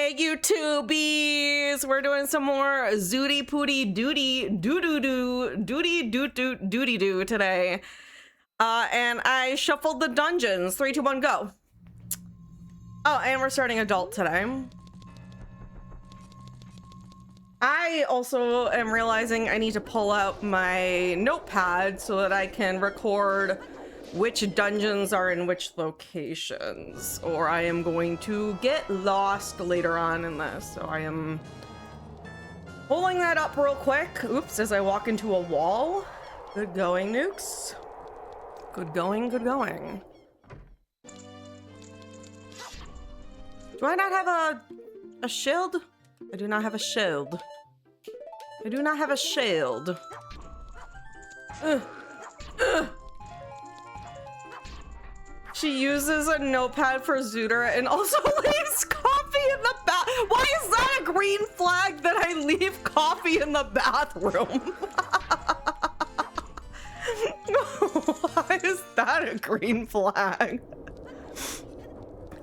Hey, YouTubies! We're doing some more Zooty Pooty Doody Doody today. And I shuffled the dungeons. 3, 2, 1, go. Oh, and we're starting adult today. I also am realizing I need to pull out my notepad so that I can record which dungeons are in which locations, or I am going to get lost later on in this. So I am pulling that up real quick. Oops, as I walk into a wall. Good going, Nukes. Good going, good going. Do I not have a shield? I do not have a shield. I do not have a shield. Ugh. Ugh. She uses a notepad for Zooter and also leaves coffee in the bath. Why is that a green flag that I leave coffee in the bathroom? Why is that a green flag?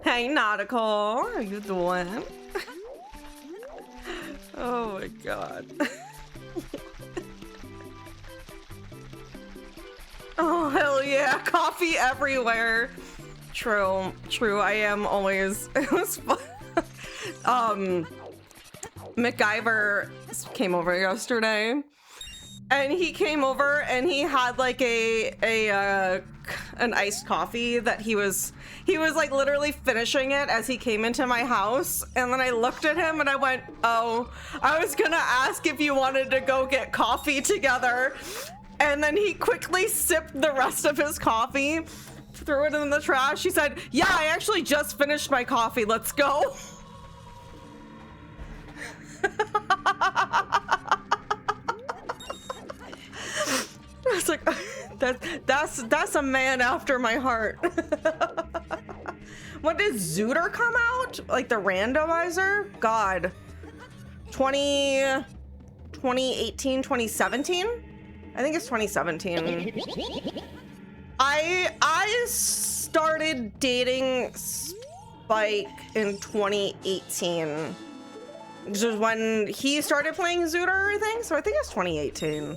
Hey, Nautical, how you doing? Oh my god. Oh, hell yeah. Coffee everywhere. True. I am always... It was fun. MacGyver came over yesterday. And he came over and he had like an iced coffee that he was like literally finishing it as he came into my house. And then I looked at him and I went, oh, I was gonna ask if you wanted to go get coffee together. And then he quickly sipped the rest of his coffee, threw it in the trash. He said, yeah, I actually just finished my coffee. Let's go. I was like, that's a man after my heart. When did Zooter come out? Like the randomizer? God. 2018, 2017? I think it's 2017. I started dating Spike in 2018. Which is when he started playing Zooter, I think. So I think it's 2018.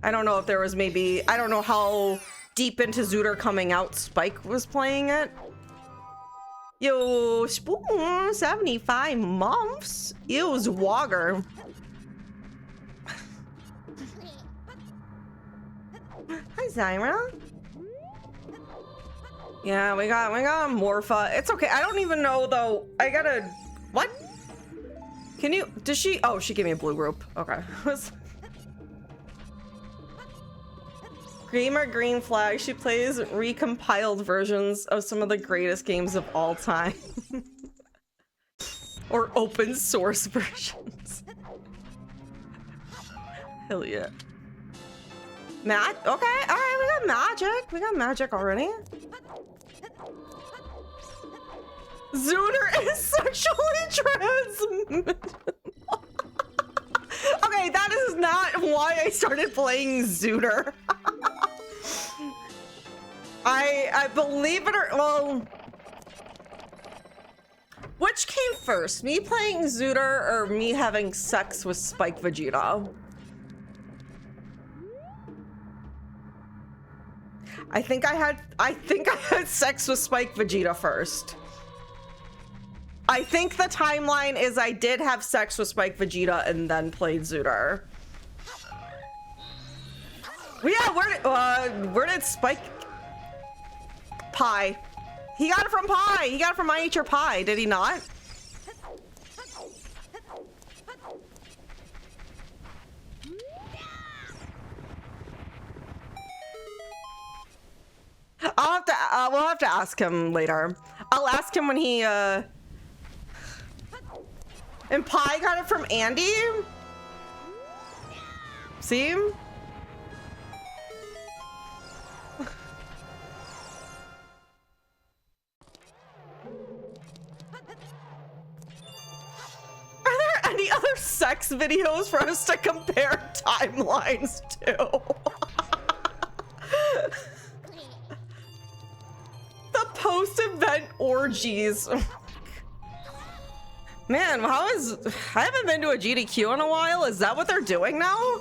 I don't know if there was maybe, I don't know how deep into Zooter coming out Spike was playing it. Yo, Spoon, 75 months. Ew, Zwogger. Hi, Zyra. Yeah, we got Morpha. It's okay. I don't even know though. I gotta, what? Can you, does she, oh, she gave me a blue group. Okay. Green flag. She plays recompiled versions of some of the greatest games of all time. Or open source versions. Hell yeah. Okay, alright, we got magic. We got magic already. Zooter is sexually transmitted. Okay, that is not why I started playing Zooter. I believe it or, well, which came first? Me playing Zooter or me having sex with Spike Vegeta? I think I had sex with Spike Vegeta first. I think the timeline is I did have sex with Spike Vegeta and then played Zooter. Yeah, where did Spike... Pie. He got it from Pie. He got it from I Eat Your Pie, did he not? I'll have to, we'll have to ask him later. I'll ask him when he, And Pie got it from Andy? See? Are there any other sex videos for us to compare timelines to? The post-event orgies. Man, I haven't been to a GDQ in a while. Is that what they're doing now?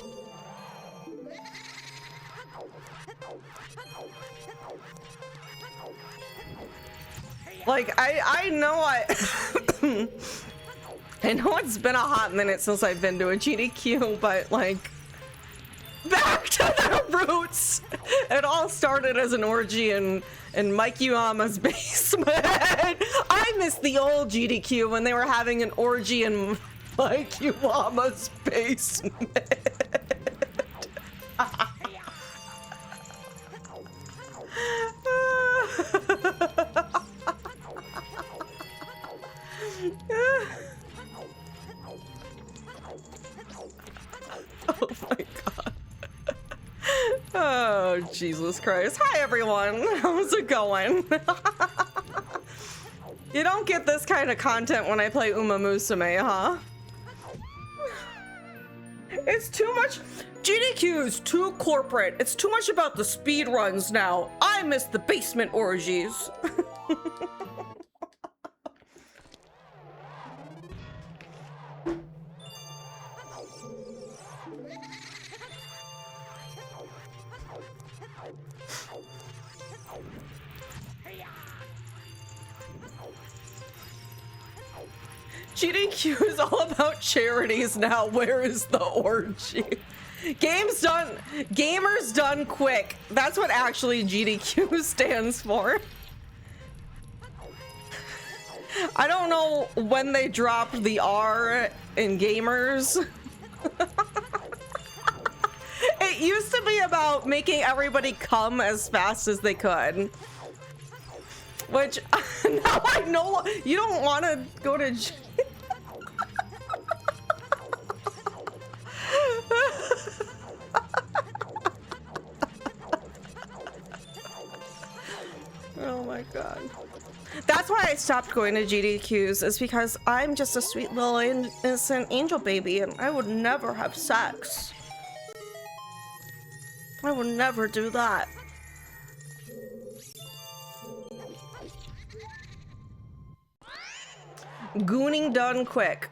Like, I know I know it's been a hot minute since I've been to a GDQ, but like, back to the roots. It all started as an orgy in Mike Uama's basement. I miss the old GDQ when they were having an orgy in Mike Uama's basement. Oh my god. Oh, Jesus Christ. Hi, everyone. How's it going? You don't get this kind of content when I play Uma Musume, huh? It's too much. GDQ is too corporate. It's too much about the speed runs now. I miss the basement orgies. GDQ is all about charities now. Where is the orgy? Gamers done quick. That's what actually GDQ stands for. I don't know when they dropped the R in gamers. It used to be about making everybody come as fast as they could. Which, now I know you don't want to go to Oh my god. That's why I stopped going to GDQs, is because I'm just a sweet little innocent angel baby and I would never have sex. I would never do that. Gooning done quick.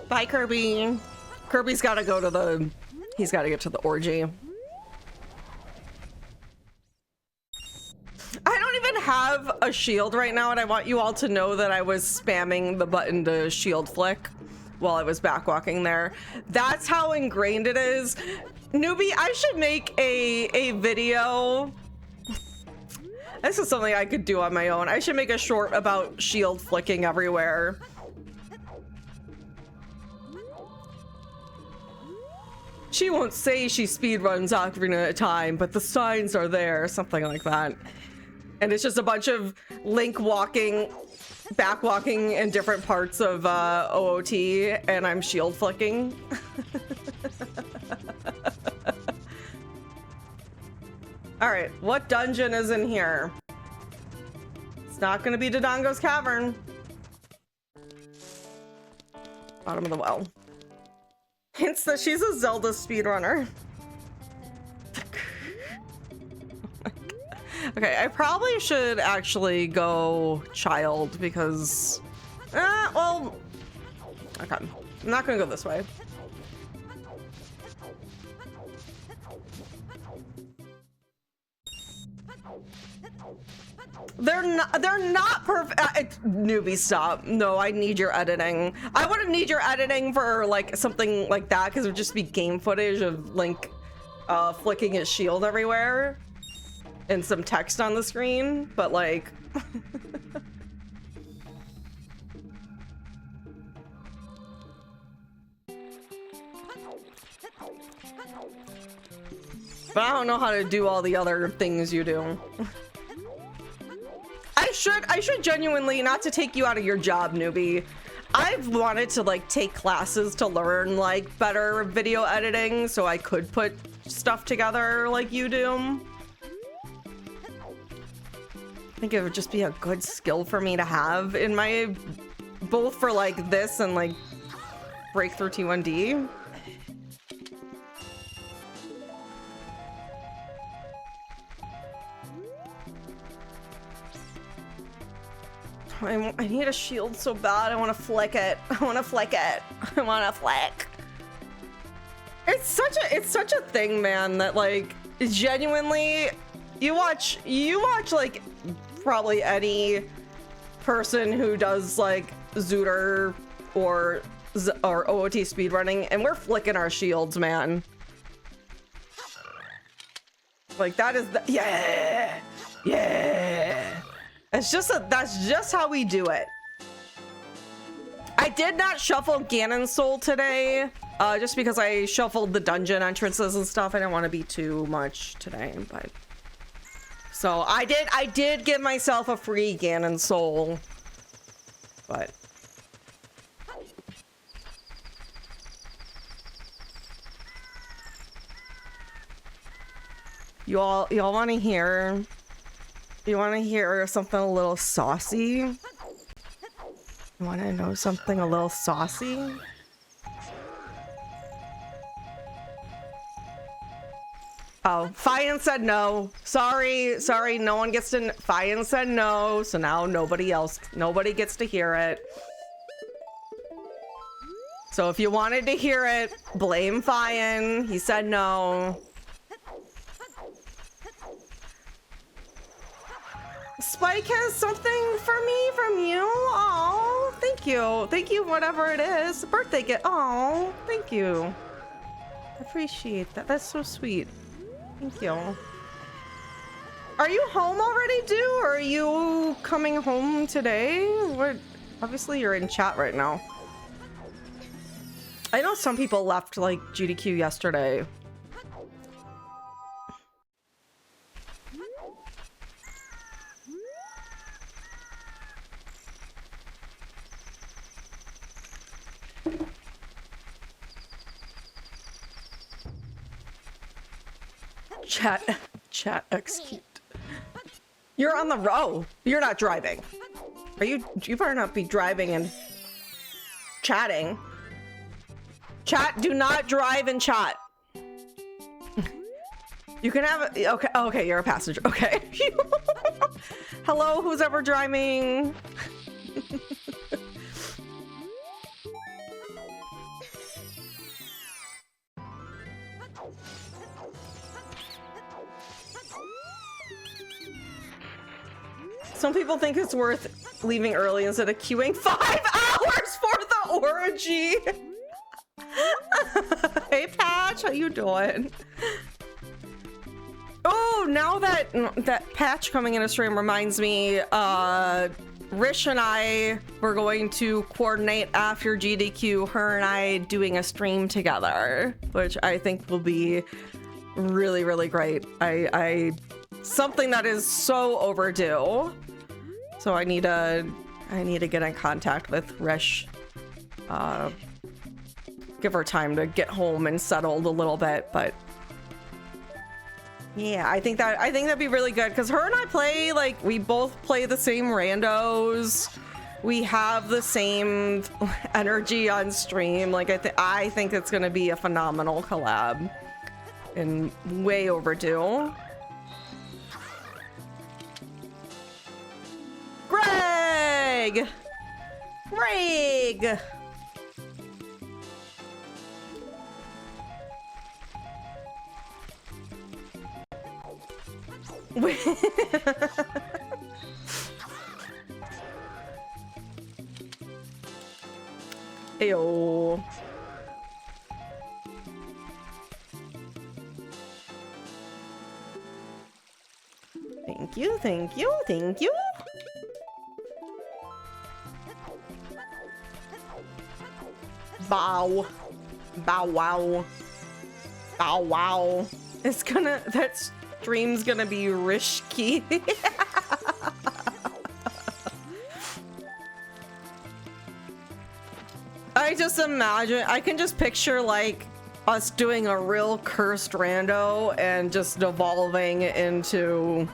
Bye, Kirby. Kirby's gotta go to the... He's gotta get to the orgy. I don't even have a shield right now, and I want you all to know that I was spamming the button to shield flick while I was backwalking there. That's how ingrained it is. Newbie, I should make a video. This is something I could do on my own. I should make a short about shield flicking everywhere. She won't say she speedruns Ocarina of Time, but the signs are there, something like that. And it's just a bunch of Link walking, backwalking in different parts of OOT, and I'm shield flicking. All right, what dungeon is in here? It's not gonna be Dodongo's Cavern. Bottom of the well. Hints that she's a Zelda speedrunner. Okay, I probably should actually go child because... well... Okay, I'm not gonna go this way. They're not perfect. Newbie, stop. No, I need your editing. I wouldn't need your editing for like something like that because it would just be game footage of Link flicking his shield everywhere and some text on the screen, but like... But I don't know how to do all the other things you do. I should genuinely, not to take you out of your job, Newbie, I've wanted to like take classes to learn like better video editing so I could put stuff together like you do. I think it would just be a good skill for me to have in my, both for like this and like Breakthrough T1D. I need a shield so bad. I want to flick it. I want to flick it. I want to flick. It's such a thing, man, that like genuinely you watch like probably any person who does like Zooter or OOT speedrunning, and we're flicking our shields, man. Like that is the yeah. That's just how we do it. I did not shuffle Ganon's soul today, just because I shuffled the dungeon entrances and stuff. I didn't want to be too much today, but so I did give myself a free Ganon soul, but y'all want to hear? You want to hear something a little saucy? You want to know something a little saucy? Oh, Fian said no. Sorry, no one gets to... Fian said no, so now nobody gets to hear it. So if you wanted to hear it, blame Fian. He said no. Spike has something for me from you. Oh, thank you. Thank you, whatever it is. Birthday gift. Oh, thank you. Appreciate that. That's so sweet. Thank you. Are you home already, Du? Or are you coming home today? What? Obviously, you're in chat right now. I know some people left like GDQ yesterday. Chat execute. You're on the row. You're not driving. Are you? You better not be driving and chatting. Chat, do not drive and chat. You can have it. Okay, okay, you're a passenger. Okay. Hello, who's ever driving? Some people think it's worth leaving early instead of queuing 5 hours for the orgy. Hey Patch, how you doing? Oh, now that Patch coming in a stream reminds me, Rish and I were going to coordinate after GDQ, her and I doing a stream together, which I think will be really, really great. I something that is so overdue. So I need to get in contact with Rish. Give her time to get home and settled a little bit, but yeah, I think that'd be really good because her and I play, like, we both play the same randos. We have the same energy on stream. Like, I think it's gonna be a phenomenal collab and way overdue. Greg! Ayo. Thank you, thank you, thank you. Bow. Bow wow. Bow wow. It's gonna, that stream's gonna be risky. I just imagine, I can just picture like us doing a real cursed rando and just devolving into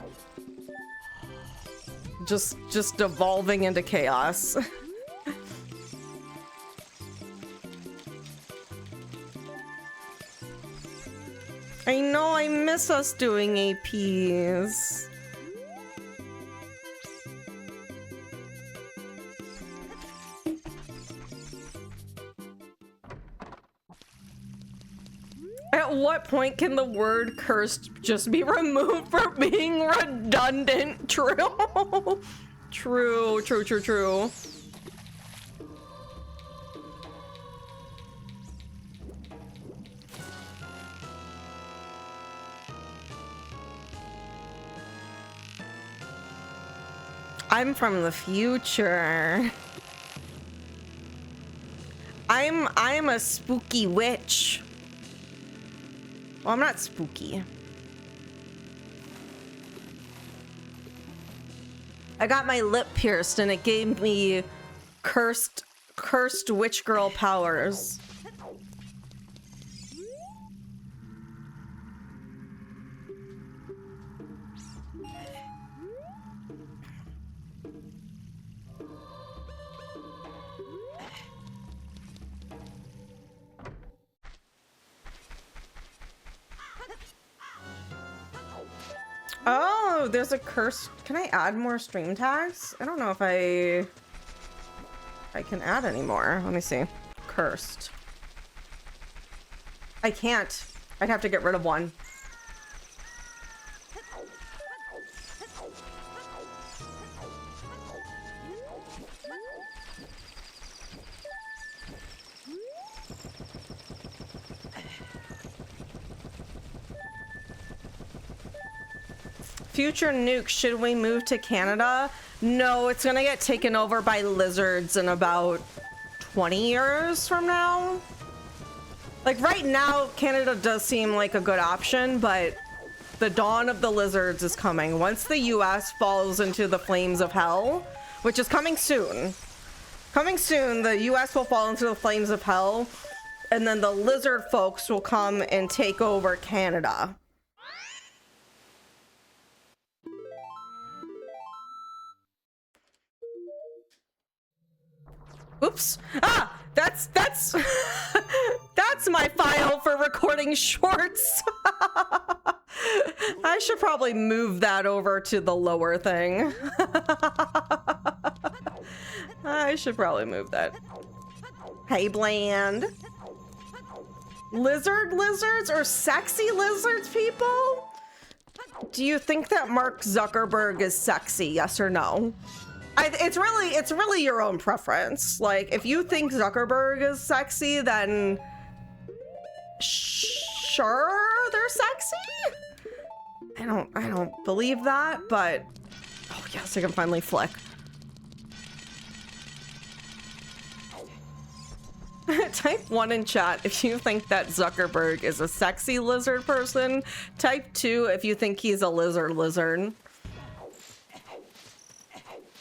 just devolving into chaos. I know, I miss us doing APs. At what point can the word cursed just be removed for being redundant? True. True, true, true, true. I'm from the future. I'm a spooky witch. Well, I'm not spooky. I got my lip pierced and it gave me cursed witch girl powers. Oh, there's a curse. Can I add more stream tags? I don't know if I can add any more. Let me see. Cursed. I can't. I'd have to get rid of one. Future nuke, should we move to Canada? No, it's gonna get taken over by lizards in about 20 years from now. Like right now, Canada does seem like a good option, but the dawn of the lizards is coming. Once the US falls into the flames of hell, which is coming soon. Coming soon, the US will fall into the flames of hell, and then the lizard folks will come and take over Canada. Oops. Ah, that's that's my file for recording shorts. I should probably move that over to the lower thing. I should probably move that. Hey, Bland. Lizards or sexy lizards, people? Do you think that Mark Zuckerberg is sexy? Yes or no? It's really your own preference. Like, if you think Zuckerberg is sexy, then sure, they're sexy. I don't believe that, but oh yes, I can finally flick. Type 1 in chat if you think that Zuckerberg is a sexy lizard person. Type 2 if you think he's a lizard.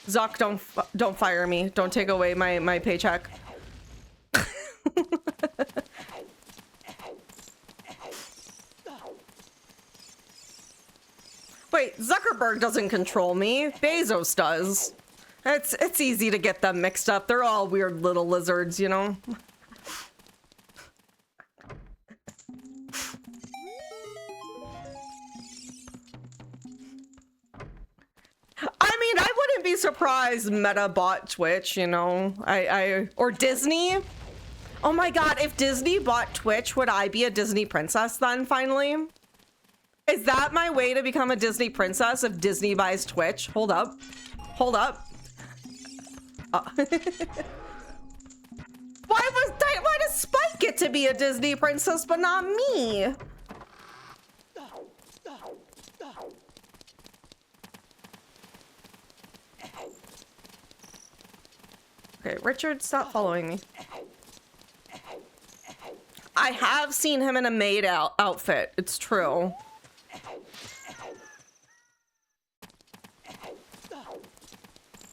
Zuck, don't fire me. Don't take away my paycheck. Wait, Zuckerberg doesn't control me. Bezos does. It's easy to get them mixed up. They're all weird little lizards, you know? I mean, I wouldn't be surprised Meta bought Twitch, you know? Or Disney. Oh my god, if Disney bought Twitch, would I be a Disney princess then, finally? Is that my way to become a Disney princess if Disney buys Twitch? Hold up. Hold up. Why does Spike get to be a Disney princess but not me? Okay, Richard, stop following me. I have seen him in a maid outfit. It's true.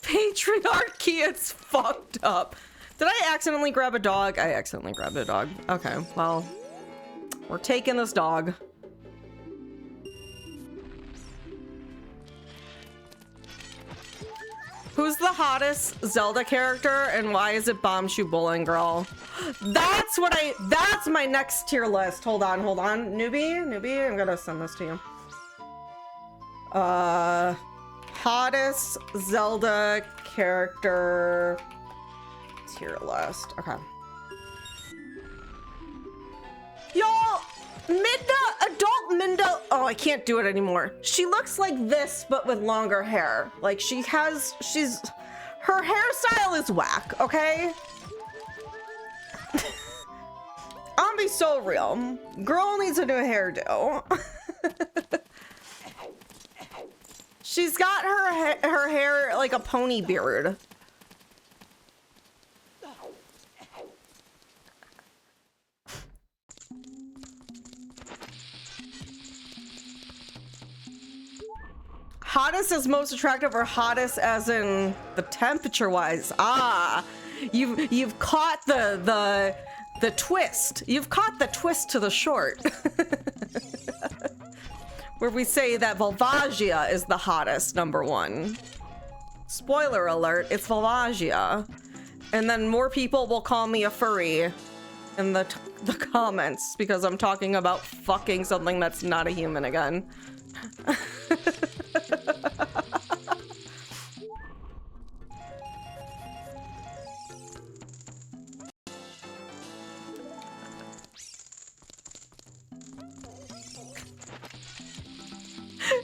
Patriarchy, it's fucked up. Did I accidentally grab a dog? I accidentally grabbed a dog. Okay, well, we're taking this dog. Who's the hottest Zelda character and why is it Bombshoe Bowling Girl? That's my next tier list. Hold on. Newbie, I'm gonna send this to you. Hottest Zelda character tier list. Okay. Y'all, adult Minda. Oh, I can't do it anymore. She looks like this, but with longer hair. Like her hairstyle is whack, okay? I'm gonna be so real. Girl needs a new hairdo. She's got her hair like a pony beard. Hottest is most attractive, or hottest as in the temperature wise? Ah, you've caught the twist. You've caught the twist to the short. Where we say that Volvagia is the hottest, #1. Spoiler alert, it's Volvagia. And then more people will call me a furry in the comments because I'm talking about fucking something that's not a human again.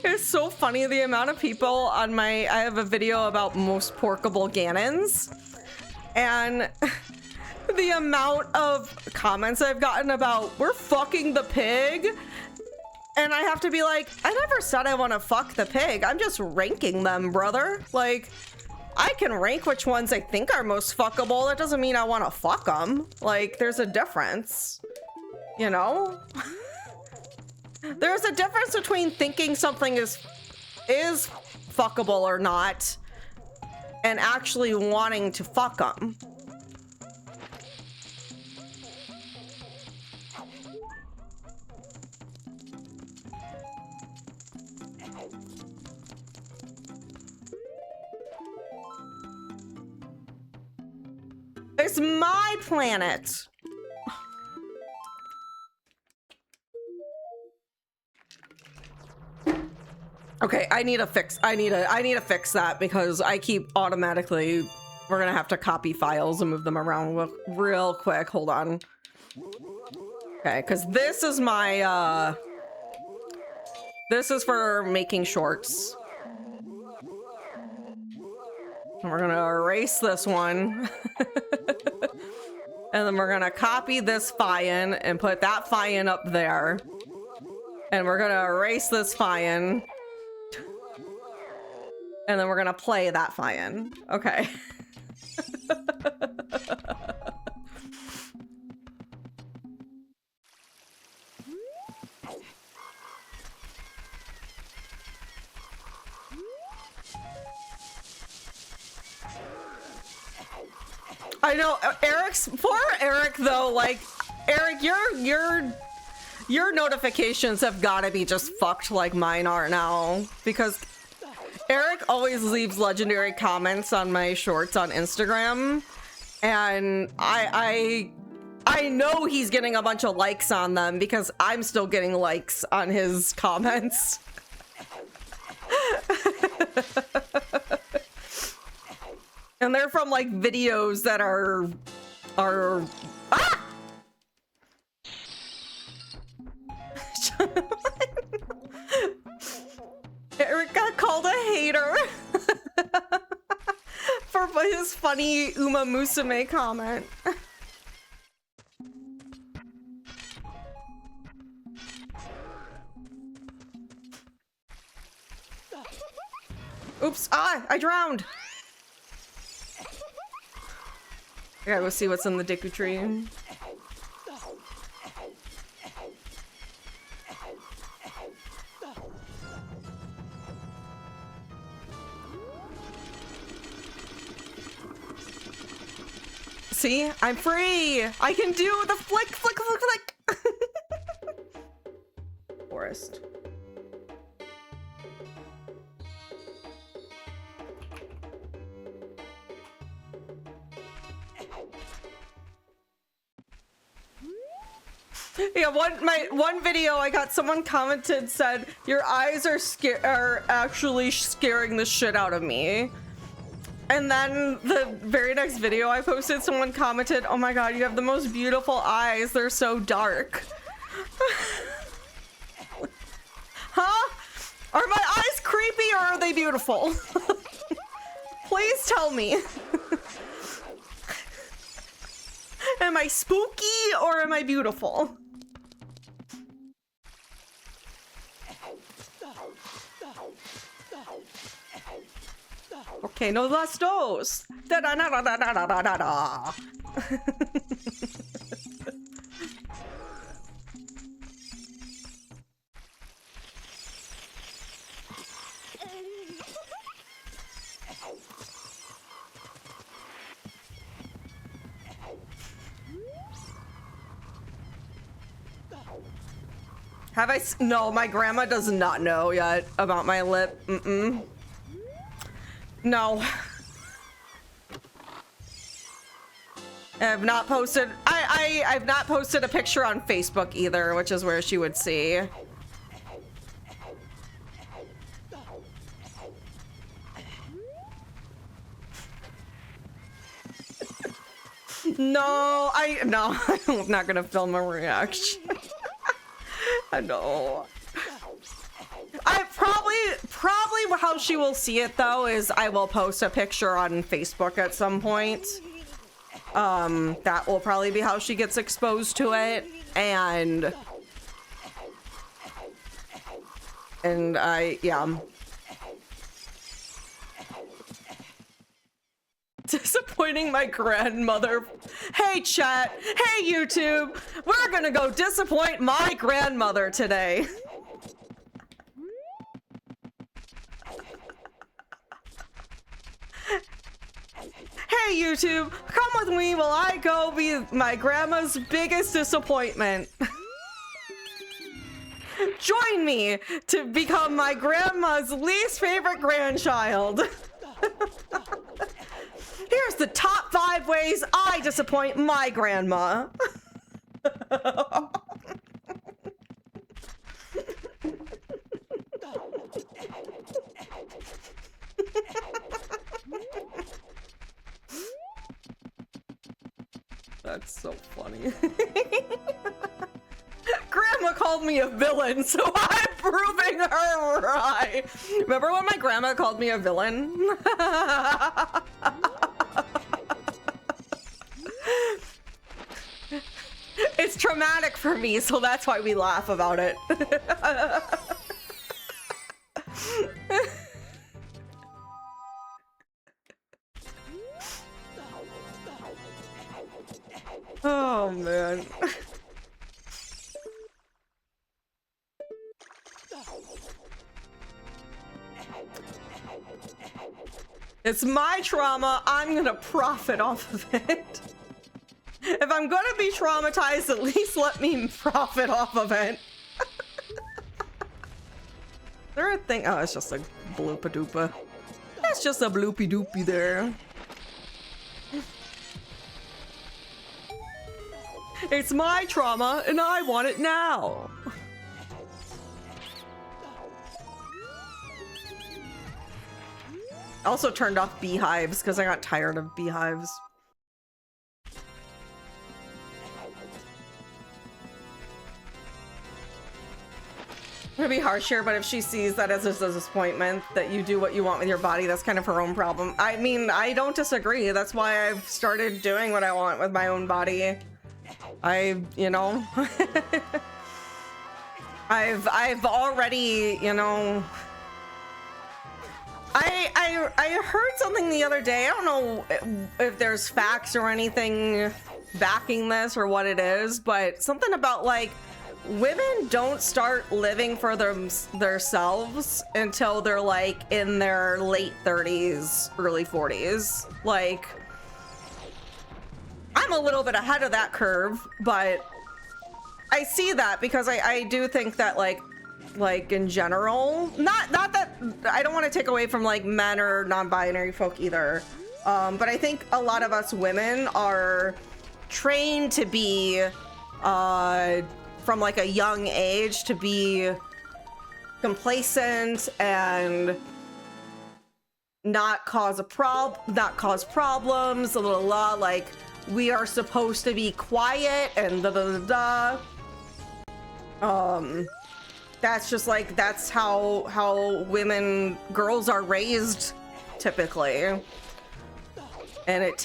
It's so funny the amount of people on I have a video about most porkable Ganons, and the amount of comments I've gotten about we're fucking the pig, and I have to be like, I never said I want to fuck the pig. I'm just ranking them, brother. Like, I can rank which ones I think are most fuckable. That doesn't mean I want to fuck them. Like, there's a difference, you know? There's a difference between thinking something is fuckable or not and actually wanting to fuck them. It's my planet. Okay, I need to fix that because I keep automatically, we're gonna have to copy files and move them around real quick. Hold on. Okay, because this is my this is for making shorts. And we're gonna erase this one. And then we're gonna copy this Fian and put that Fian up there. And we're gonna erase this Fian. And then we're gonna play that Fian. Okay. I know poor Eric though, like Eric, your notifications have gotta be just fucked like mine are now, because Eric always leaves legendary comments on my shorts on Instagram, and I know he's getting a bunch of likes on them because I'm still getting likes on his comments. And they're from like videos that are ah! Eric got called a hater for his funny Uma Musume comment. Oops, I drowned. I gotta go see what's in the Deku tree. See, I'm free. I can do the flick, flick, flick, flick. Forest. Yeah, one video I got, someone commented, said your eyes are actually scaring the shit out of me. And then the very next video I posted, someone commented, oh my god, you have the most beautiful eyes, they're so dark. Are my eyes creepy or are they beautiful? Please tell me. Am I spooky or am I beautiful? Okay, no less dose. Da da da da da da da da da. Have I? No, my grandma does not know yet about my lip. No. I've not posted. I've not posted a picture on Facebook either, which is where she would see. No, I'm not gonna film a reaction. I know. I probably how she will see it though is I will post a picture on Facebook at some point. That will probably be how she gets exposed to it, and yeah. Disappointing my grandmother. Hey chat, hey YouTube, we're gonna go disappoint my grandmother today. Hey YouTube, come with me while I go be my grandma's biggest disappointment. Join me to become my grandma's least favorite grandchild. Here's the top 5 ways I disappoint my grandma. That's so funny. Grandma called me a villain, so I'm proving her right. Remember when my grandma called me a villain? It's traumatic for me, so that's why we laugh about it. Oh man. It's my trauma. I'm gonna profit off of it. If I'm gonna be traumatized, at least let me profit off of it. Is there a thing? Oh, it's just a bloopa doopa. It's just a bloopy doopy there. It's my trauma and I want it now. I also turned off beehives because I got tired of beehives. I'm gonna be harsh here, but if she sees that as a disappointment, that you do what you want with your body, that's kind of her own problem. I mean, I don't disagree. That's why I've started doing what I want with my own body. You know, I've already, you know, I heard something the other day. I don't know if there's facts or anything backing this or what it is, but something about like women don't start living for themselves until they're like in their late 30s, early 40s. Like, I'm a little bit ahead of that curve, but I see that because I do think that like in general, not that I don't want to take away from like men or non-binary folk either, but I think a lot of us women are trained to be from like a young age to be complacent and not cause problems, like we are supposed to be quiet and that's just like, that's how girls are raised typically. And it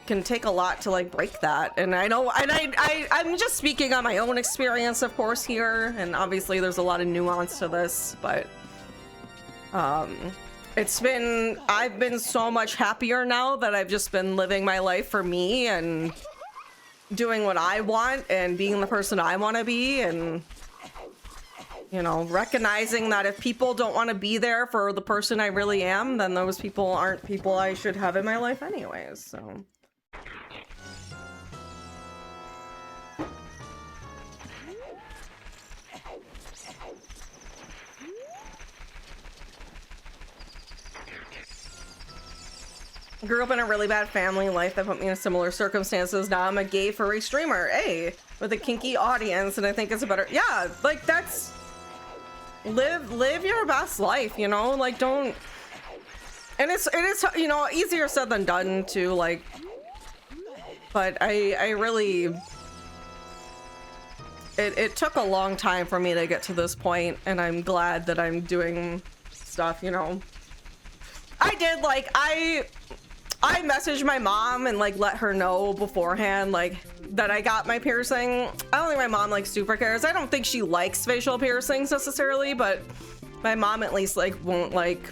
can take a lot to like break that. And I know, and I'm just speaking on my own experience, of course, here. And obviously there's a lot of nuance to this, but I've been so much happier now that I've just been living my life for me and doing what I want and being the person I want to be, and you know, recognizing that if people don't want to be there for the person I really am, then those people aren't people I should have in my life anyways, so. Grew up in a really bad family life that put me in similar circumstances. Now I'm a gay furry streamer, with a kinky audience, and I think it's a better, yeah, like that's, live your best life, you know, like don't, and it is, you know, easier said than done too, like, but I really, it took a long time for me to get to this point, and I'm glad that I'm doing stuff, you know. I did, like, I messaged my mom and like let her know beforehand, like, that I got my piercing. I don't think my mom like super cares. I don't think she likes facial piercings necessarily, but my mom at least like won't like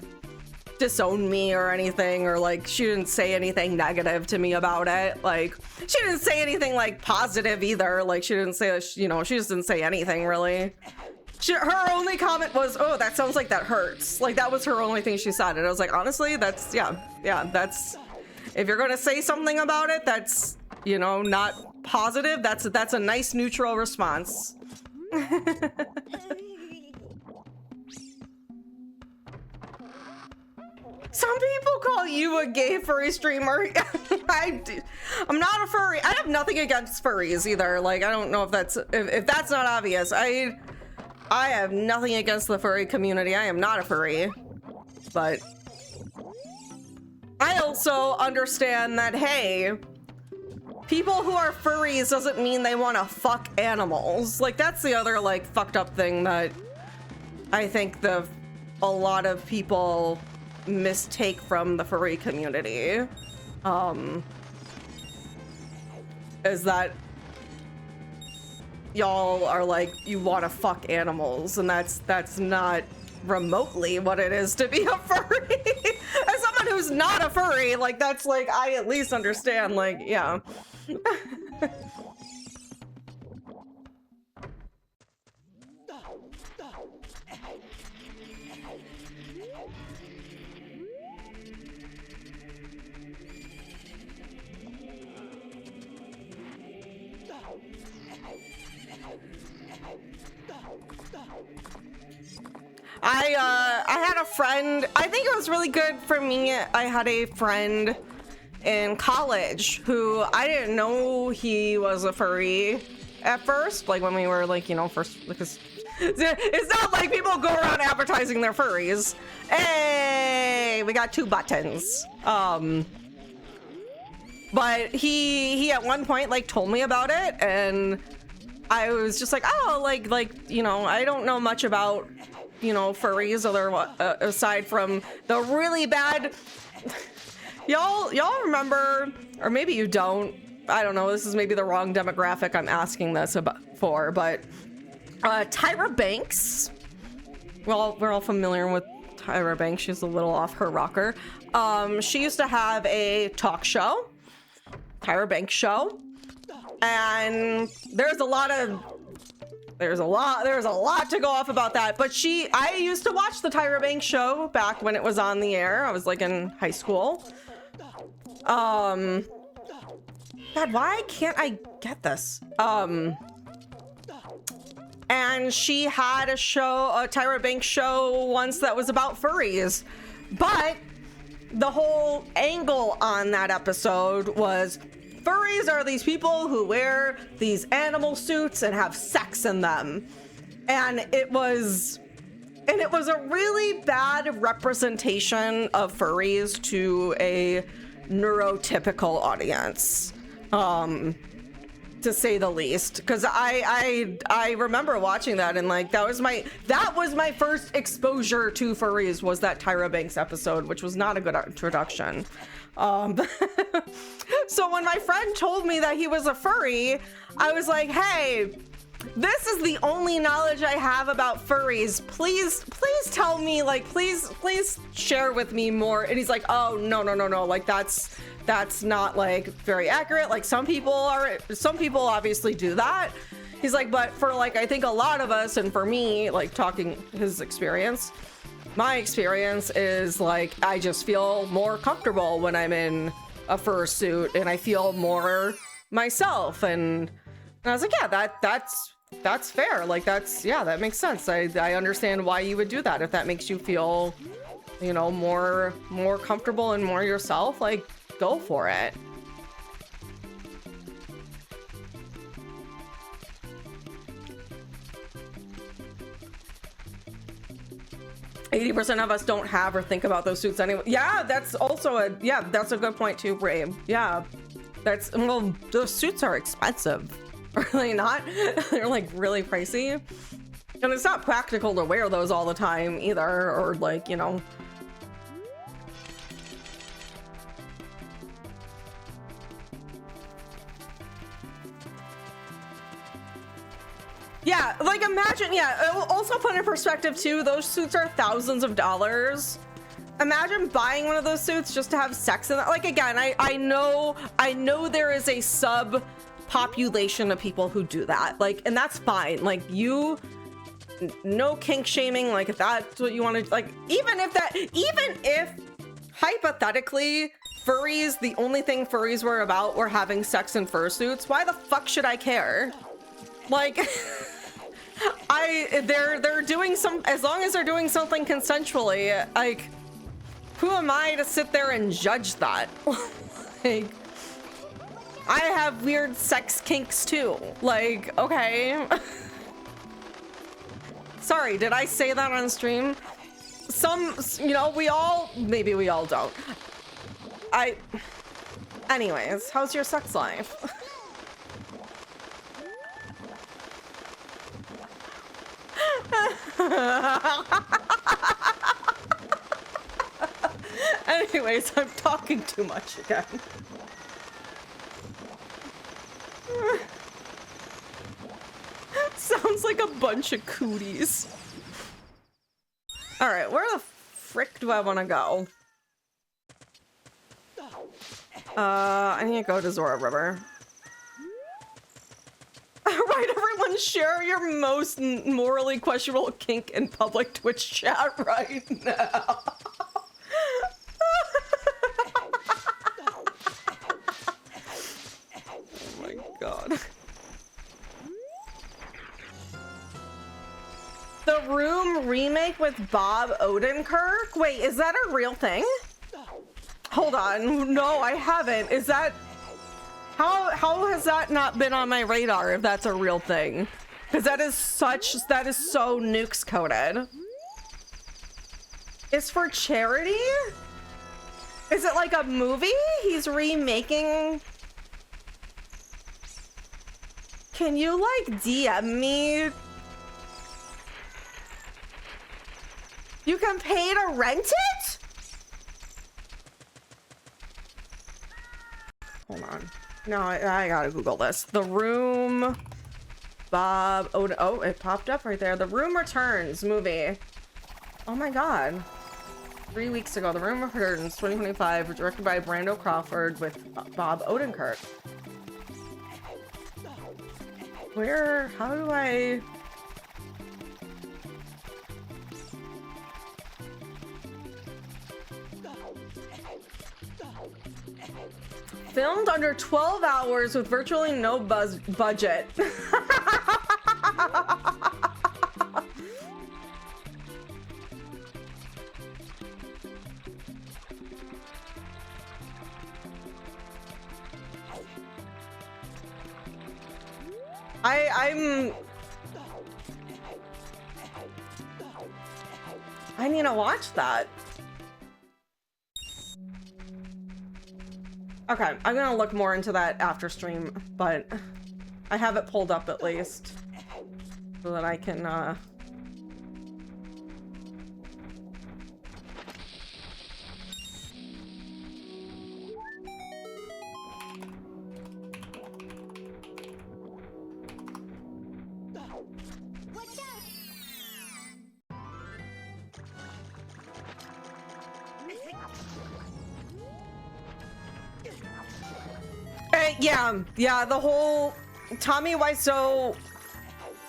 disown me or anything, or like she didn't say anything negative to me about it. Like she didn't say anything like positive either. Like she didn't say, you know, she just didn't say anything really. Her only comment was, oh, that sounds like that hurts. Like that was her only thing she said. And I was like, honestly, that's, yeah, that's, if you're gonna say something about it that's, you know, not positive, that's a nice neutral response. Some people call you a gay furry streamer. I'm not a furry. I have nothing against furries either. Like, I don't know if that's not obvious. I have nothing against the furry community. I am not a furry, but I also understand that, hey, people who are furries doesn't mean they want to fuck animals. Like, that's the other, like, fucked up thing that I think a lot of people mistake from the furry community. Is that y'all are like, you want to fuck animals, and that's not remotely what it is to be a furry. As someone who's not a furry, like, that's like, I at least understand, like, yeah. I had a friend, I think it was really good for me. I had a friend in college who I didn't know he was a furry at first, like when we were like, you know, first, because it's not like people go around advertising their furries. Hey, we got 2 buttons. But he at one point like told me about it, and I was just like, oh, like, you know, I don't know much about, you know, furries aside from the really bad. Y'all remember, or maybe you don't, I don't know, this is maybe the wrong demographic I'm asking this for, but Tyra Banks, well, we're all familiar with Tyra Banks. She's a little off her rocker. She used to have a talk show, Tyra Banks Show, and there's a lot to go off about that, but I used to watch the Tyra Banks Show back when it was on the air. I was like in high school. God, why can't I get this? And she had a Tyra Banks show once that was about furries, but the whole angle on that episode was furries are these people who wear these animal suits and have sex in them. And it was a really bad representation of furries to a neurotypical audience. to say the least, because I remember watching that, and like that was my first exposure to furries, was that Tyra Banks episode, which was not a good introduction. So when my friend told me that he was a furry, I was like, hey, this is the only knowledge I have about furries. Please tell me, like, please share with me more. And he's like, oh, no. Like, that's not like very accurate. Like, some people obviously do that. He's like, but for like, I think a lot of us, and for me, like talking his experience, my experience is like, I just feel more comfortable when I'm in a fursuit, and I feel more myself. And I was like, yeah, that's fair. Like, that makes sense. I understand why you would do that. If that makes you feel, you know, more comfortable and more yourself, like, go for it. %of us don't have or think about those suits anyway. Yeah, that's also that's a good point too, Brave. Yeah, well, those suits are expensive. Are they not? They're like really pricey. And it's not practical to wear those all the time either, or like, you know. Yeah, like imagine, yeah, also put in perspective too, those suits are thousands of dollars. Imagine buying one of those suits just to have sex in it. Like, again, I know there is a sub-population of people who do that. Like, and that's fine. Like, no kink shaming, like if that's what you want to, like, even if hypothetically furries, the only thing furries were about were having sex in fursuits, why the fuck should I care? Like, they're doing as long as they're doing something consensually, like, who am I to sit there and judge that? Like, I have weird sex kinks too. Like, okay. Sorry, did I say that on stream? You know, maybe we all don't. Anyways, how's your sex life? Anyways, I'm talking too much again. Sounds like a bunch of cooties. All right, where the frick do I want to go? I need to go to Zora River. Right, everyone, share your most morally questionable kink in public Twitch chat right now. Oh my god. The Room remake with Bob Odenkirk? Wait, is that a real thing? Hold on. No, I haven't. Is that... How has that not been on my radar if that's a real thing? Because that is so nukes coded. It's for charity? Is it like a movie he's remaking? Can you like DM me? You can pay to rent it? Hold on. No, I gotta Google this. The Room, Bob, oh, it popped up right there. The Room Returns movie. Oh my god. 3 weeks ago, The Room Returns 2025, directed by Brando Crawford with Bob Odenkirk. How do I... Filmed under 12 hours with virtually no budget. I need to watch that. Okay, I'm gonna look more into that after stream, but I have it pulled up at least so that I can yeah, the whole Tommy Wiseau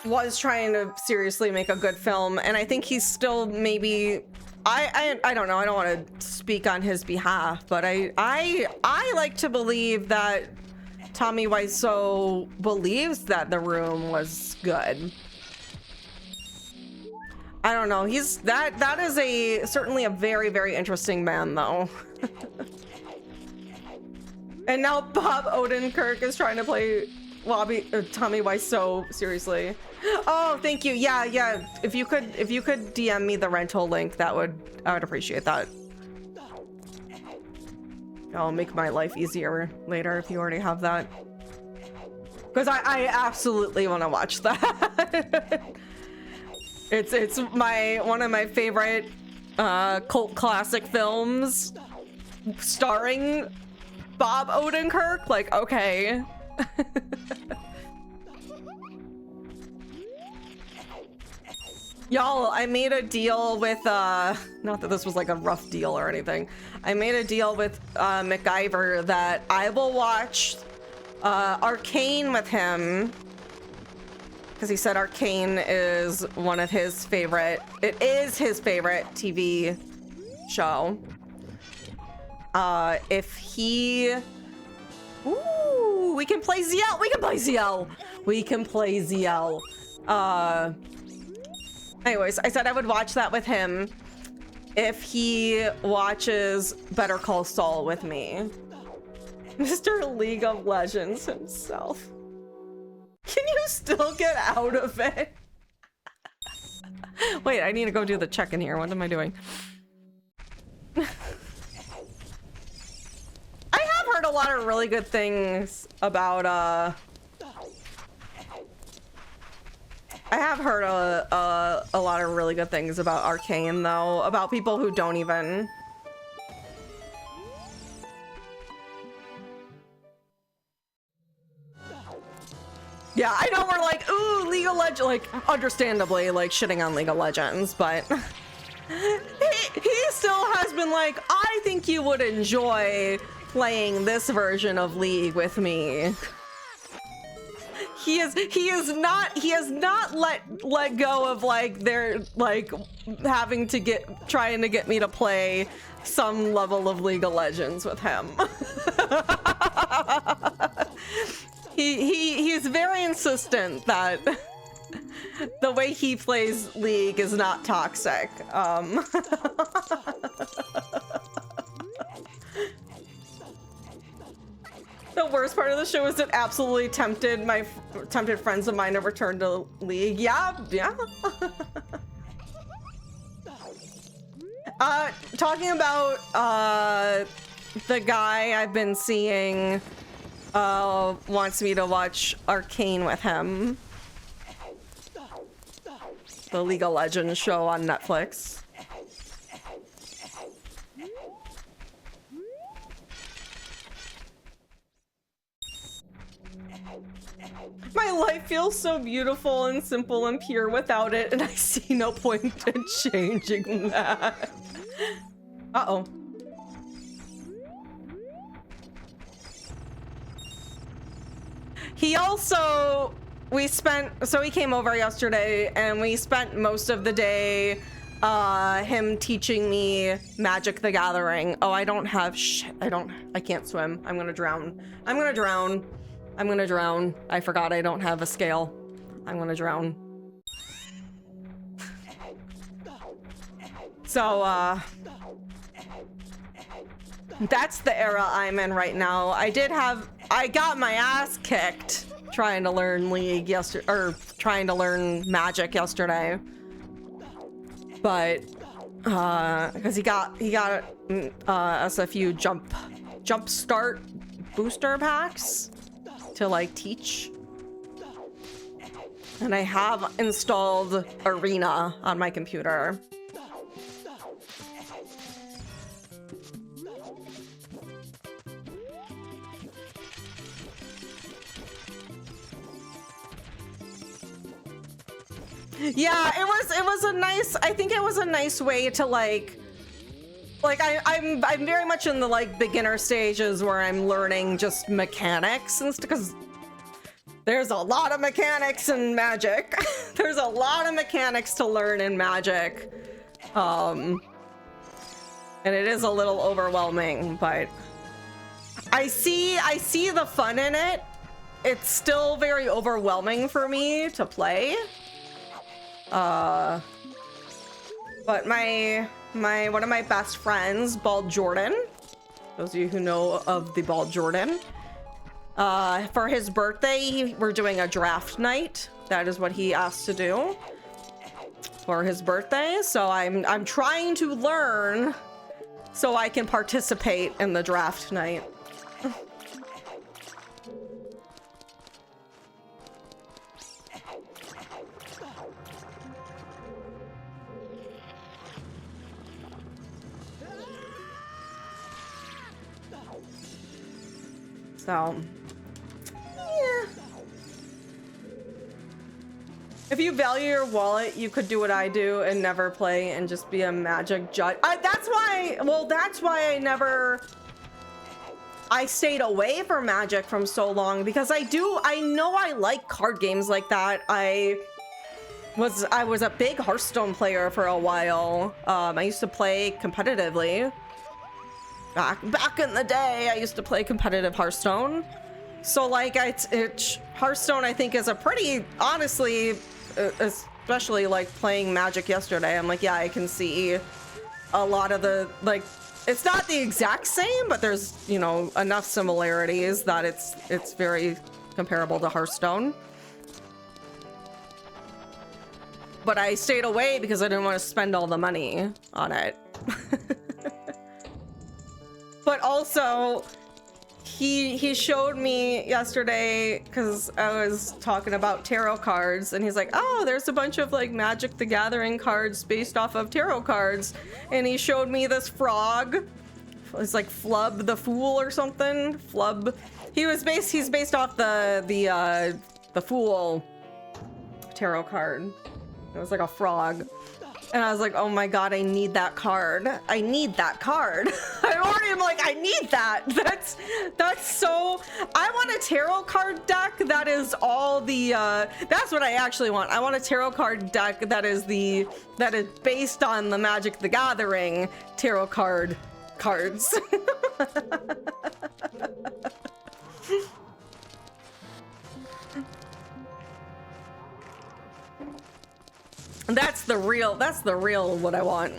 was trying to seriously make a good film, and I think he's still maybe I don't know, I don't want to speak on his behalf, but I like to believe that Tommy Wiseau believes that The Room was good. I don't know, that is certainly a very, very interesting man though. And now Bob Odenkirk is trying to play Tommy Wiseau, seriously. Oh, thank you. Yeah. If you could DM me the rental link, I would appreciate that. I'll make my life easier later if you already have that. Because I absolutely want to watch that. It's one of my favorite cult classic films starring Bob Odenkirk. Like, okay. Y'all, I made a deal with not that this was like a rough deal or anything. I made a deal with MacGyver that I will watch Arcane with him, because he said Arcane is one of his favorite, it is his favorite TV show. If he, ooh, we can play ZL, we can play ZL. Anyways, I said I would watch that with him if he watches Better Call Saul with me. Mr. League of Legends himself. Can you still get out of it? Wait, I need to go do the check-in here. What am I doing? I have heard a lot of really good things about I have heard a lot of really good things about Arcane, though, about people who don't even. Yeah, I know we're like, ooh, League of Legends, like, understandably, like, shitting on League of Legends, but he still has been like, I think you would enjoy playing this version of League with me. He has not let go of like their like having to trying to get me to play some level of League of Legends with him. He's very insistent that the way he plays League is not toxic. The worst part of the show is it absolutely tempted friends of mine to return to League. Yeah. Talking about the guy I've been seeing wants me to watch Arcane with him. The League of Legends show on Netflix. My life feels so beautiful and simple and pure without it, and I see no point in changing that. Uh-oh. He also, he came over yesterday, and we spent most of the day him teaching me Magic the Gathering. Oh, I don't have shit. I can't swim. I'm gonna drown. I forgot I don't have a scale. I'm gonna drown. So, that's the era I'm in right now. I got my ass kicked trying to learn League yesterday, or trying to learn Magic yesterday. But, because he got us a few jump start booster packs to like teach And I have installed Arena on my computer. Yeah, it was a nice, I think it was a nice way to like I'm very much in the like beginner stages where I'm learning just mechanics and stuff, because there's a lot of mechanics in Magic. There's a lot of mechanics to learn in Magic. And it is a little overwhelming, but I see the fun in it. It's still very overwhelming for me to play. But one of my best friends, Bald Jordan, those of you who know of the Bald Jordan, for his birthday, we're doing a draft night. That is what he asked to do for his birthday. So I'm trying to learn so I can participate in the draft night. So, yeah. If you value your wallet, you could do what I do and never play and just be a Magic judge. That's why I stayed away from Magic from so long, because I know I like card games like that. I was a big Hearthstone player for a while. I used to play competitively. Back in the day, I used to play competitive Hearthstone. So like Hearthstone, I think, is a pretty, honestly, especially like playing Magic yesterday, I'm like, yeah, I can see a lot of the, like, it's not the exact same, but there's, you know, enough similarities that it's very comparable to Hearthstone. But I stayed away because I didn't want to spend all the money on it. But also, he showed me yesterday, because I was talking about tarot cards, and he's like, oh, there's a bunch of like Magic the Gathering cards based off of tarot cards. And he showed me this frog. It's like Flub the Fool or something. Flub. He's based off the Fool tarot card. It was like a frog. And I was like, oh my god, I need that card. I need that card. I already am like, I need that. That's so... I want a tarot card deck that is all the... that's what I actually want. I want a tarot card deck that is based on the Magic the Gathering tarot cards. That's the real what I want.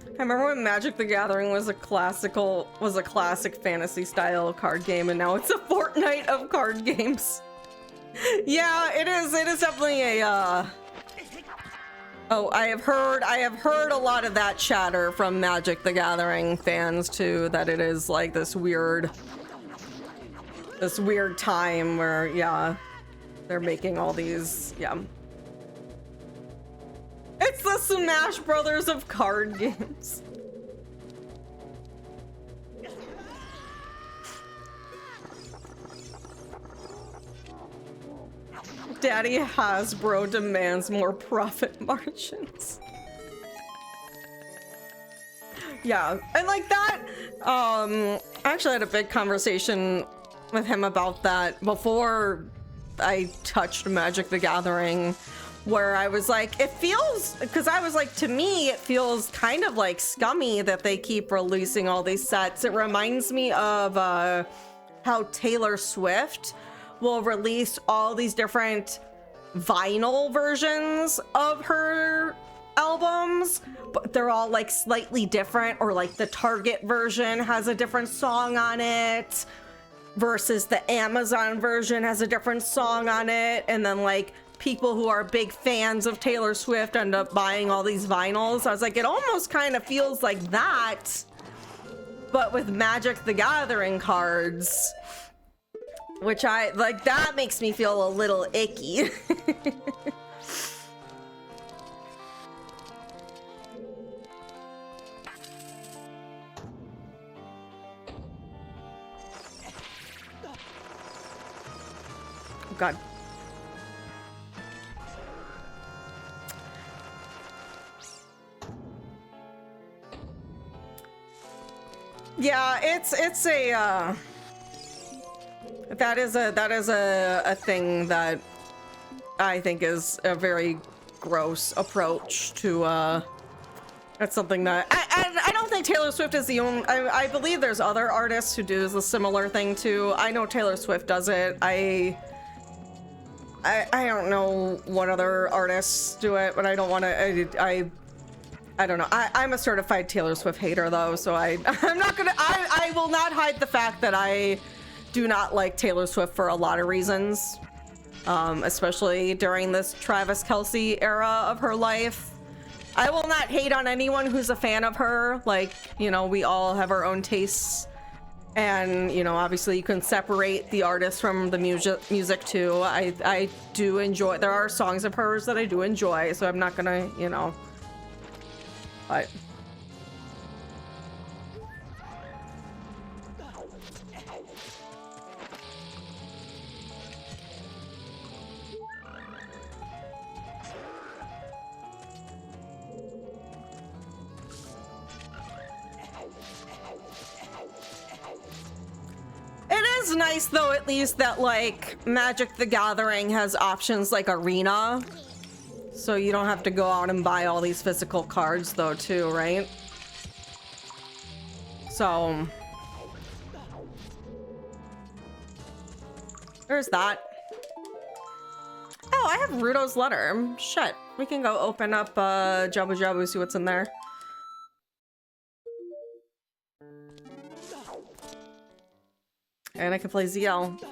I remember when Magic the Gathering was a classic fantasy style card game, and now it's a Fortnite of card games. Yeah, it is definitely a oh, I have heard a lot of that chatter from Magic the Gathering fans too, that it is like this weird time where, yeah, they're making all these, yeah. It's the Smash Brothers of card games. Daddy Hasbro demands more profit margins. Yeah, and like that, I actually had a big conversation with him about that before I touched Magic the Gathering, where I was like, it feels, because I was like, to me, it feels kind of like scummy that they keep releasing all these sets. It reminds me of how Taylor Swift will release all these different vinyl versions of her albums, but they're all like slightly different, or like the Target version has a different song on it versus the Amazon version has a different song on it, and then like people who are big fans of Taylor Swift end up buying all these vinyls. I was like, it almost kind of feels like that, but with Magic the Gathering cards. Which I, like, that makes me feel a little icky. Oh, God. Yeah, it's a that is a thing that I think is a very gross approach to that's something that I don't think Taylor Swift is the only. I believe there's other artists who do the similar thing too. I know Taylor Swift does it. I don't know what other artists do it, but I don't want to. I don't know. I'm a certified Taylor Swift hater though, so I'm not gonna. I will not hide the fact that I do not like Taylor Swift for a lot of reasons, especially during this Travis Kelce era of her life. I will not hate on anyone who's a fan of her. Like, you know, we all have our own tastes, and you know, obviously you can separate the artist from the music too. I do enjoy. There are songs of hers that I do enjoy, so I'm not gonna, you know. But it is nice though, at least, that like Magic the Gathering has options like Arena. So you don't have to go out and buy all these physical cards though too, right? So there's that. Oh, I have Rudo's letter. Shit. We can go open up Jabu Jabu, see what's in there. And I can play ZL.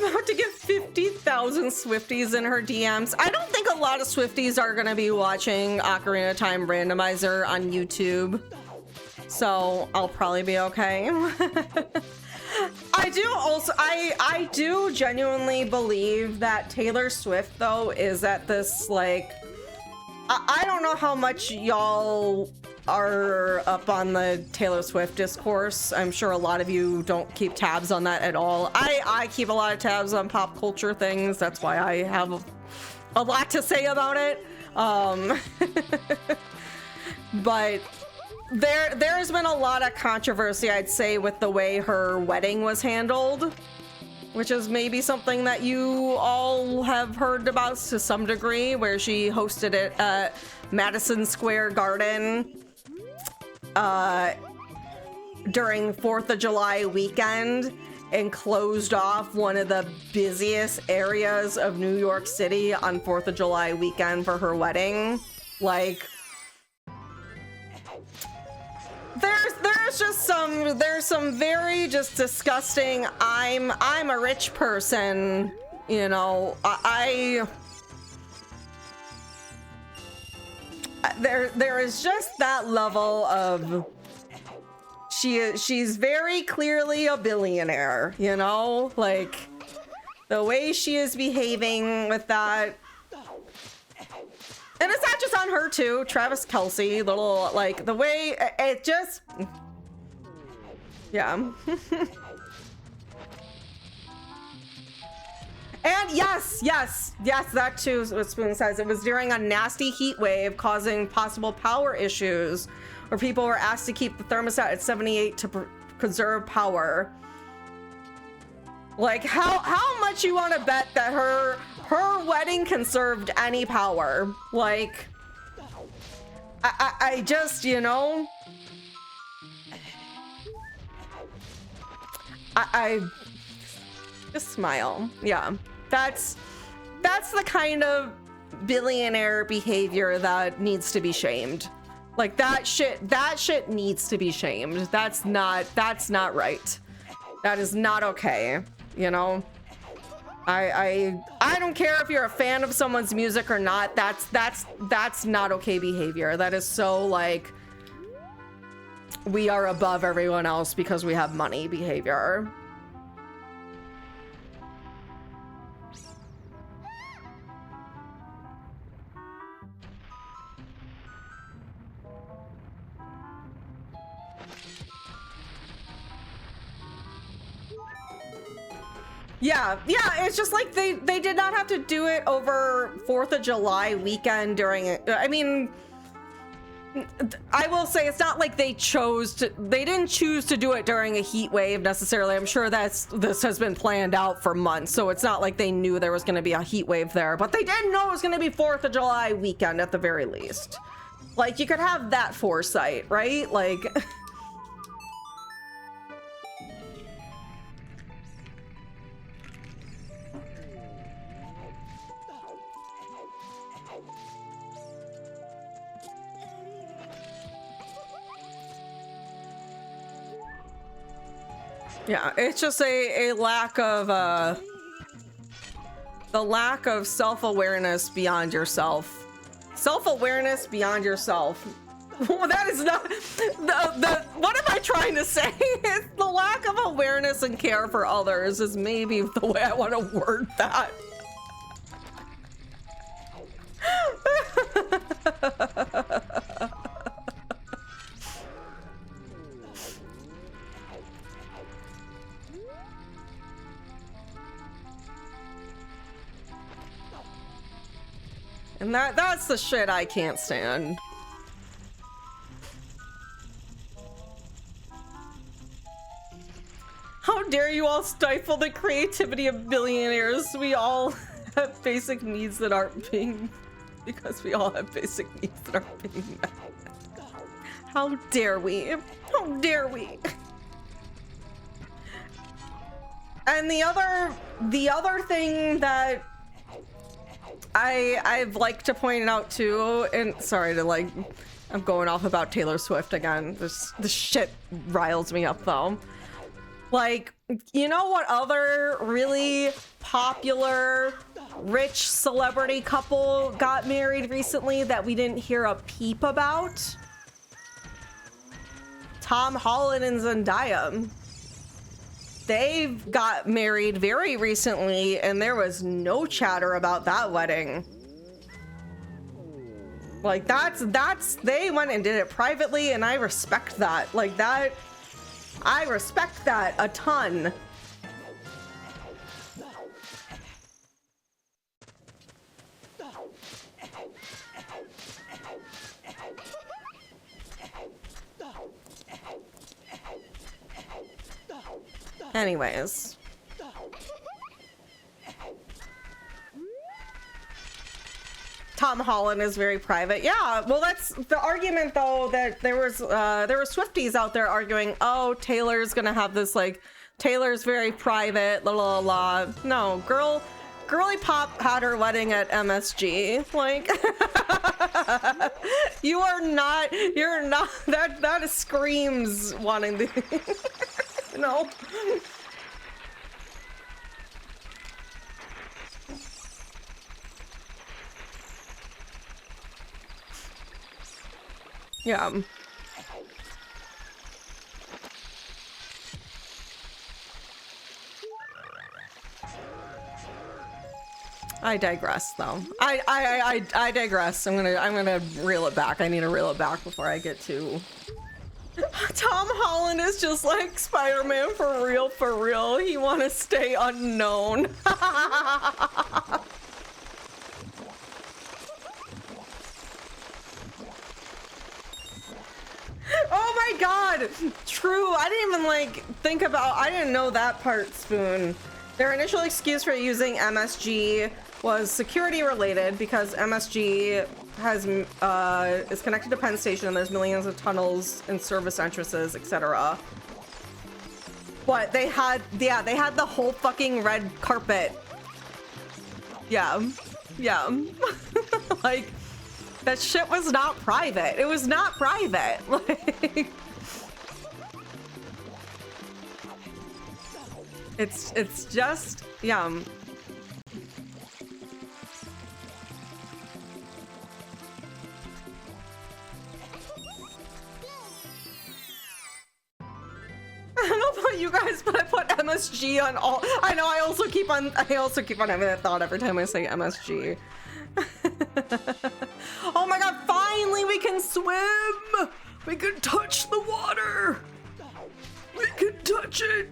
About to get 50,000 Swifties in her DMs. I don't think a lot of Swifties are gonna be watching Ocarina of Time Randomizer on YouTube, so I'll probably be okay. I do genuinely believe that Taylor Swift though is at this, like, I don't know how much y'all are up on the Taylor Swift discourse. I'm sure a lot of you don't keep tabs on that at all. I keep a lot of tabs on pop culture things. That's why I have a lot to say about it. But there's been a lot of controversy, I'd say, with the way her wedding was handled, which is maybe something that you all have heard about to some degree, where she hosted it at Madison Square Garden during 4th of July weekend and closed off one of the busiest areas of New York City on 4th of July weekend for her wedding. Like, there's some very just disgusting, I'm a rich person, you know, there is just that level of she's very clearly a billionaire, you know, like the way she is behaving with that. And it's not just on her too. Travis Kelce, little, like, the way it just, yeah. And yes, that too is what Spoon says. It was during a nasty heat wave causing possible power issues, where people were asked to keep the thermostat at 78 to conserve power. Like, how much you want to bet that her wedding conserved any power? Like, I just, you know, I just smile. Yeah, that's the kind of billionaire behavior that needs to be shamed. Like, that shit needs to be shamed. That's not right. That is not okay, you know? I don't care if you're a fan of someone's music or not. That's not okay behavior. That is so, like, we are above everyone else because we have money behavior. Yeah, it's just like they did not have to do it over 4th of July weekend during it. I mean, I will say it's not like they didn't choose to do it during a heat wave necessarily. I'm sure this has been planned out for months, so it's not like they knew there was going to be a heat wave there, but they did know it was going to be 4th of July weekend at the very least. Like, you could have that foresight, right? Like... Yeah, it's just a lack of the lack of self-awareness beyond yourself. Self-awareness beyond yourself. Well, that is not the what am I trying to say? It's the lack of awareness and care for others is maybe the way I want to word that. And that's the shit I can't stand. How dare you all stifle the creativity of billionaires? We all have basic needs that aren't being... Because we all have basic needs that aren't being met. How dare we? How dare we? And the other thing that I've like to point out too, and sorry to like, I'm going off about Taylor Swift again. This shit riles me up though. Like, you know what other really popular rich celebrity couple got married recently that we didn't hear a peep about? Tom Holland and Zendaya. They got married very recently and there was no chatter about that wedding. Like they went and did it privately and I respect that. Like that, I respect that a ton. Anyways. Tom Holland is very private. Yeah, well that's the argument though, that there were Swifties out there arguing, oh, Taylor's gonna have this like, Taylor's very private, la la la. No, girly pop had her wedding at MSG. Like you're not that screams wanting to no. Yeah. I digress though. I digress. I'm gonna reel it back. I need to reel it back before I get too... Tom Holland is just like Spider-Man for real, for real. He wanna stay unknown. Oh my god! True, I didn't even like think about, I didn't know that part, Spoon. Their initial excuse for using MSG was security related because MSG has is connected to Penn Station and there's millions of tunnels and service entrances, etc. But they had the whole fucking red carpet. Yeah. Like, that shit was not private. It was not private. Like, it's just, yeah. MSG on all. I know. I also keep on having that thought every time I say MSG. Oh my god! Finally, we can swim. We can touch the water. We can touch it.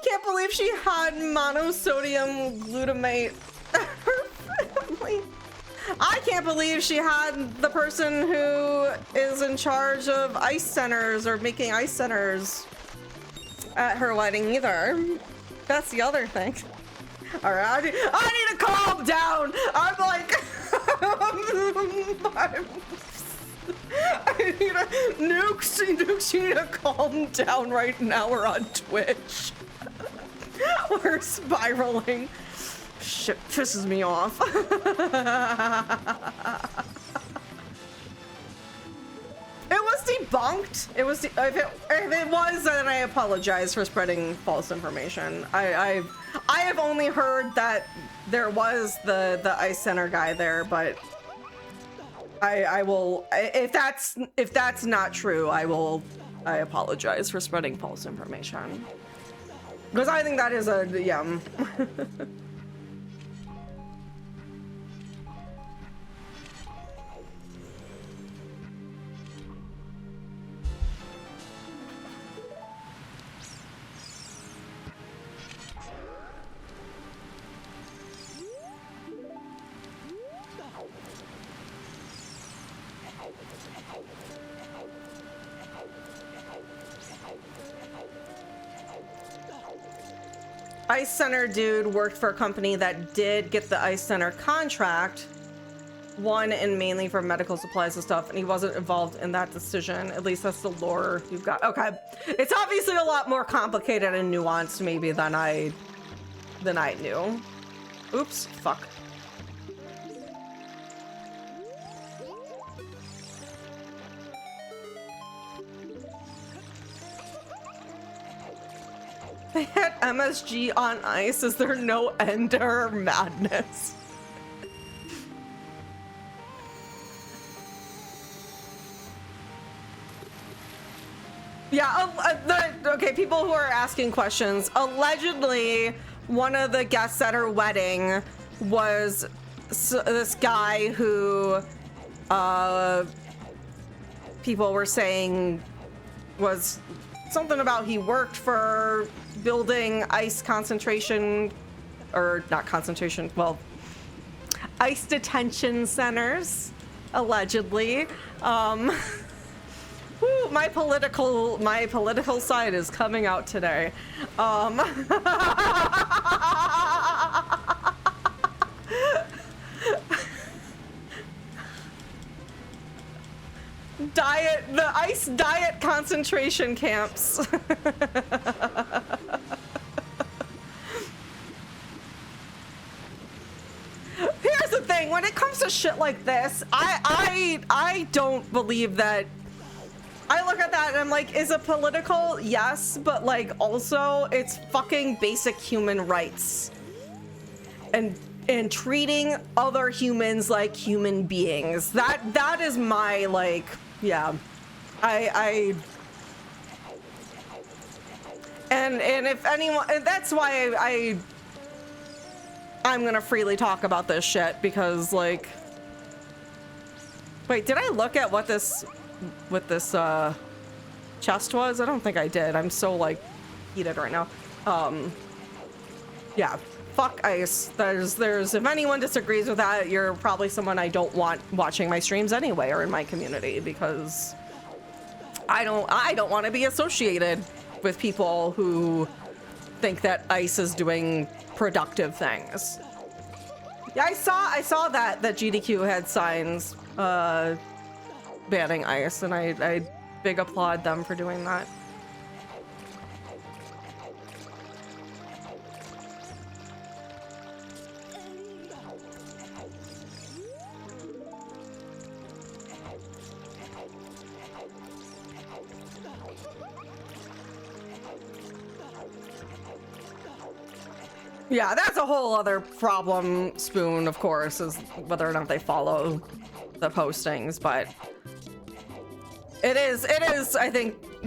Can't believe she had monosodium glutamate. Her family. I can't believe she had the person who is in charge of ice centers or making ice centers at her wedding either. That's the other thing. All right, I need to calm down. I'm like, I need to, Nukes, you need to calm down right now. We're on Twitch. We're spiraling. Shit pisses me off. It was debunked. It was if it was, then I apologize for spreading false information. I have only heard that there was the ice center guy there, but I will, if that's not true, I apologize for spreading false information. Because I think that is a yeah. Ice Center dude worked for a company that did get the Ice Center contract, one and mainly for medical supplies and stuff, and he wasn't involved in that decision. At least that's the lore you've got. Okay, it's obviously a lot more complicated and nuanced maybe than I knew. Oops, fuck. They had MSG on ice. Is there no end to her madness? Yeah, okay, people who are asking questions. Allegedly, one of the guests at her wedding was this guy who people were saying was something about he worked for building ice concentration, or not concentration, well, ice detention centers, allegedly. Whew, my political side is coming out today. The ice diet concentration camps. Here's the thing, when it comes to shit like this, I don't believe that. I look at that and I'm like, is it political? Yes, but like also it's fucking basic human rights. And treating other humans like human beings. That is my, like, yeah. And if anyone, and that's why I'm gonna freely talk about this shit, because like, wait, did I look at what this chest was? I don't think I did. I'm so like heated right now. Yeah. Fuck ice. There's if anyone disagrees with that, you're probably someone I don't want watching my streams anyway, or in my community, because I don't want to be associated with people who think that ice is doing productive things. Yeah, I saw that GDQ had signs banning ice, and I big applaud them for doing that. Yeah, that's a whole other problem, Spoon, of course, is whether or not they follow the postings, but it is, I think,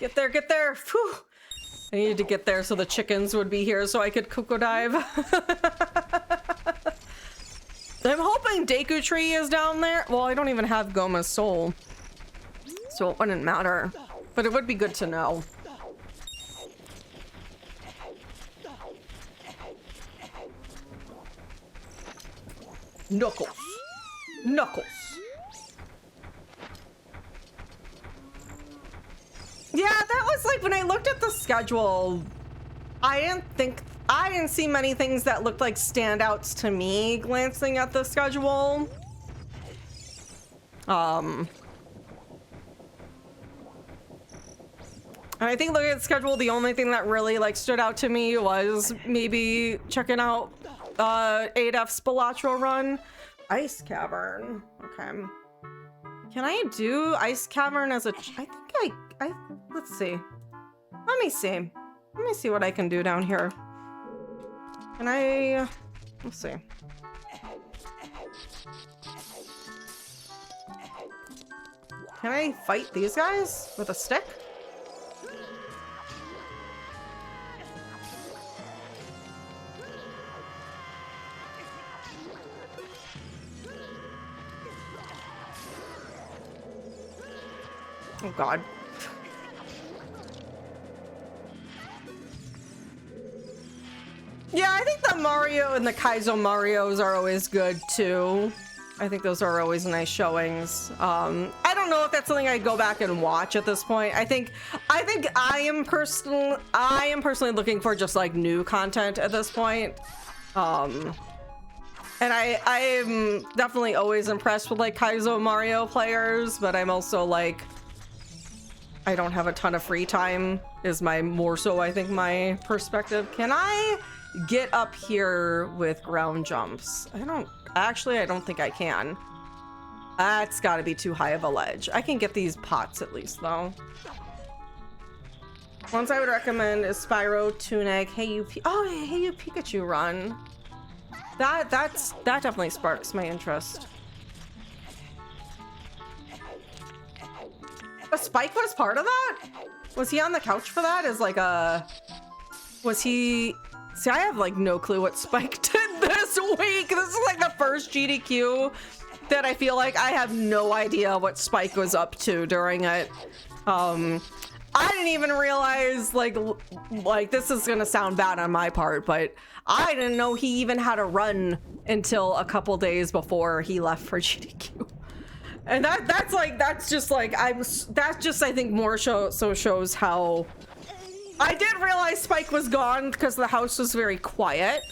Get there, get there. Whew. I needed to get there so the chickens would be here so I could Coco dive. I'm hoping Deku Tree is down there. Well, I don't even have Goma's soul, so it wouldn't matter. But it would be good to know. Knuckles. Knuckles. Yeah, that was like when I looked at the schedule, I didn't see many things that looked like standouts to me glancing at the schedule. And I think looking at the schedule, the only thing that really like stood out to me was maybe checking out ADF's Balatro run. Ice Cavern. Okay. Can I do Ice Cavern as a... I think I... Let's see. Let me see. Let me see what I can do down here. Can I... Let's see. Can I fight these guys with a stick? Oh god. Yeah, I think the Mario and the Kaizo Marios are always good too. I think those are always nice showings. I don't know if that's something I'd go back and watch at this point. I think I am personally looking for just like new content at this point. And I am definitely always impressed with like Kaizo Mario players, but I'm also like, I don't have a ton of free time is more so I think my perspective. Can I get up here with ground jumps? I don't think I can. That's gotta be too high of a ledge. I can get these pots at least though. Ones I would recommend is Spyro, Tunic, Hey You Pikachu run. That definitely sparks my interest. But Spike was part of that? Was he on the couch for that? Was he... See, I have like no clue what Spike did this week. This is like the first GDQ that I feel like I have no idea what Spike was up to during it. I didn't even realize like this is gonna sound bad on my part, but I didn't know he even had a run until a couple days before he left for GDQ. And that's just I think more shows how I did realize Spike was gone because the house was very quiet.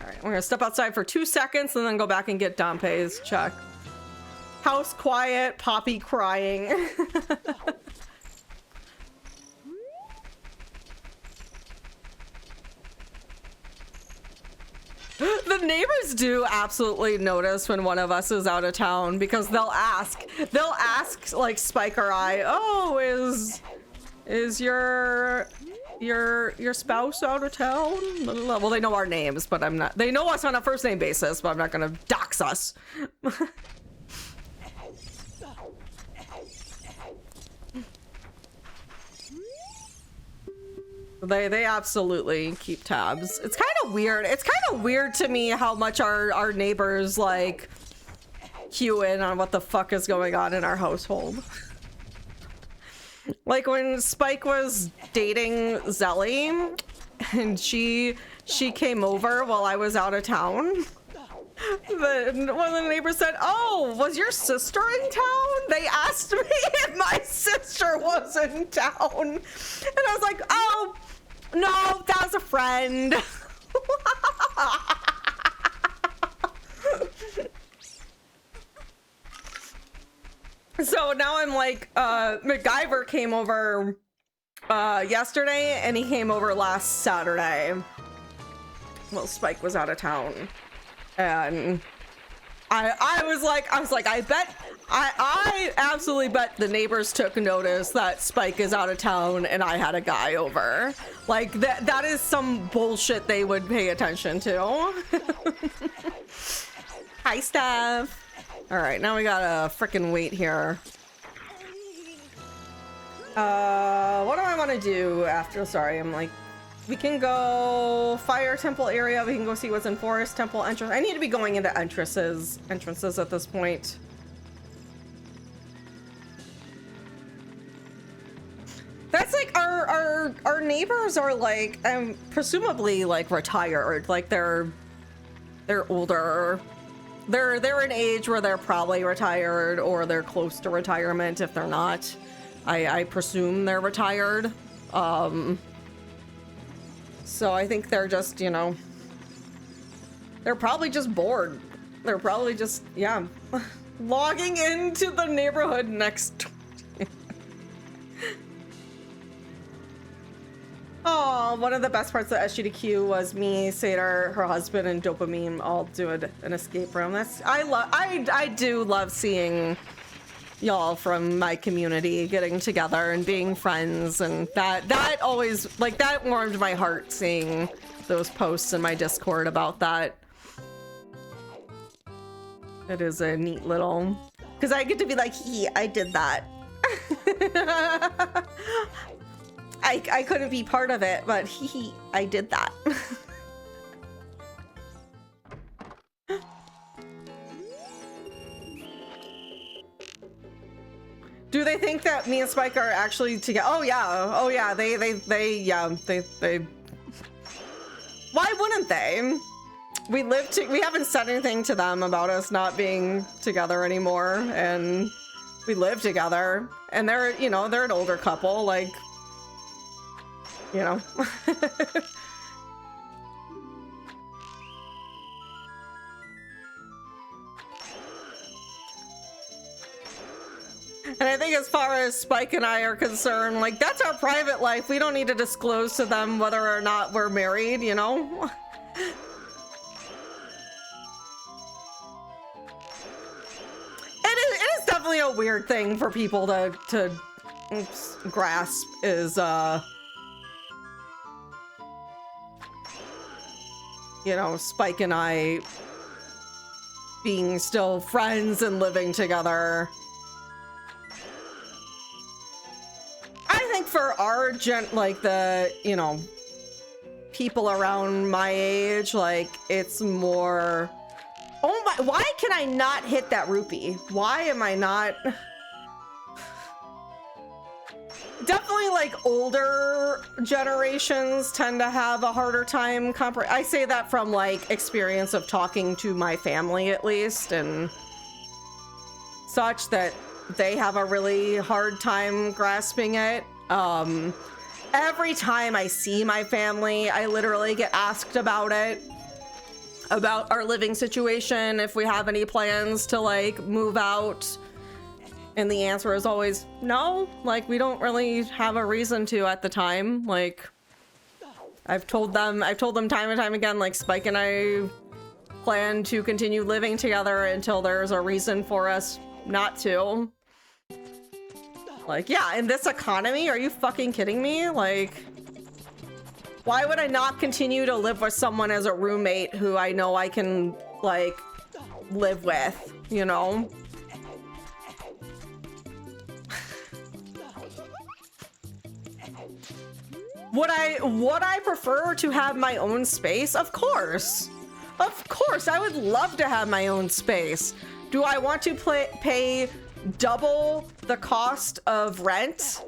Alright, we're gonna step outside for 2 seconds and then go back and get Dompe's check. House quiet, Poppy crying. The neighbors do absolutely notice when one of us is out of town because they'll ask like Spike or I, oh, is your spouse out of town? Well, they know our names, but they know us on a first name basis, but I'm not gonna dox us. They absolutely keep tabs. It's kind of weird. It's kind of weird to me how much our neighbors like cue in on what the fuck is going on in our household. Like when Spike was dating Zelly and she came over while I was out of town. One of the neighbors said, oh, was your sister in town? They asked me if my sister was in town. And I was like, oh, no, that was a friend. So now I'm like, MacGyver came over yesterday and he came over last Saturday. Well, Spike was out of town. And I was like, I bet I absolutely bet the neighbors took notice that Spike is out of town and I had a guy over. Like that is some bullshit they would pay attention to. Hi, Steph. All right, now we gotta frickin' wait here. What do I want to do after? Sorry, I'm like, we can go fire temple area. We can go see what's in forest temple entrance. I need to be going into entrances at this point. That's like our neighbors are like presumably like retired, like they're older. They're an age where they're probably retired or they're close to retirement if they're not. I presume they're retired. So I think they're just, you know, they're probably just bored. They're probably just, yeah, logging into the neighborhood next. Oh, one of the best parts of SGDQ was me, Sadar, her husband, and Dopamine all doing an escape room. I do love seeing y'all from my community getting together and being friends, and that always, like, that warmed my heart seeing those posts in my Discord about that. It is a neat little, because I get to be like, I did that. I couldn't be part of it, but I did that. Do they think that me and Spike are actually together? Oh yeah, they why wouldn't they? We haven't said anything to them about us not being together anymore, and we live together, and they're, you know, they're an older couple, like, you know. And I think as far as Spike and I are concerned, like, that's our private life. We don't need to disclose to them whether or not we're married, you know? It is definitely a weird thing for people to grasp is, you know, Spike and I being still friends and living together. I think for our like the, you know, people around my age, like, it's more, oh my, why can I not hit that rupee? Why am I not? Definitely, like, older generations tend to have a harder time I say that from, like, experience of talking to my family, at least, and such, that they have a really hard time grasping it. Every time I see my family, I literally get asked about it, about our living situation, if we have any plans to, like, move out. And the answer is always no. Like, we don't really have a reason to at the time. Like, I've told them time and time again, like, Spike and I plan to continue living together until there's a reason for us not to. Like, yeah, in this economy, are you fucking kidding me? Like, why would I not continue to live with someone as a roommate who I know I can, like, live with, you know? Would I prefer to have my own space? Of course. Of course, I would love to have my own space. Do I want to pay double the cost of rent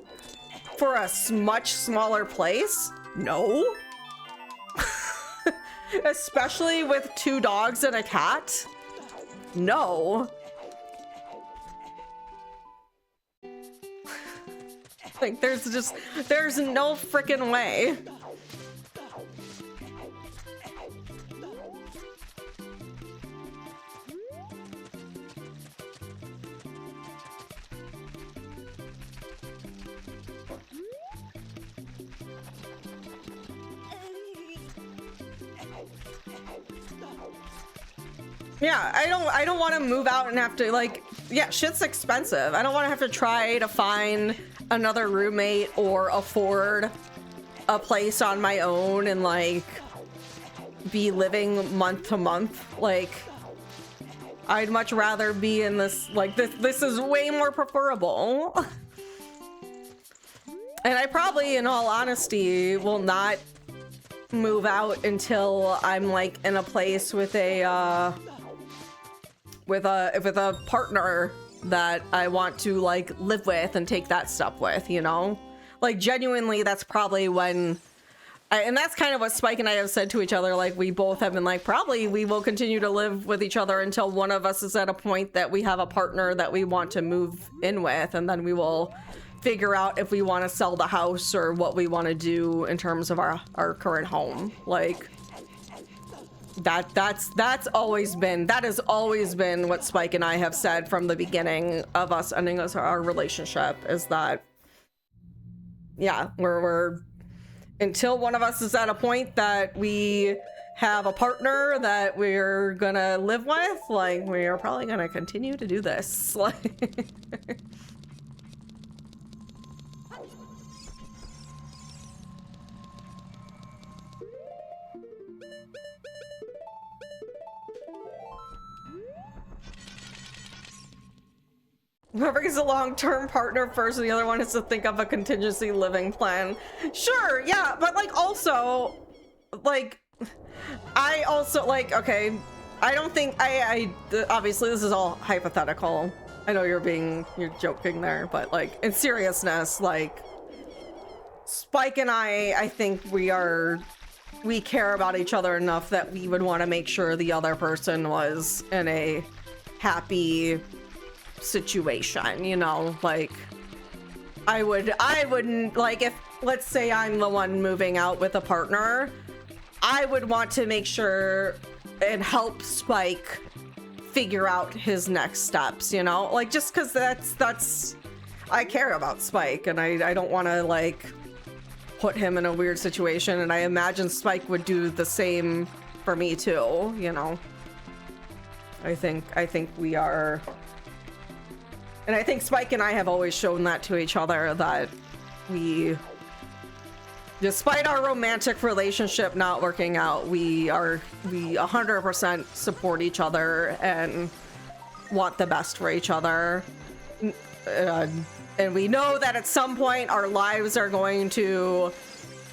for a much smaller place? No. Especially with 2 dogs and a cat? No. Like, there's no freaking way. Yeah, I don't want to move out and have to, like, yeah, shit's expensive. I don't want to have to try to find another roommate or afford a place on my own and like be living month to month. Like, I'd much rather be in this, like, this is way more preferable. And I probably, in all honesty, will not move out until I'm like in a place with a partner that I want to like live with and take that stuff with, you know? Like, genuinely, that's probably when and that's kind of what Spike and I have said to each other. Like, we both have been like, probably we will continue to live with each other until one of us is at a point that we have a partner that we want to move in with, and then we will figure out if we want to sell the house or what we want to do in terms of our current home. Like, that has always been what Spike and I have said from the beginning of us ending our relationship, is that, yeah, we're until one of us is at a point that we have a partner that we're gonna live with, like, we are probably gonna continue to do this. Like, whoever gets a long-term partner first, and the other one has to think of a contingency living plan. Sure, yeah, but like also, like, I also like, okay, I don't think I obviously this is all hypothetical. I know you're joking there, but like in seriousness, like Spike and I think we care about each other enough that we would want to make sure the other person was in a happy situation, you know? Like, I wouldn't, like, if let's say I'm the one moving out with a partner, I would want to make sure and help Spike figure out his next steps, you know? Like, just because that's I care about Spike, and I don't want to like put him in a weird situation, and I imagine Spike would do the same for me too, you know? I think we are, and I think Spike and I have always shown that to each other, that we, despite our romantic relationship not working out, we 100% support each other and want the best for each other. And we know that at some point our lives are going to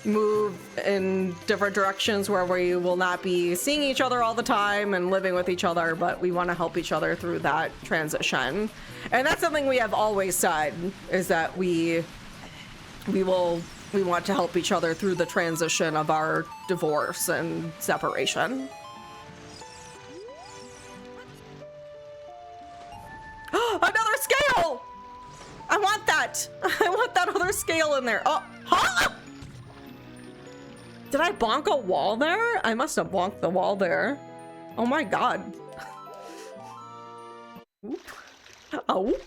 move in different directions where we will not be seeing each other all the time and living with each other, but we want to help each other through that transition. And that's something we have always said, is that we want to help each other through the transition of our divorce and separation. Another scale! I want that! I want that other scale in there. Oh, huh? Did I bonk a wall there? I must have bonked the wall there. Oh my god. Oop. Oh. Oop.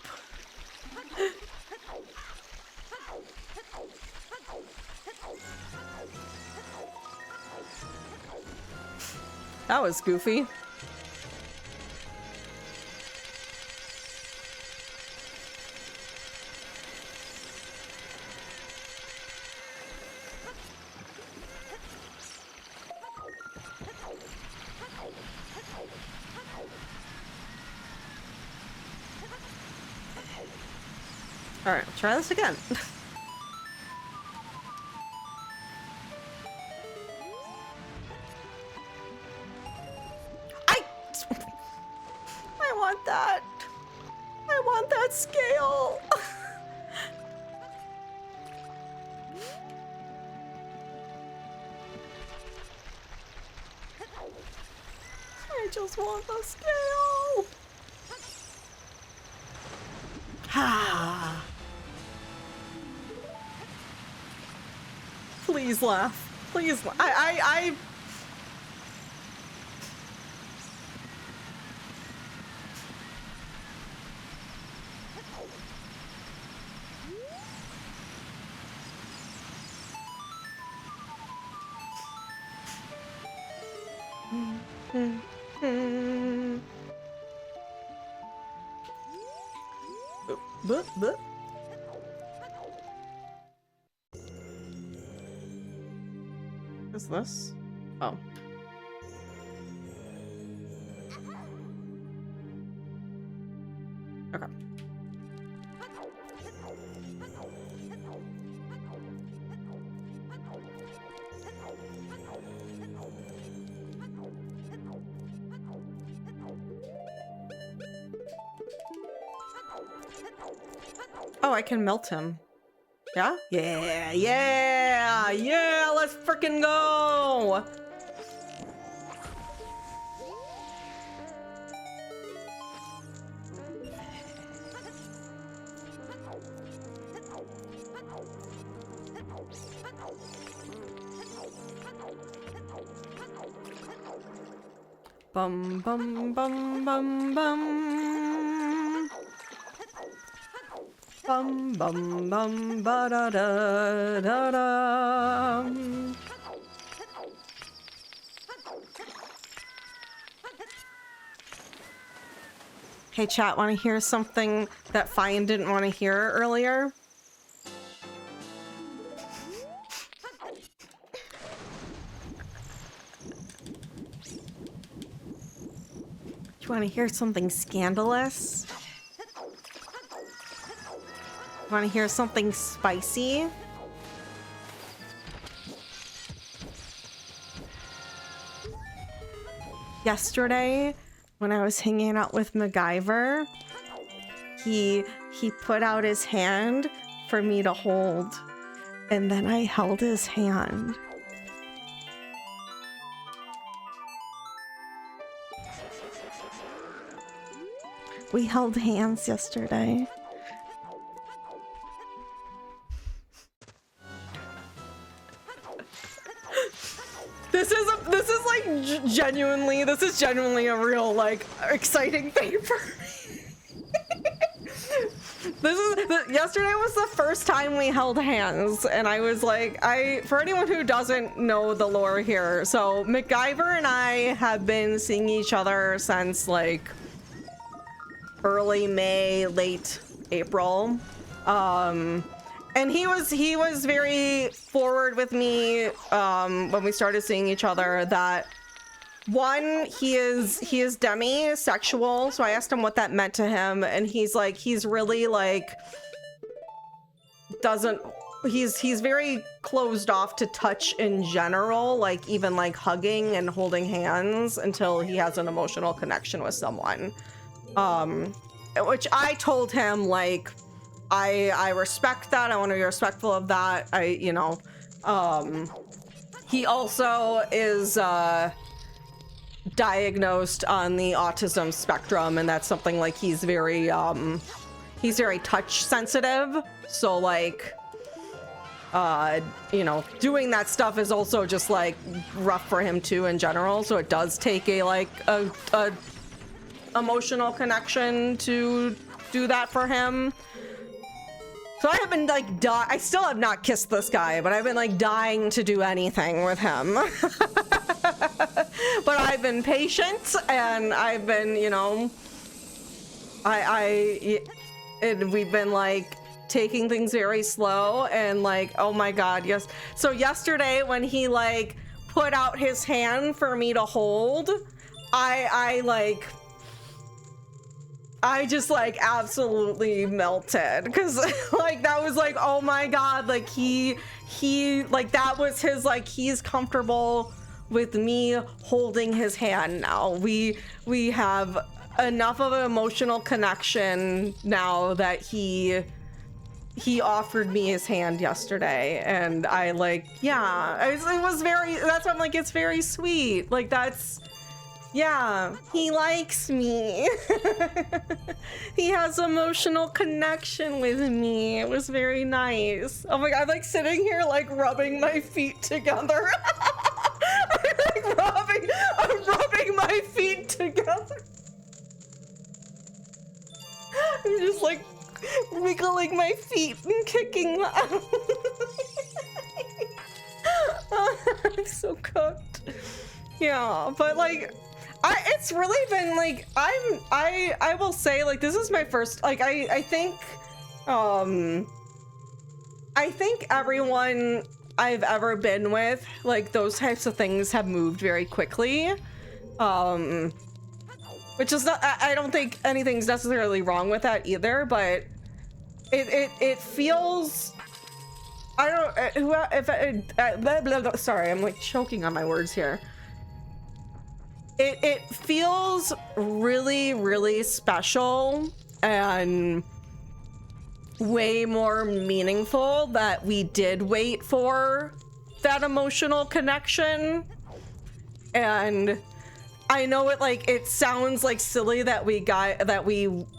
That was goofy. All right, try this again. I want that. I want that scale. I just want the scale. Ah. Please laugh. Please laugh. I Bleh, bleh. What's this? Oh. Okay. Oh, I can melt him. Yeah? Yeah, yeah, yeah, let's frickin' go! Bum bum bum bum bum. Bum bum bum ba da da da da. Hey chat, want to hear something that Fine didn't want to hear earlier? You want to hear something scandalous? Want to hear something spicy? Yesterday, when I was hanging out with MacGyver, he put out his hand for me to hold, and then I held his hand. We held hands yesterday. This is like genuinely a real like exciting thing for me. Yesterday was the first time we held hands, and I was like, for anyone who doesn't know the lore here, so MacGyver and I have been seeing each other since like early May, late April. And he was very forward with me when we started seeing each other that one, he is demisexual, so I asked him what that meant to him, and he's really like he's very closed off to touch in general, like even like hugging and holding hands until he has an emotional connection with someone. Which I told him, like, I respect that. I want to be respectful of that. He also is diagnosed on the autism spectrum, and that's something like he's very touch sensitive. So like, doing that stuff is also just like rough for him too in general. So it does take a emotional connection to do that for him. So I have been like, I still have not kissed this guy, but I've been like dying to do anything with him. But I've been patient, and I've been, and we've been like taking things very slow, and like, oh my God, yes. So yesterday when he like put out his hand for me to hold, I just like absolutely melted, because like that was like, oh my God, like he like that was his, like, he's comfortable with me holding his hand now. We have enough of an emotional connection now that he offered me his hand yesterday, and I like, yeah, it was very, that's why I'm like, it's very sweet. Like that's, yeah, he likes me. He has emotional connection with me. It was very nice. Oh my God, I'm like sitting here like rubbing my feet together. I'm rubbing my feet together. I'm just like wiggling my feet and kicking them. I'm so cooked. Yeah, but like, it's really been like, I will say, like, this is my first, like, I think I think everyone I've ever been with, like, those types of things have moved very quickly. Which is not, I don't think anything's necessarily wrong with that either, but it feels, I don't, blah, blah, blah, sorry, I'm like choking on my words here. It feels really, really special and way more meaningful that we did wait for that emotional connection. And I know it sounds like silly that we,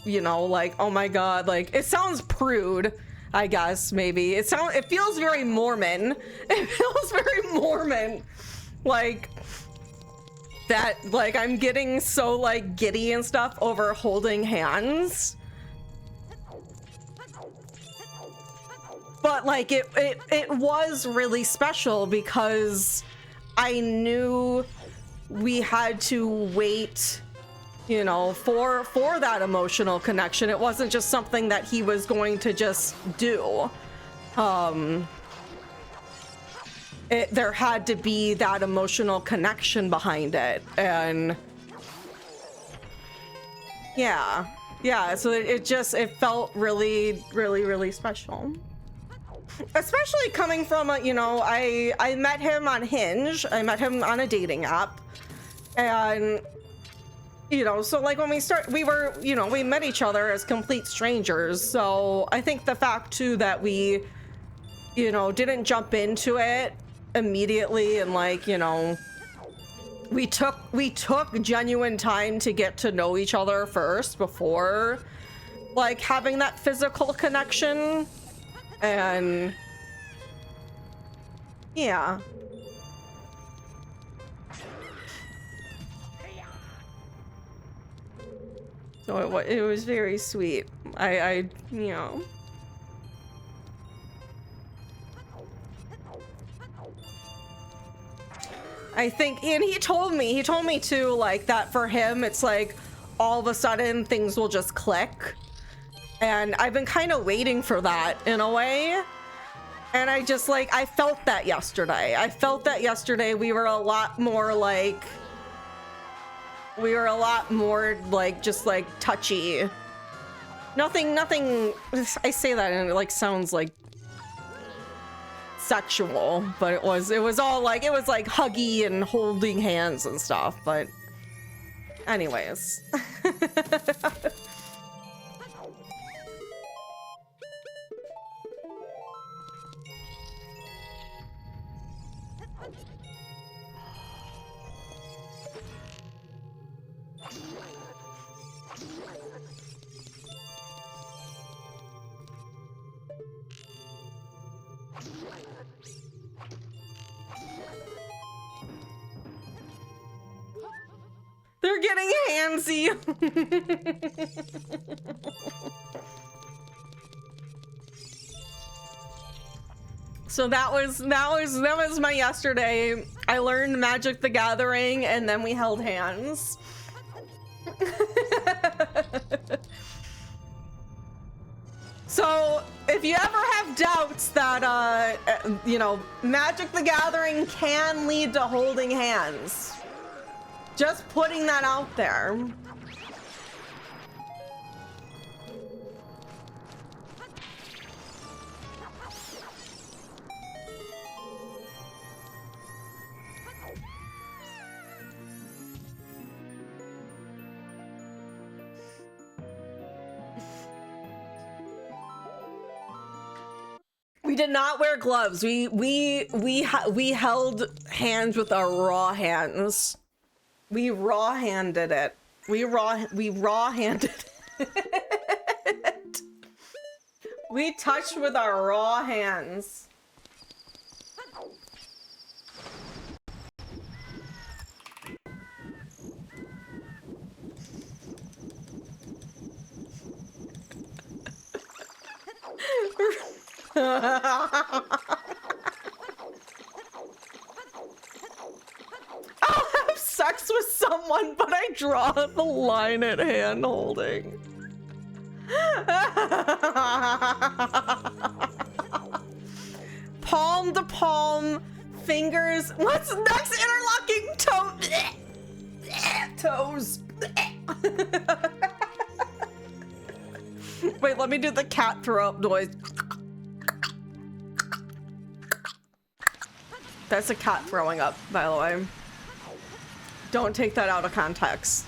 you know, like, oh my god, like, it sounds prude, I guess, maybe. It feels very Mormon. It feels very Mormon. Like, that, like, I'm getting so, like, giddy and stuff over holding hands. But, like, it was really special because I knew we had to wait, you know, for that emotional connection. It wasn't just something that he was going to just do. There had to be that emotional connection behind it, and yeah, so it felt really, really, really special. Especially coming from you know, I met him on Hinge. I met him on a dating app, and you know, so like when we were, you know, we met each other as complete strangers. So I think the fact too that we, you know, didn't jump into it immediately, and like, you know, we took genuine time to get to know each other first before like having that physical connection. And yeah, so it was very sweet. I you know, I think, and he told me too, like, that for him it's like all of a sudden things will just click. And I've been kind of waiting for that in a way. And I just, like, I felt that yesterday. We were a lot more like, just like touchy. Nothing, I say that and it like sounds like sexual, but it was all like, it was like huggy and holding hands and stuff, but anyways. They're getting handsy. So that was my yesterday. I learned Magic the Gathering and then we held hands. So if you ever have doubts that you know, Magic the Gathering can lead to holding hands, just putting that out there. We did not wear gloves. We held hands with our raw hands. We raw-handed it. We raw-handed it. We touched with our raw hands. I'll have sex with someone, but I draw the line at hand holding. Palm to palm, fingers. What's next? Interlocking toes. Wait, let me do the cat throw up noise. That's a cat throwing up, by the way. Don't take that out of context.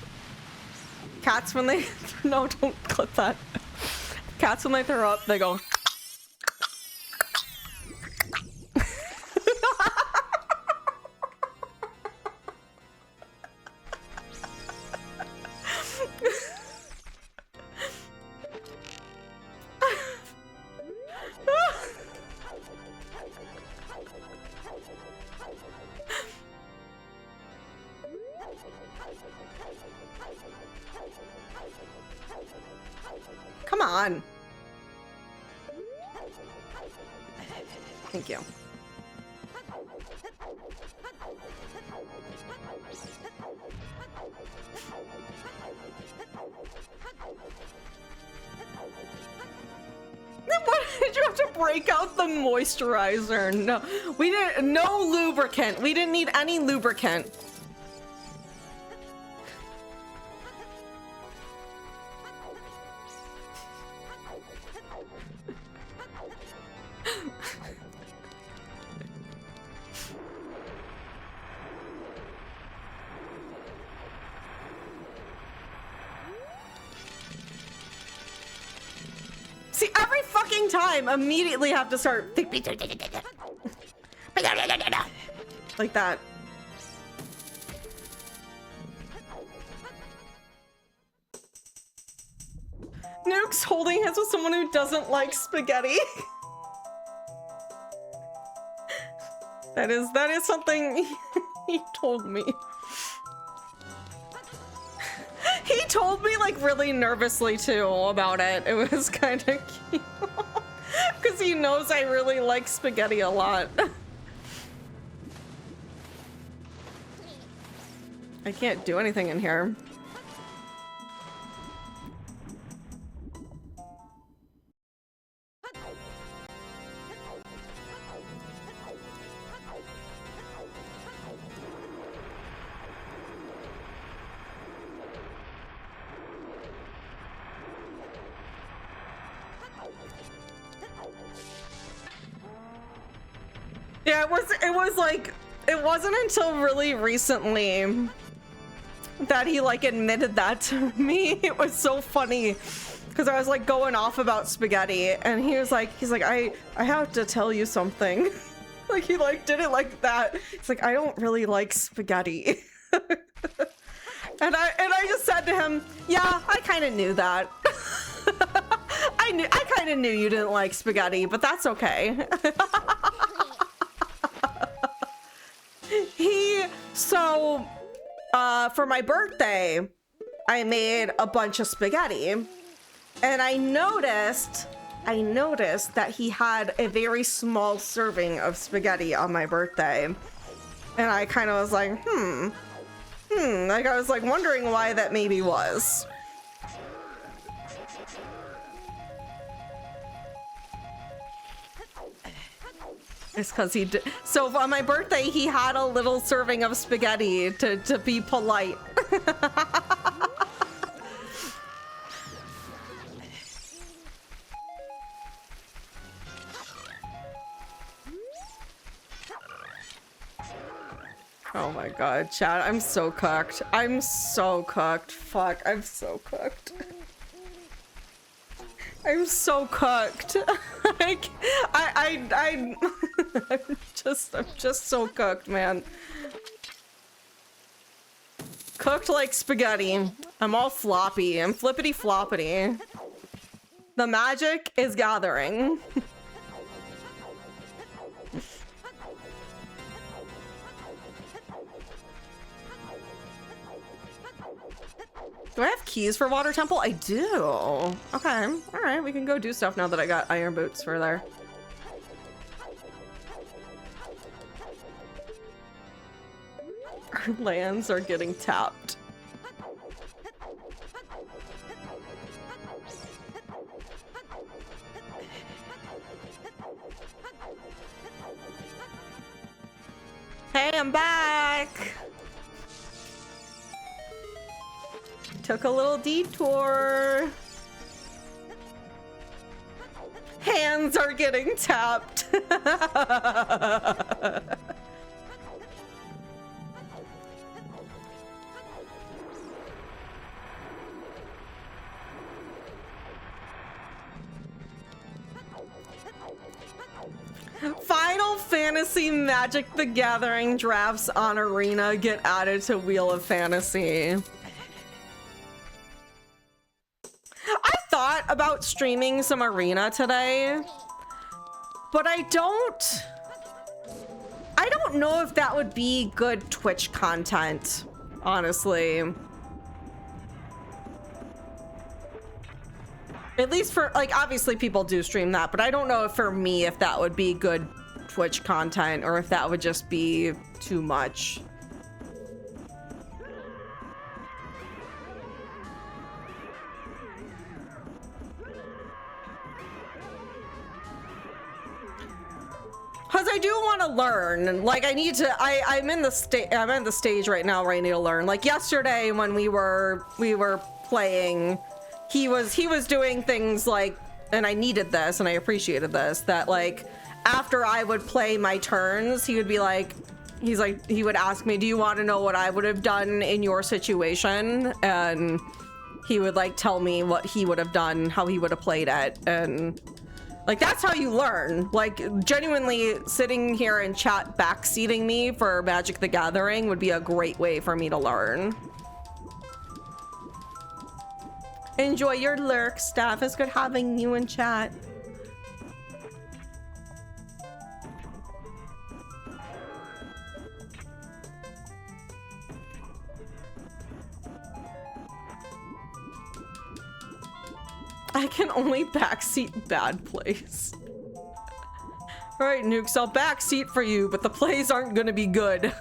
Cats when they... No, don't clip that. Cats when they throw up, they go... Come on. Thank you. Why did you have to break out the moisturizer? No, we didn't. No lubricant. We didn't need any lubricant. See, every fucking time, immediately have to start like that. Nuke's holding hands with someone who doesn't like spaghetti. That is something he told me. He told me like really nervously too about it. It was kind of cute. Because he knows I really like spaghetti a lot. I can't do anything in here. Yeah, it was like, it wasn't until really recently that he like admitted that to me. It was so funny because I was like going off about spaghetti and he's like, I have to tell you something. Like he like did it like that. It's like, I don't really like spaghetti. and I just said to him, yeah, I kind of knew that. I kind of knew you didn't like spaghetti, but that's okay. For my birthday, I made a bunch of spaghetti and I noticed that he had a very small serving of spaghetti on my birthday. And I kind of was like, like I was like wondering why that maybe was. It's because he did. So on my birthday, he had a little serving of spaghetti to be polite. Oh my god, chat, I'm so cooked. I'm so cooked. Fuck, I'm so cooked. I'm so cooked. I'm just so cooked, man. Cooked like spaghetti. I'm all floppy. I'm flippity floppity. The magic is gathering. Do I have keys for Water Temple? I do. Okay. All right. We can go do stuff now that I got iron boots for there. Our lands are getting tapped. I'm back. Took a little detour. Hands are getting tapped. Final Fantasy Magic the Gathering drafts on Arena get added to Wheel of Fantasy. I thought about streaming some Arena today, but I don't know if that would be good Twitch content, honestly. At least for, like, obviously people do stream that, but I don't know if for me if that would be good Twitch content or if that would just be too much. Cause I do want to learn. Like I need to. I'm in the stage right now where I need to learn. Like yesterday when we were playing, he was doing things like, and I needed this and I appreciated this, that like after I would play my turns, he would be like, he would ask me, do you want to know what I would have done in your situation? And he would like tell me what he would have done, how he would have played it. And like, that's how you learn. Like genuinely sitting here in chat backseating me for Magic the Gathering would be a great way for me to learn. Enjoy your lurk, Steph. It's good having you in chat. I can only backseat bad plays. All right, Nukes, I'll backseat for you, but the plays aren't gonna be good.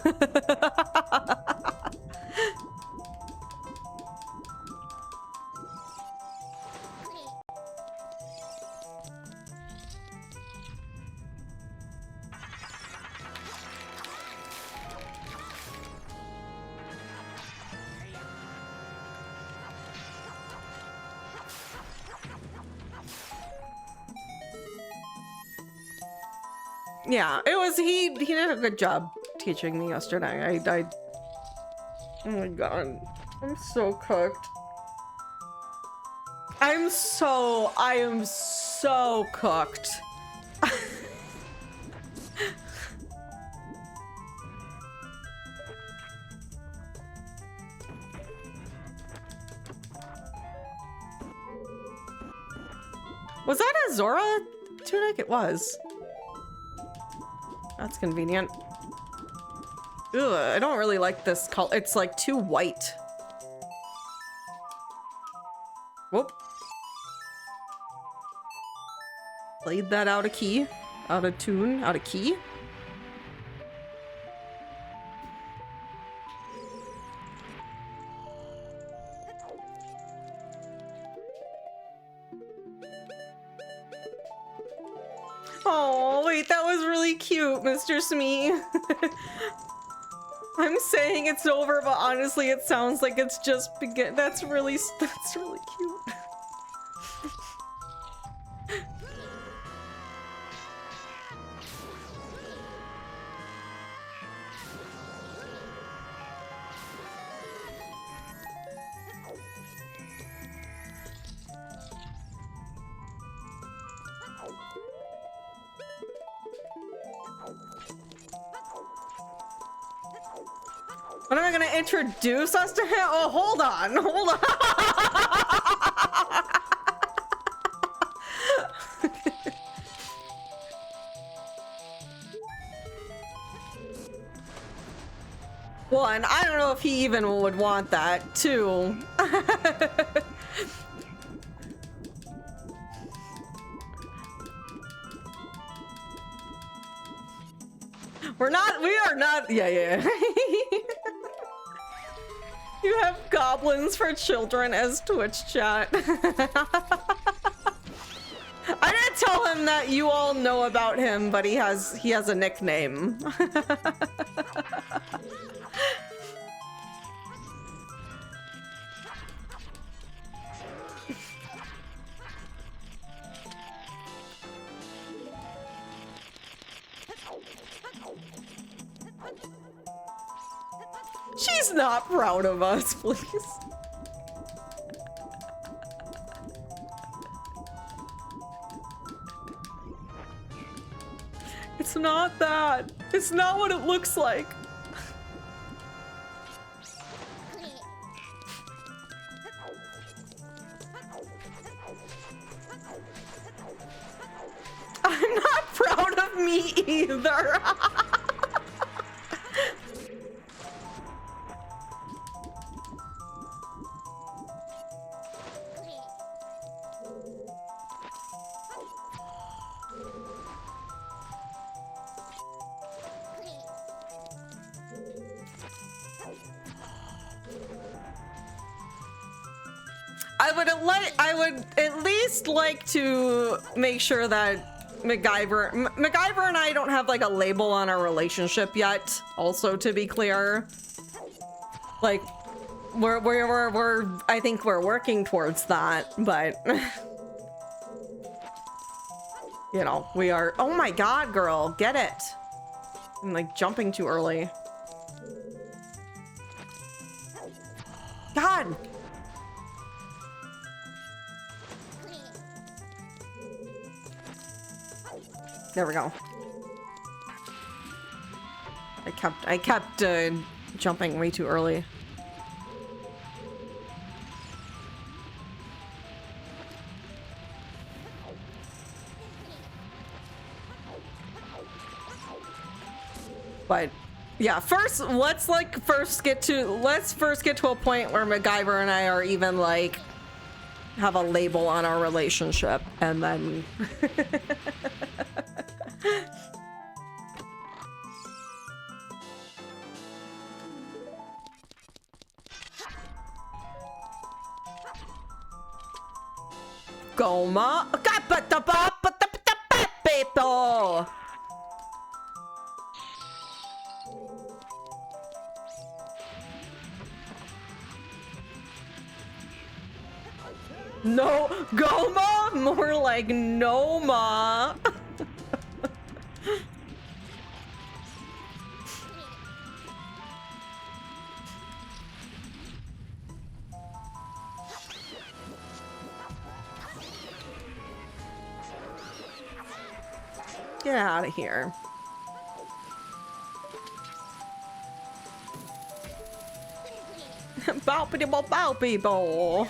Yeah, it was, he did a good job teaching me yesterday. Oh my god, I'm so cooked. I am so cooked. Was that a Zora tunic? It was. That's convenient. Ugh, I don't really like this color. It's like too white. Whoop. Played that out of key. Out of tune. Out of key. Oh, wait, that was really cute, Mr. Smee. I'm saying it's over, but honestly, it sounds like it's just begin. That's really cute. When am I gonna introduce us to him? Oh, hold on. One, I don't know if he even would want that. Two, we are not, yeah. You have goblins for children as Twitch chat. I didn't tell him that you all know about him, but he has a nickname. She's not proud of us, please. It's not that. It's not what it looks like. I'm not proud of me either. I would at least like to make sure that MacGyver and I don't have like a label on our relationship yet. Also, to be clear, like we're I think we're working towards that, but you know, we are. Oh my God, girl, get it? I'm like jumping too early. God. There we go. I kept jumping way too early. But yeah, let's first get to a point where MacGyver and I are even like have a label on our relationship, and then Goma. People. No, Goma? More like Noma. Get out of here. Bow people, bow people.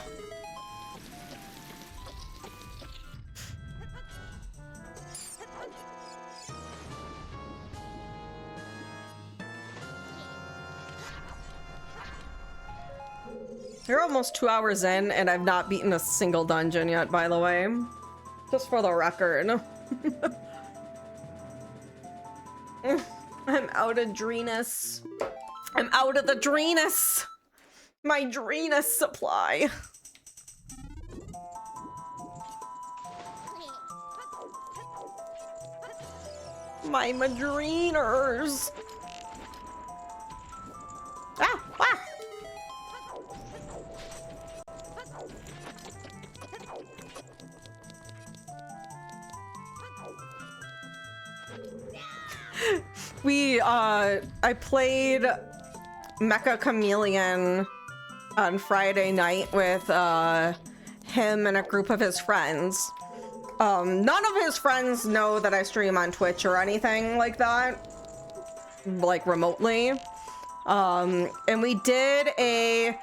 You're almost 2 hours in, and I've not beaten a single dungeon yet, by the way. Just for the record. I'm out of Dreenus. I'm out of the Dreenus. My Dreenus supply. My Madreeners. Ah! Ah! I played Mecha Chameleon on Friday night with him and a group of his friends. None of his friends know that I stream on Twitch or anything like that, like remotely. And we did a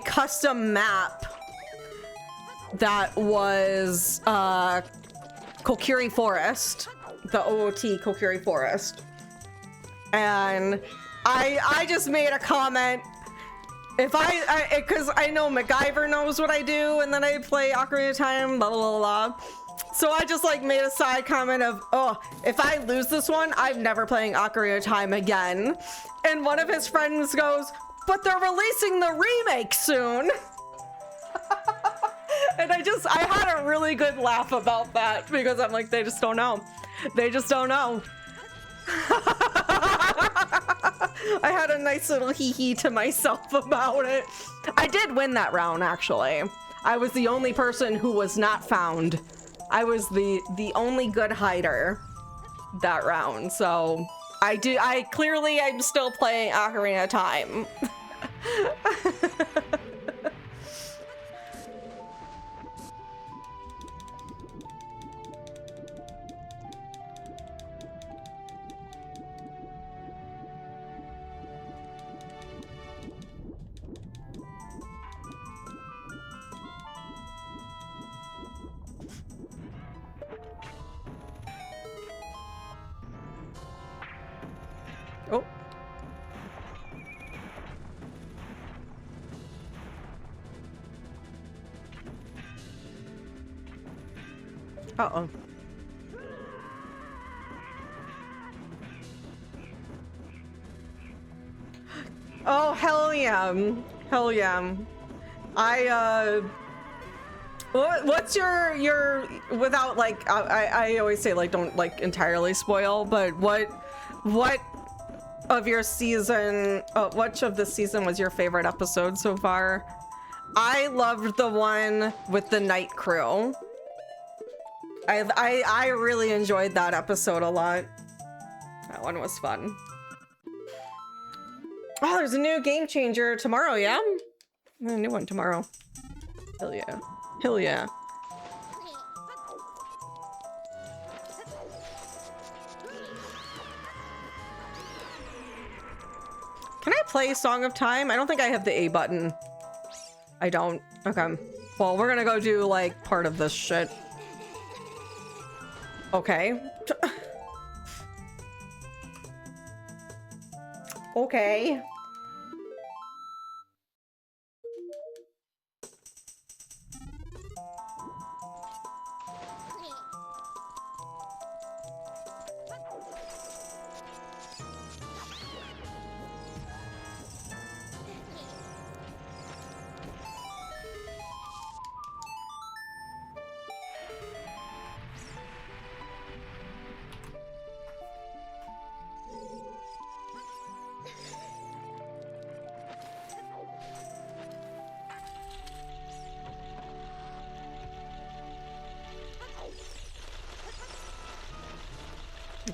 custom map that was Kokiri Forest, the OOT Kokiri Forest. And I just made a comment. If because I know MacGyver knows what I do, and then I play Ocarina of Time, blah, blah, blah, blah. So I just like made a side comment of, oh, if I lose this one, I'm never playing Ocarina of Time again. And one of his friends goes, but they're releasing the remake soon. And I had a really good laugh about that, because I'm like, they just don't know. They just don't know. I had a nice little hee-hee to myself about it. I did win that round, actually. I was the only person who was not found. I was the only good hider that round, so I clearly I'm still playing Ocarina of Time. Oh. Uh-oh. Oh, hell yeah. Hell yeah. What's your without like I always say like don't like entirely spoil, but what of your season, which of the season was your favorite episode so far? I loved the one with the night crew. I really enjoyed that episode a lot. That one was fun. Oh, there's a new game changer tomorrow, yeah? A new one tomorrow. Hell yeah. Hell yeah. Can I play Song of Time? I don't think I have the A button. I don't. Okay. Well, we're gonna go do like part of this shit. Okay. Okay.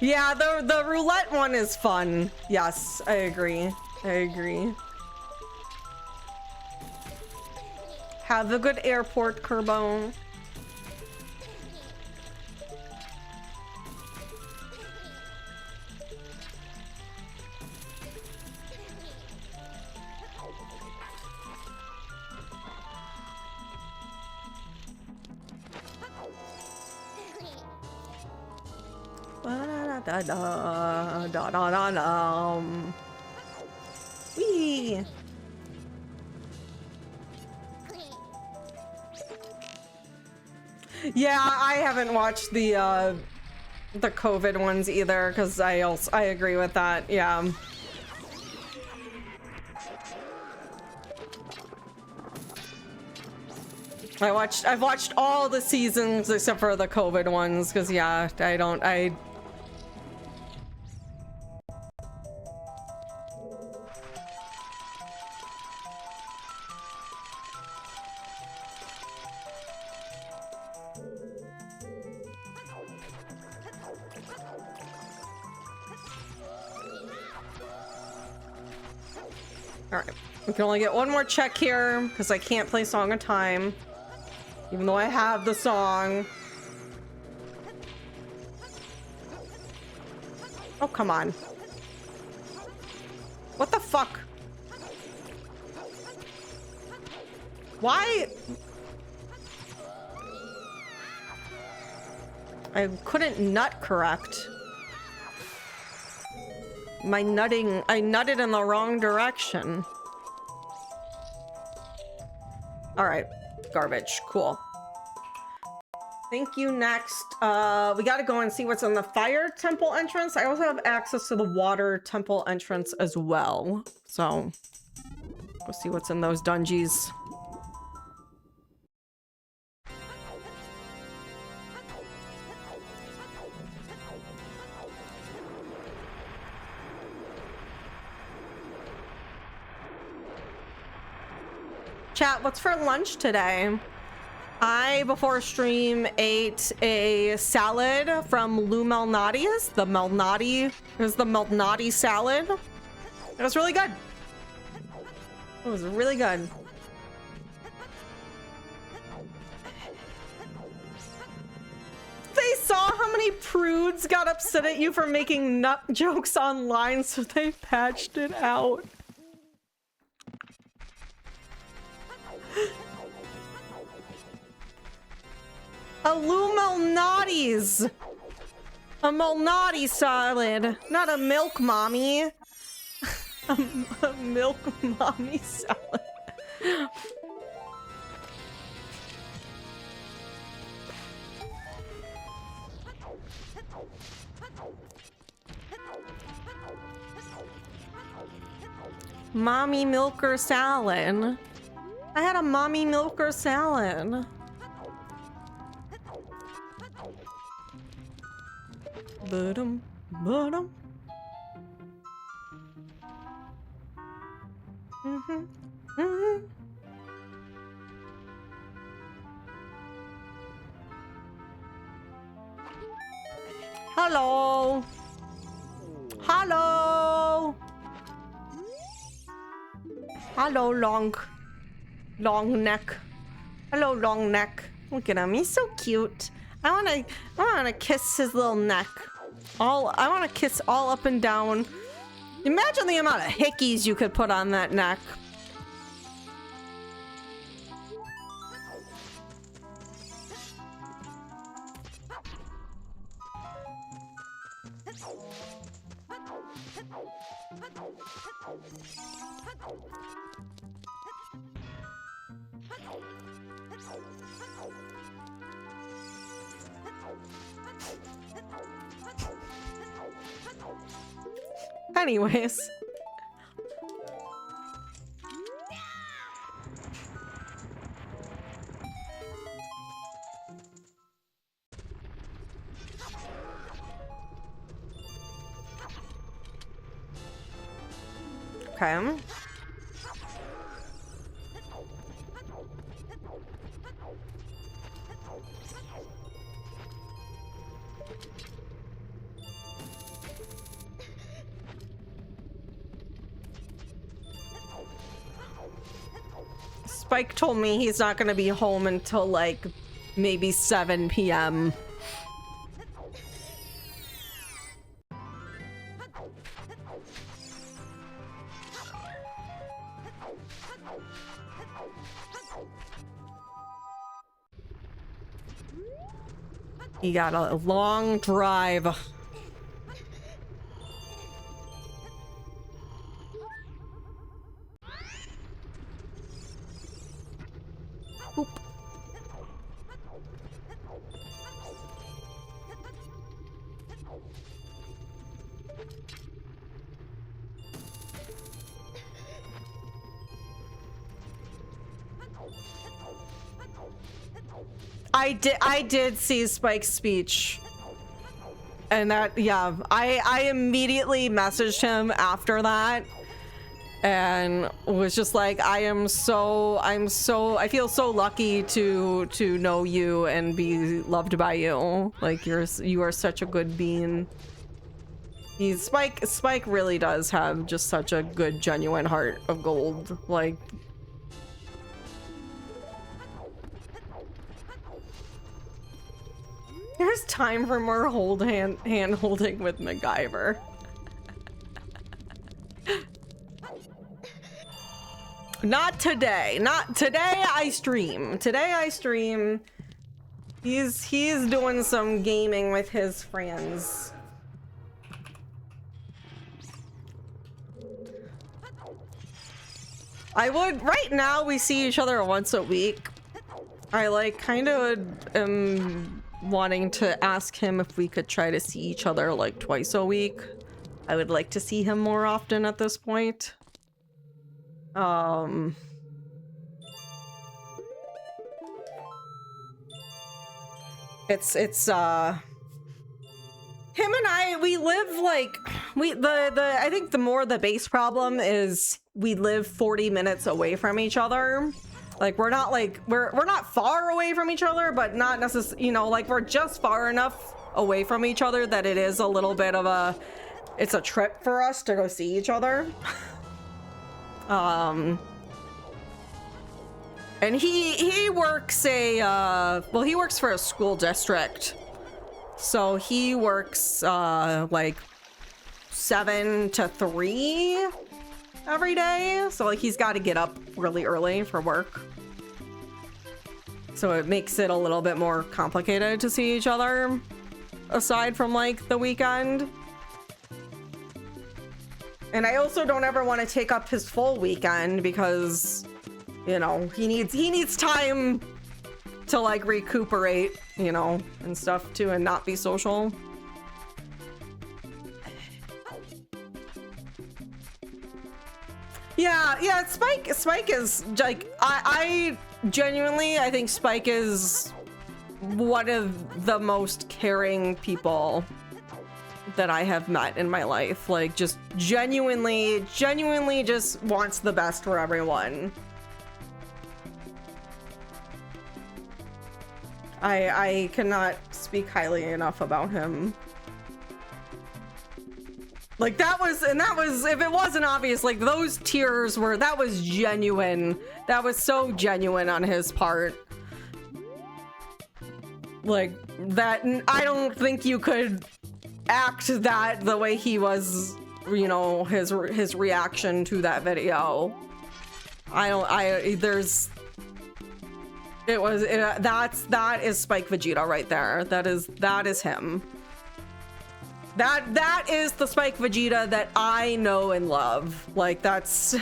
Yeah, the roulette one is fun. Yes, I agree. I agree. Have a good airport, Kerbo. Da da da da da da. Wee. Yeah, I haven't watched the COVID ones either because I agree with that. Yeah. I've watched all the seasons except for the COVID ones because yeah, I Alright, we can only get one more check here because I can't play Song of Time, even though I have the song. Oh, come on. What the fuck? Why? I couldn't nut correct. My nutting, I nutted in the wrong direction. All right, garbage, cool. Thank you, next. We gotta go and see what's in the fire temple entrance. I also have access to the water temple entrance as well. So, we'll see what's in those dungeons. Chat, what's for lunch today? I, before stream, ate a salad from Lou Malnati's. The Malnati. It was the Malnati salad. It was really good. It was really good. They saw how many prudes got upset at you for making nut jokes online, so they patched it out. A Lou Malnati's. A Malnati salad, not a milk mommy. a milk mommy salad. Mommy milker salad. I had a mommy milker salad. Ba-dum, ba-dum. Hello. Hello. Hello, long neck. Hello, long neck. Look at him. He's so cute. I wanna kiss his little neck. I wanna kiss all up and down. Imagine the amount of hickeys you could put on that neck. Anyways. Okay. Spike told me he's not gonna be home until like maybe 7 p.m. He got a long drive. Oop. I did see Spike's speech. And that, yeah, I immediately messaged him after that and was just like, I feel so lucky to know you and be loved by you. Like you are such a good being. Spike really does have just such a good, genuine heart of gold. Like, there's time for more hand holding with MacGyver. Not today. Not today. I stream. Today I stream. He's doing some gaming with his friends. I would right now we see each other once a week. I like kind of am wanting to ask him if we could try to see each other like twice a week. I would like to see him more often at this point. It's him and I, we live like I think the base problem is we live 40 minutes away from each other. Like we're not like we're not far away from each other, but not necessarily, you know, like we're just far enough away from each other that it is a little bit of a, it's a trip for us to go see each other. And he works a well, he works for a school district, so he works like 7 to 3 every day, so like he's got to get up really early for work, so it makes it a little bit more complicated to see each other aside from like the weekend. And I also don't ever want to take up his full weekend because, you know, he needs time to like recuperate, you know, and stuff too, and not be social. Yeah, Spike is like, I genuinely, I think Spike is one of the most caring people that I have met in my life. Like, just genuinely just wants the best for everyone. I cannot speak highly enough about him. Like that was, if it wasn't obvious, like those tears were, that was genuine. That was so genuine on his part. Like that, I don't think you could act that the way he was, you know, his reaction to that video. That is Spike Vegeta right there. That is him. That is the Spike Vegeta that I know and love. Like that's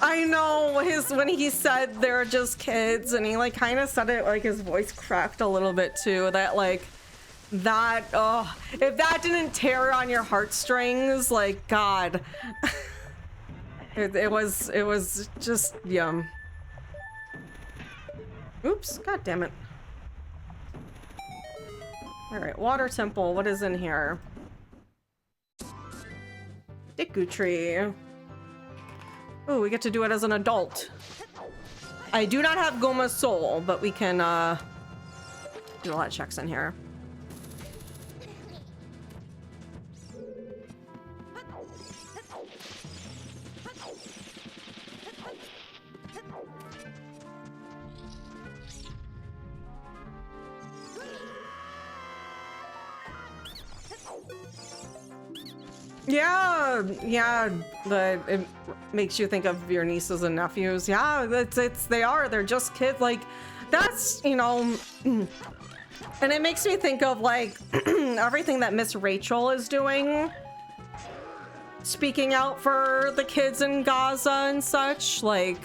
I know when he said they're just kids, and he like kind of said it like his voice cracked a little bit too, that like that, oh, if that didn't tear on your heartstrings, like God. it was just yum. Oops, god damn it. Alright, water temple, what is in here? Deku tree. Oh, we get to do it as an adult. I do not have Goma's soul, but we can do a lot of checks in here. Yeah, it makes you think of your nieces and nephews. Yeah, they're just kids. Like, that's, you know, and it makes me think of like everything that Miss Rachel is doing, speaking out for the kids in Gaza and such. Like,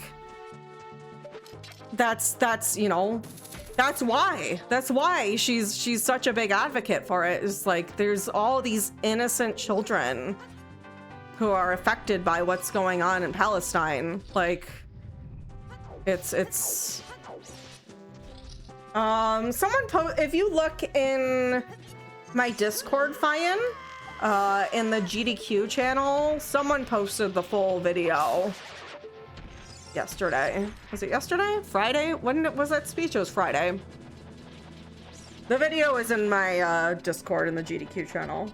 that's you know, that's why she's such a big advocate for it. Is like there's all these innocent children who are affected by what's going on in Palestine. Like it's if you look in my Discord, Fian, in the GDQ channel, someone posted the full video yesterday. Was it yesterday? Friday? When was that speech? It was Friday. The video is in my Discord in the GDQ channel.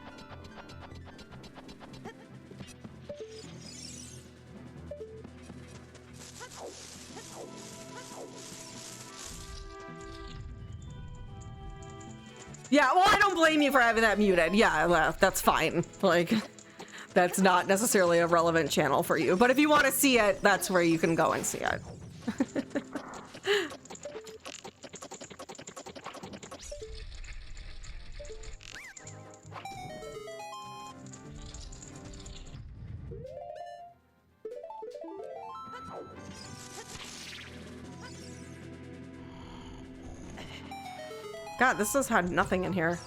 Yeah, well, I don't blame you for having that muted. Yeah, well, that's fine. Like, that's not necessarily a relevant channel for you. But if you want to see it, that's where you can go and see it. God, this has had nothing in here.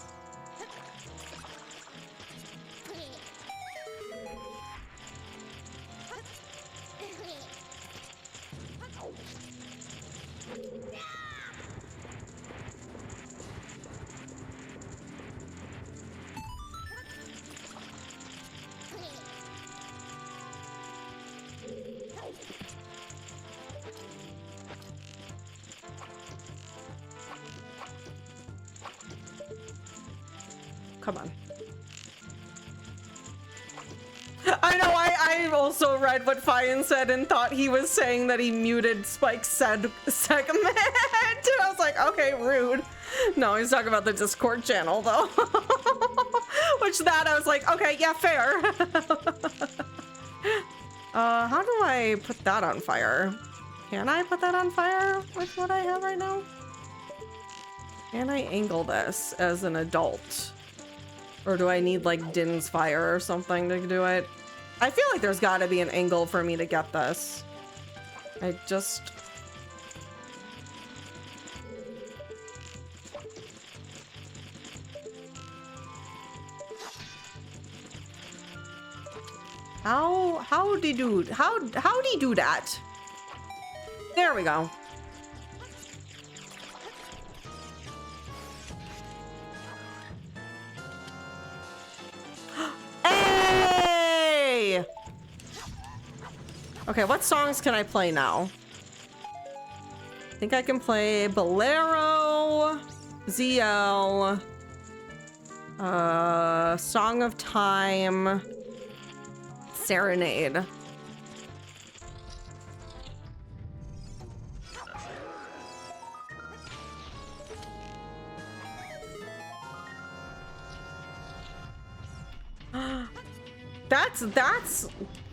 come on. I know, I also read what Fian said and thought he was saying that he muted Spike's segment. I was like, okay, rude. No, he's talking about the Discord channel though. Which that I was like, okay, yeah, fair. How do I put that on fire? Can I put that on fire with what I have right now? Can I angle this as an adult? Or do I need like Din's fire or something to do it? I feel like there's gotta be an angle for me to get this. I just... How'd he do that? There we go. Hey! Okay, what songs can I play now? I think I can play Bolero, ZL, Song of Time, Serenade.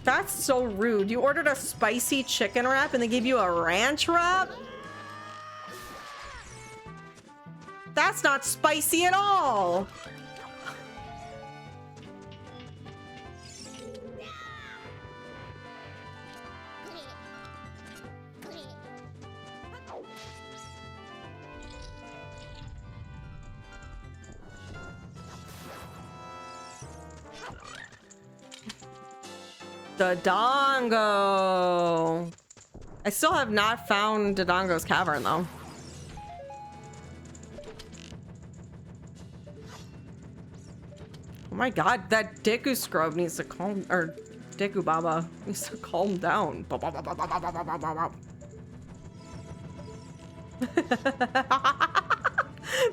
That's so rude. You ordered a spicy chicken wrap and they gave you a ranch wrap? That's not spicy at all. Dodongo. I still have not found Dodongo's cavern though. Oh my god, that Deku scrub needs to calm, or Deku Baba needs to calm down.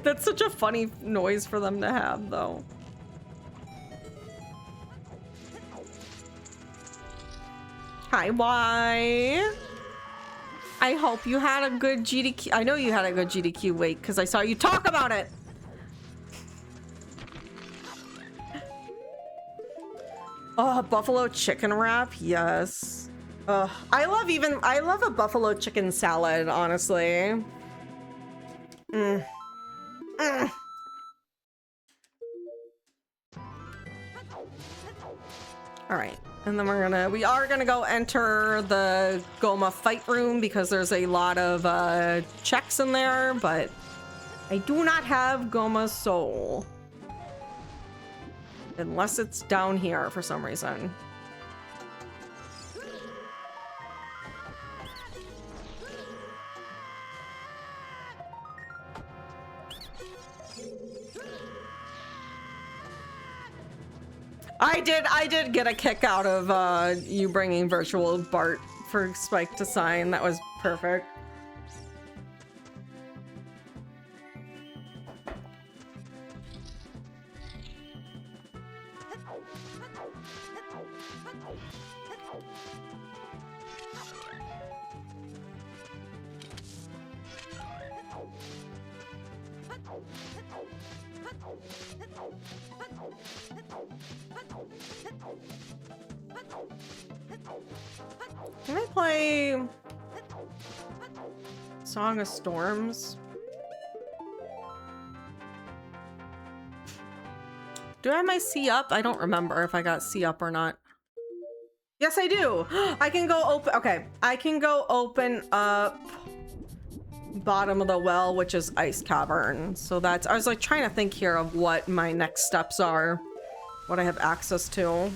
That's such a funny noise for them to have though. Hi, why? I hope you had a good GDQ. I know you had a good GDQ week because I saw you talk about it. Oh, buffalo chicken wrap, yes. I love a buffalo chicken salad, honestly. All right. And then we are gonna go enter the Goma fight room because there's a lot of checks in there, but I do not have Goma's soul. Unless it's down here for some reason. I did get a kick out of you bringing virtual Bart for Spike to sign. That was perfect. Can I play Song of Storms? Do I have my C up? I don't remember if I got C up or not. Yes, I do. I can go open. Okay, I can go open up bottom of the well, which is Ice Cavern. So that's, I was like trying to think here of what my next steps are, what I have access to.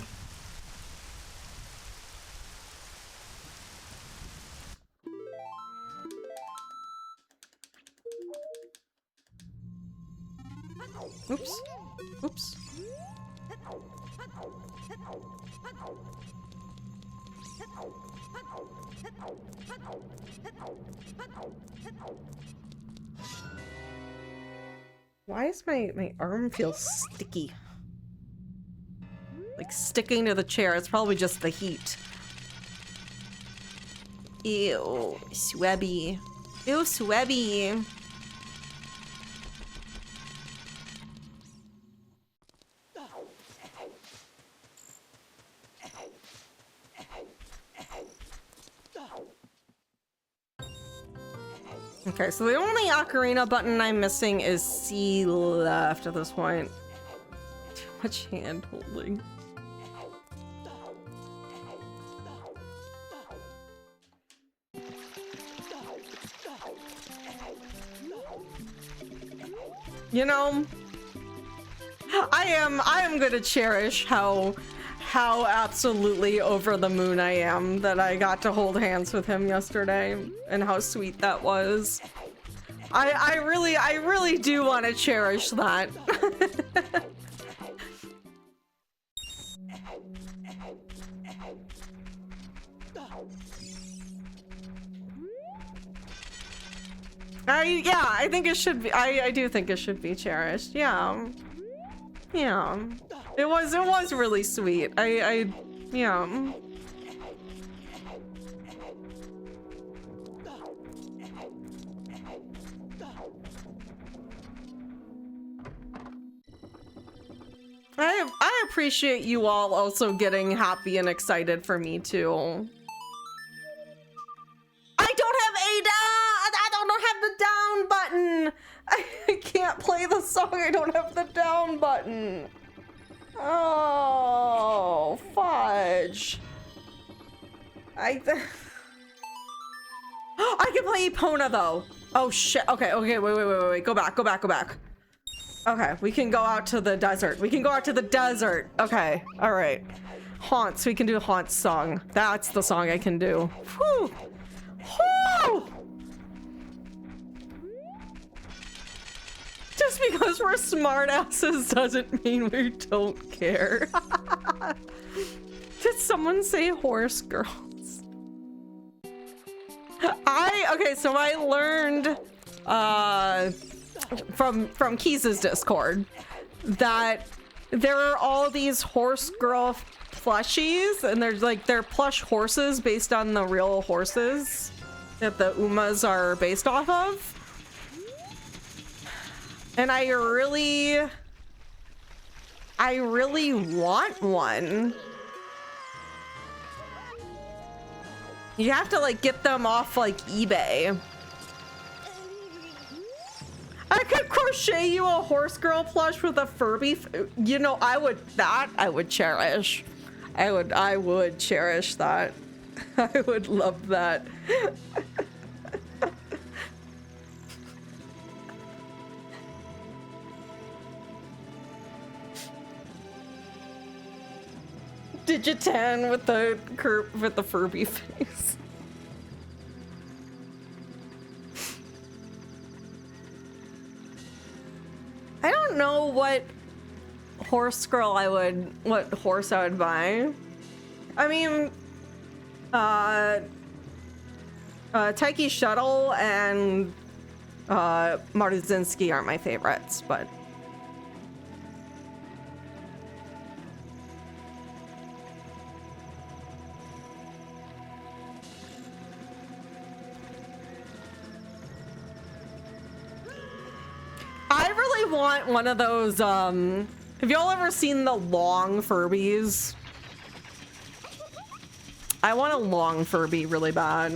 Oops. Oops. Why is my arm feel sticky? Like sticking to the chair. It's probably just the heat. Ew, swabby. Ew, swabby. Okay, so the only ocarina button I'm missing is C left at this point. Too much hand holding. You know, I am gonna cherish how absolutely over the moon I am that I got to hold hands with him yesterday and how sweet that was. I really do want to cherish that. Yeah, I think it should be. I do think it should be cherished. Yeah. Yeah. It was really sweet. Yeah. I appreciate you all also getting happy and excited for me too. I don't have the down button. I can't play the song. I don't have the down button. Oh, fudge. I can play Epona though. Oh shit. Okay, wait. Go back. Okay, we can go out to the desert. Okay, all right. Haunts, we can do Haunts song. That's the song I can do. Whew. Whew. Just because we're smartasses doesn't mean we don't care. Did someone say horse girls? Okay, so I learned from Keys's Discord that there are all these horse girl plushies, and they're plush horses based on the real horses that the Umas are based off of. And I really want one. You have to like get them off like eBay. I could crochet you a horse girl plush with a Furby. You know, I would cherish. I would cherish that. I would love that. Digitan with the Furby face. I don't know what horse I would buy. I mean, Taiki Shuttle and Marzinski aren't my favorites, but I really want one of those, have y'all ever seen the long Furbies? I want a long Furby really bad.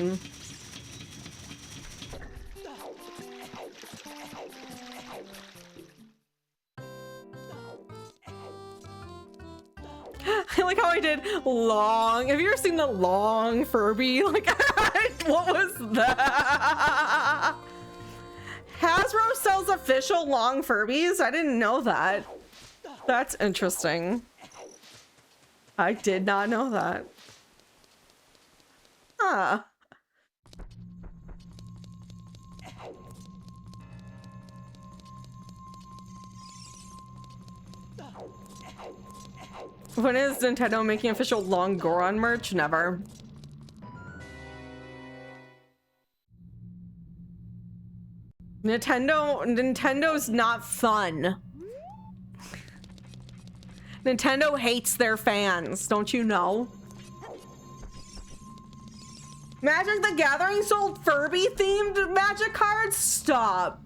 I like how I did long. Have you ever seen the long Furby? Like, what was that? Hasbro sells official long Furbies? I didn't know that. That's interesting. I did not know that. Huh. When is Nintendo making official long Goron merch? Never. Nintendo's not fun. Nintendo hates their fans, don't you know? Magic the Gathering sold Furby themed magic cards? Stop.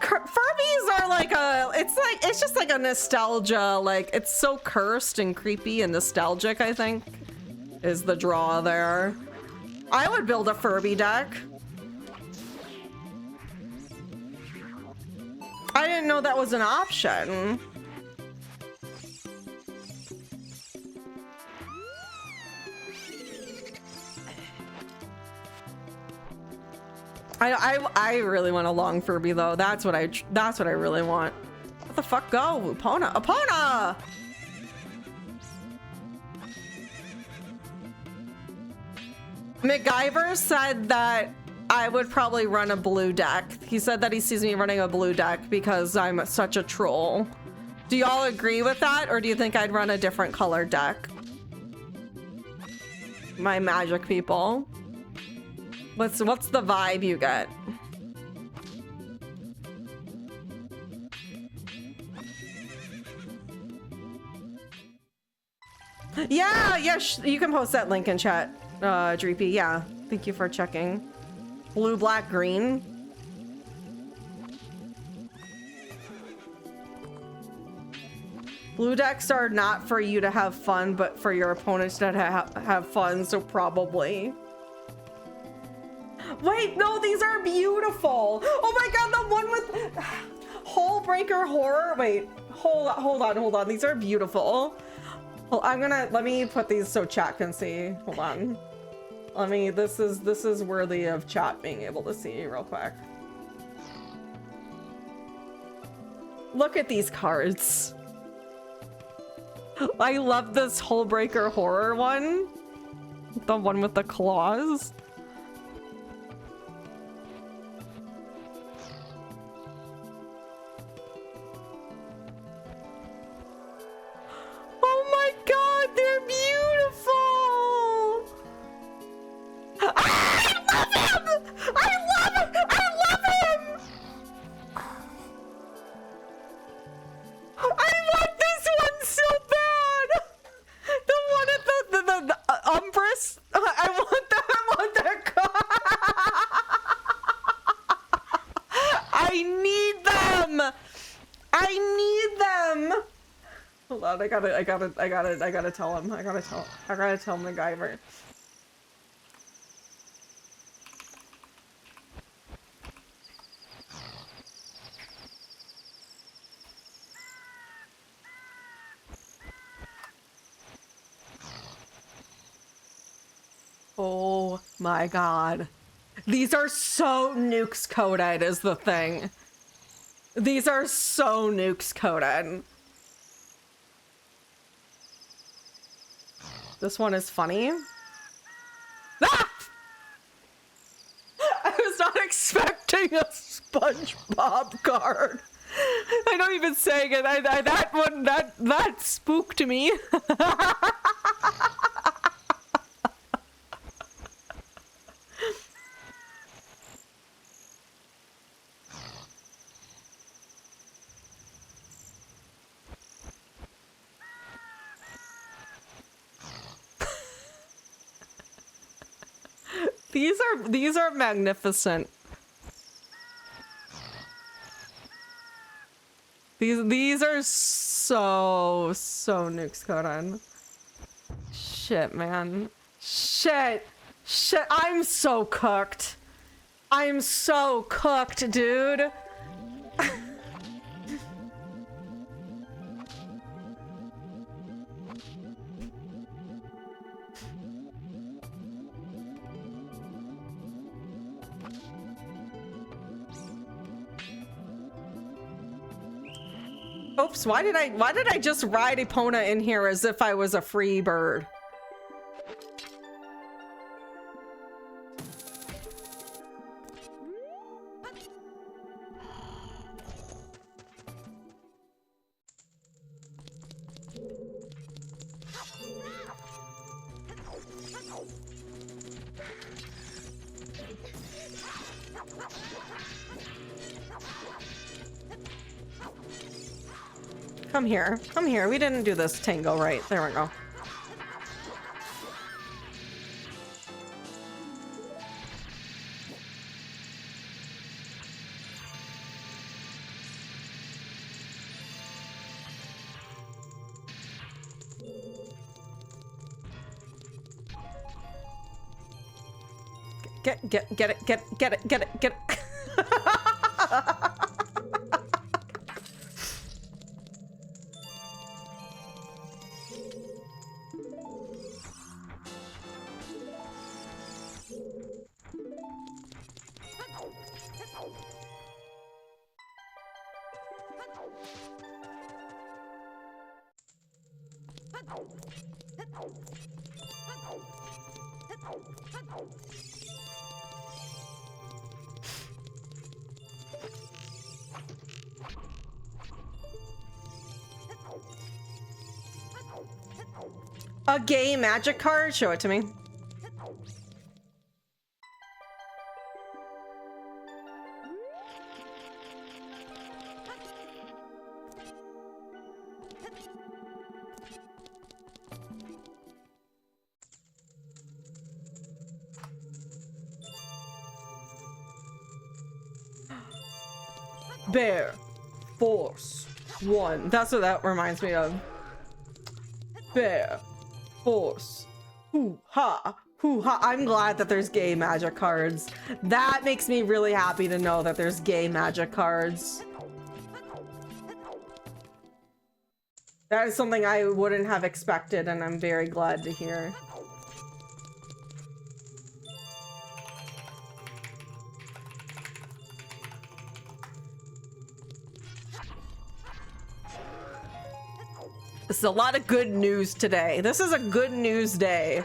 Furbies are like it's just like a nostalgia, like it's so cursed and creepy and nostalgic, I think, is the draw there. I would build a Furby deck. I didn't know that was an option. I really want a long Furby though. That's what I really want. What the fuck? Go, Epona, Epona! MacGyver said that I would probably run a blue deck. He said that he sees me running a blue deck because I'm such a troll. Do y'all agree with that, or do you think I'd run a different color deck? My magic people. What's the vibe you get? Yeah, you can post that link in chat, Dreepy. Yeah, thank you for checking. Blue, black, green. Blue decks are not for you to have fun, but for your opponents to have fun, so probably. Wait, no, these are beautiful. Oh my god, the one with Hole Breaker Horror. Wait, hold on. These are beautiful. Well, let me put these so chat can see. Hold on. This is worthy of chat being able to see real quick. Look at these cards. I love this Hole Breaker Horror one. The one with the claws. Oh my god, they're beautiful! I love him! I love him! I love him! I want this one so bad! The one at the Umbrus. I want that car. I need them! I need them! Hold on, I gotta tell him. I gotta tell MacGyver. Oh my god. These are so nukes coded is the thing. These are so nukes coded. This one is funny. Ah! I was not expecting a SpongeBob card. I don't even say it. That one, that spooked me. These are magnificent. These are so nukes coded. Shit, man. Shit. I'm so cooked. I'm so cooked, dude. Oops, why did I just ride Epona in here as if I was a free bird? Come here. Come here. We didn't do this tango right. There we go. Get it. A gay magic card? Show it to me. Bear Force 1. That's what that reminds me of. Bear Force. Hoo-ha. Hoo-ha. I'm glad that there's gay magic cards. That makes me really happy to know that there's gay magic cards. That is something I wouldn't have expected, and I'm very glad to hear. This is a lot of good news today. This is a good news day.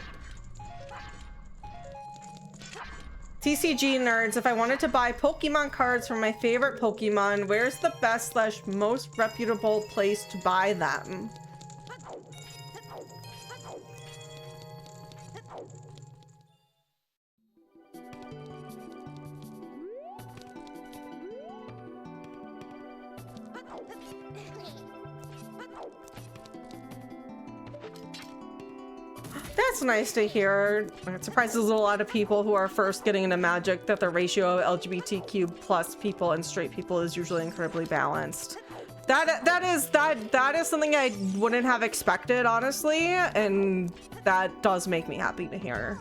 TCG nerds, if I wanted to buy Pokemon cards from my favorite Pokemon, where's the best / most reputable place to buy them? That's nice to hear. It surprises a lot of people who are first getting into Magic that the ratio of LGBTQ plus people and straight people is usually incredibly balanced. That is something I wouldn't have expected, honestly, and that does make me happy to hear.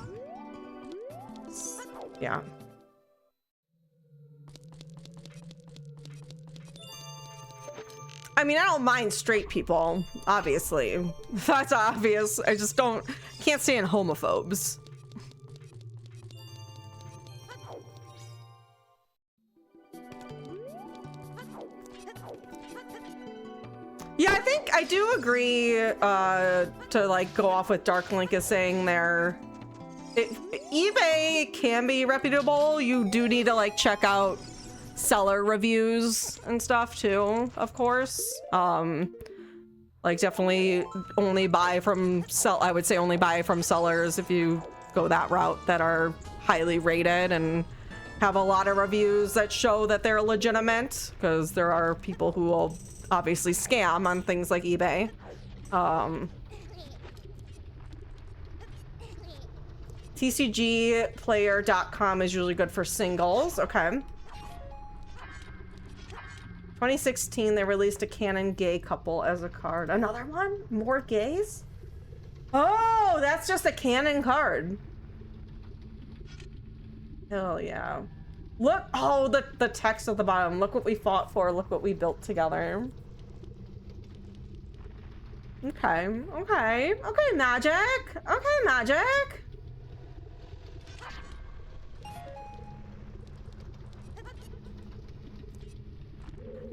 Yeah. I mean, I don't mind straight people, obviously. That's obvious. I just can't stand homophobes. Yeah, I think I do agree to like go off with Dark Link is saying there. eBay can be reputable. You do need to like check out seller reviews and stuff too, of course. Like definitely only buy from I would say only buy from sellers if you go that route that are highly rated and have a lot of reviews that show that they're legitimate, because there are people who will obviously scam on things like eBay. TCGplayer.com is usually good for singles. Okay. 2016, they released a canon gay couple as a card. Another one? More gays? Oh, that's just a canon card. Hell yeah. Look, oh, the text at the bottom. Look what we fought for. Look what we built together. Okay, okay. Okay, Magic. Okay, Magic.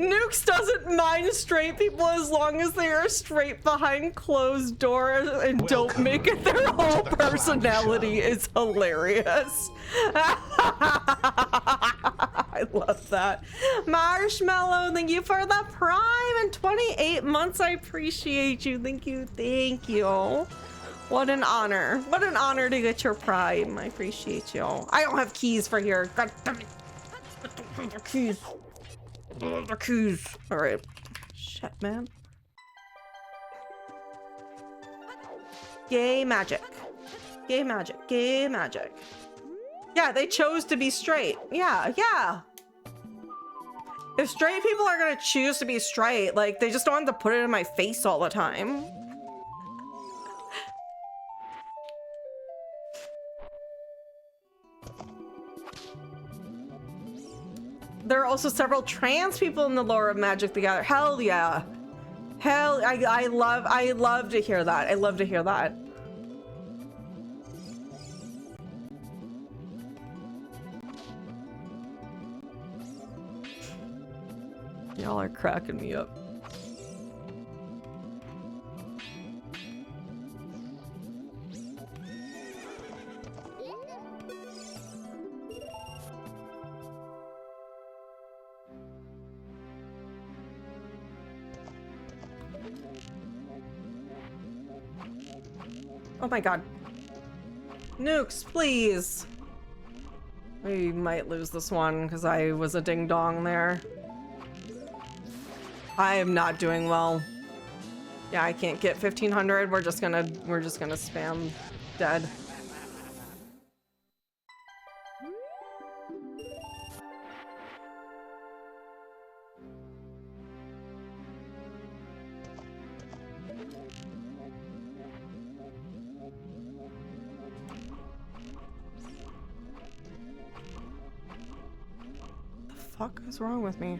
Nukes doesn't mind straight people as long as they are straight behind closed doors and don't make it their whole personality. Is hilarious. I love that. Marshmallow, thank you for the prime and 28 months. I appreciate you. Thank you. Thank you. What an honor. What an honor to get your prime. I appreciate you. I don't have keys for here. God damn it. The keys. The keys. All right. Shit, man. Gay magic. Gay magic. Gay magic. Yeah, they chose to be straight. Yeah, yeah. If straight people are gonna choose to be straight, like, they just don't have to put it in my face all the time. There are also several trans people in the lore of Magic the Gathering. Hell yeah. Hell, I love to hear that. I love to hear that. Y'all are cracking me up. Oh my god. Nukes, please. We might lose this one because I was a ding dong there. I am not doing well. Yeah, I can't get 1500. We're just gonna spam dead. The fuck is wrong with me?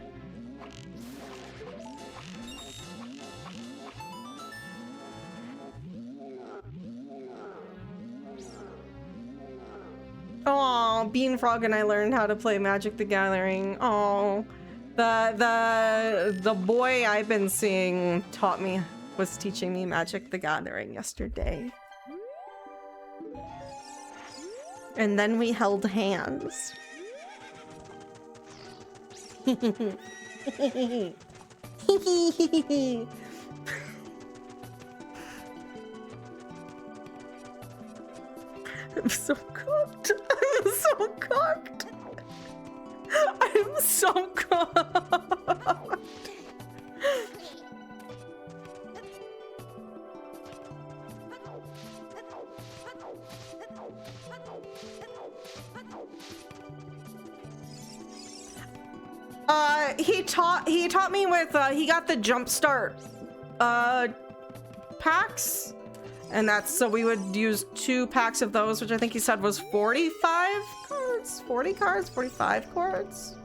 Oh, Beanfrog and I learned how to play Magic the Gathering. Oh, the boy I've been seeing was teaching me Magic the Gathering yesterday. And then we held hands. I'm so cooked. I'm so cooked. I'm so cooked. He taught me with he got the jumpstart packs, and that's so we would use 2 packs of those, which I think he said was 45 cards, 40 cards, 45 cards.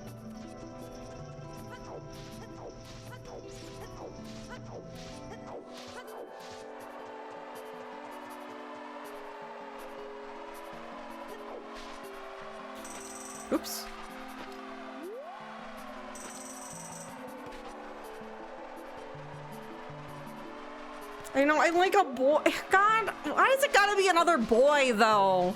Oops. I know, I like a boy. God, why does it gotta be another boy, though?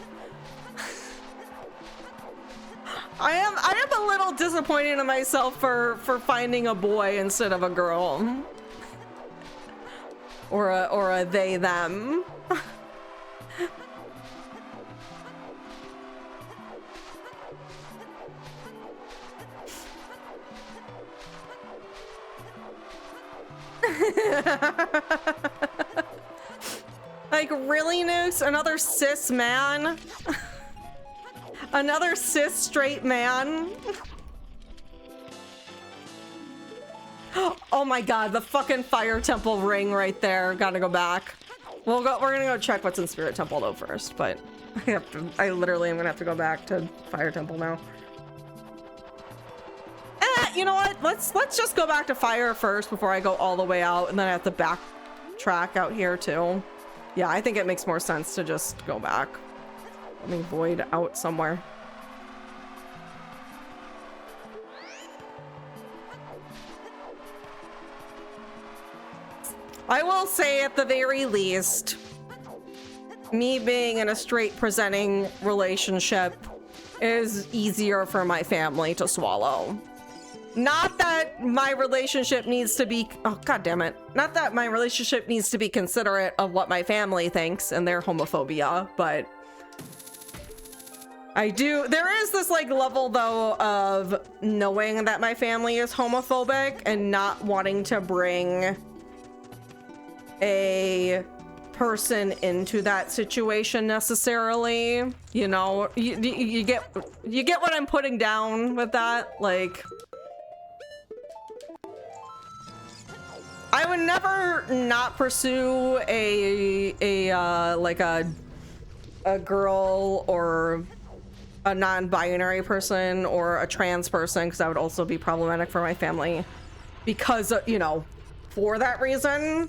I am a little disappointed in myself for finding a boy instead of a girl. Or a they, them. Like, really, Nukes? Another cis man? Another cis straight man? Oh my god, the fucking Fire Temple ring right there. Gotta go back. We're gonna go check what's in Spirit Temple though first, but I literally am gonna have to go back to Fire Temple now. You know what? Let's just go back to Fire first before I go all the way out, and then I have to backtrack out here too. Yeah, I think it makes more sense to just go back. Let me void out somewhere. I will say at the very least, me being in a straight presenting relationship is easier for my family to swallow. Not that my relationship needs to be, oh god damn it. Not that my relationship needs to be considerate of what my family thinks and their homophobia, but there is this like level though of knowing that my family is homophobic and not wanting to bring a person into that situation necessarily. You know, you get what I'm putting down with that. Like, I would never not pursue a girl or a non-binary person or a trans person, because that would also be problematic for my family because, you know, for that reason.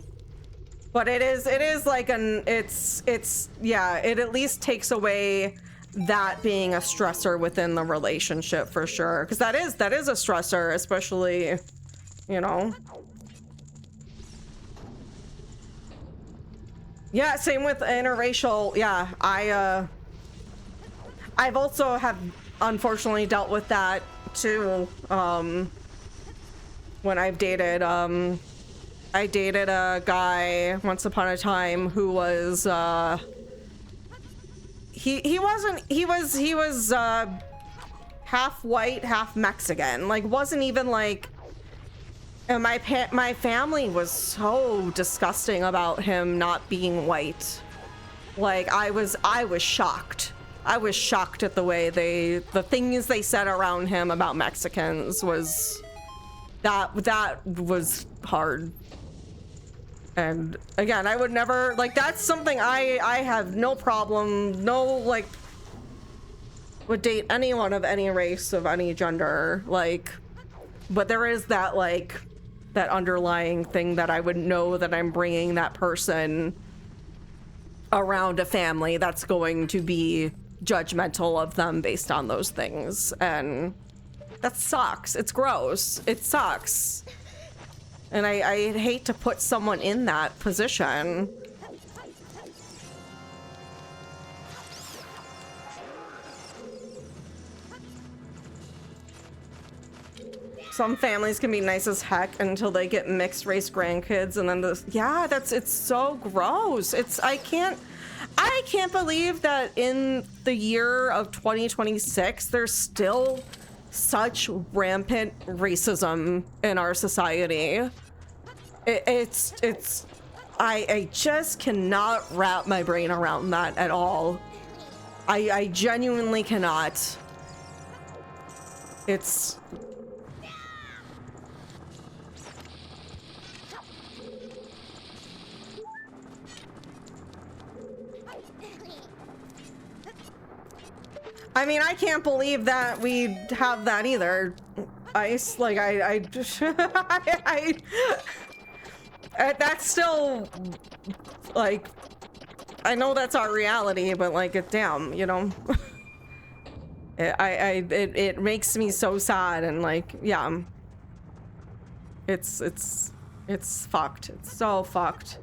But it is like yeah, it at least takes away that being a stressor within the relationship for sure, because that is a stressor, especially, you know. Yeah, same with interracial. Yeah, I've also have unfortunately dealt with that too. When I've dated, I dated a guy once upon a time who was he was half white, half Mexican. Like, wasn't even like, and my family was so disgusting about him not being white. Like, I was shocked. I was shocked at the way the things they said around him about Mexicans was that was hard. And again, I would never, like, that's something I have no problem, like, would date anyone of any race, of any gender, like, but there is that, like, that underlying thing that I would know that I'm bringing that person around a family that's going to be judgmental of them based on those things, and that sucks. It's gross. It sucks. And I hate to put someone in that position. Some families can be nice as heck until they get mixed race grandkids, and then it's so gross. I can't believe that in the year of 2026 there's still such rampant racism in our society. I just cannot wrap my brain around that at all. I genuinely cannot. I mean, I can't believe that we have that either. Ice, like, that's still, like, I know that's our reality, but, like, damn, you know. It makes me so sad, and, like, yeah. It's fucked. It's so fucked.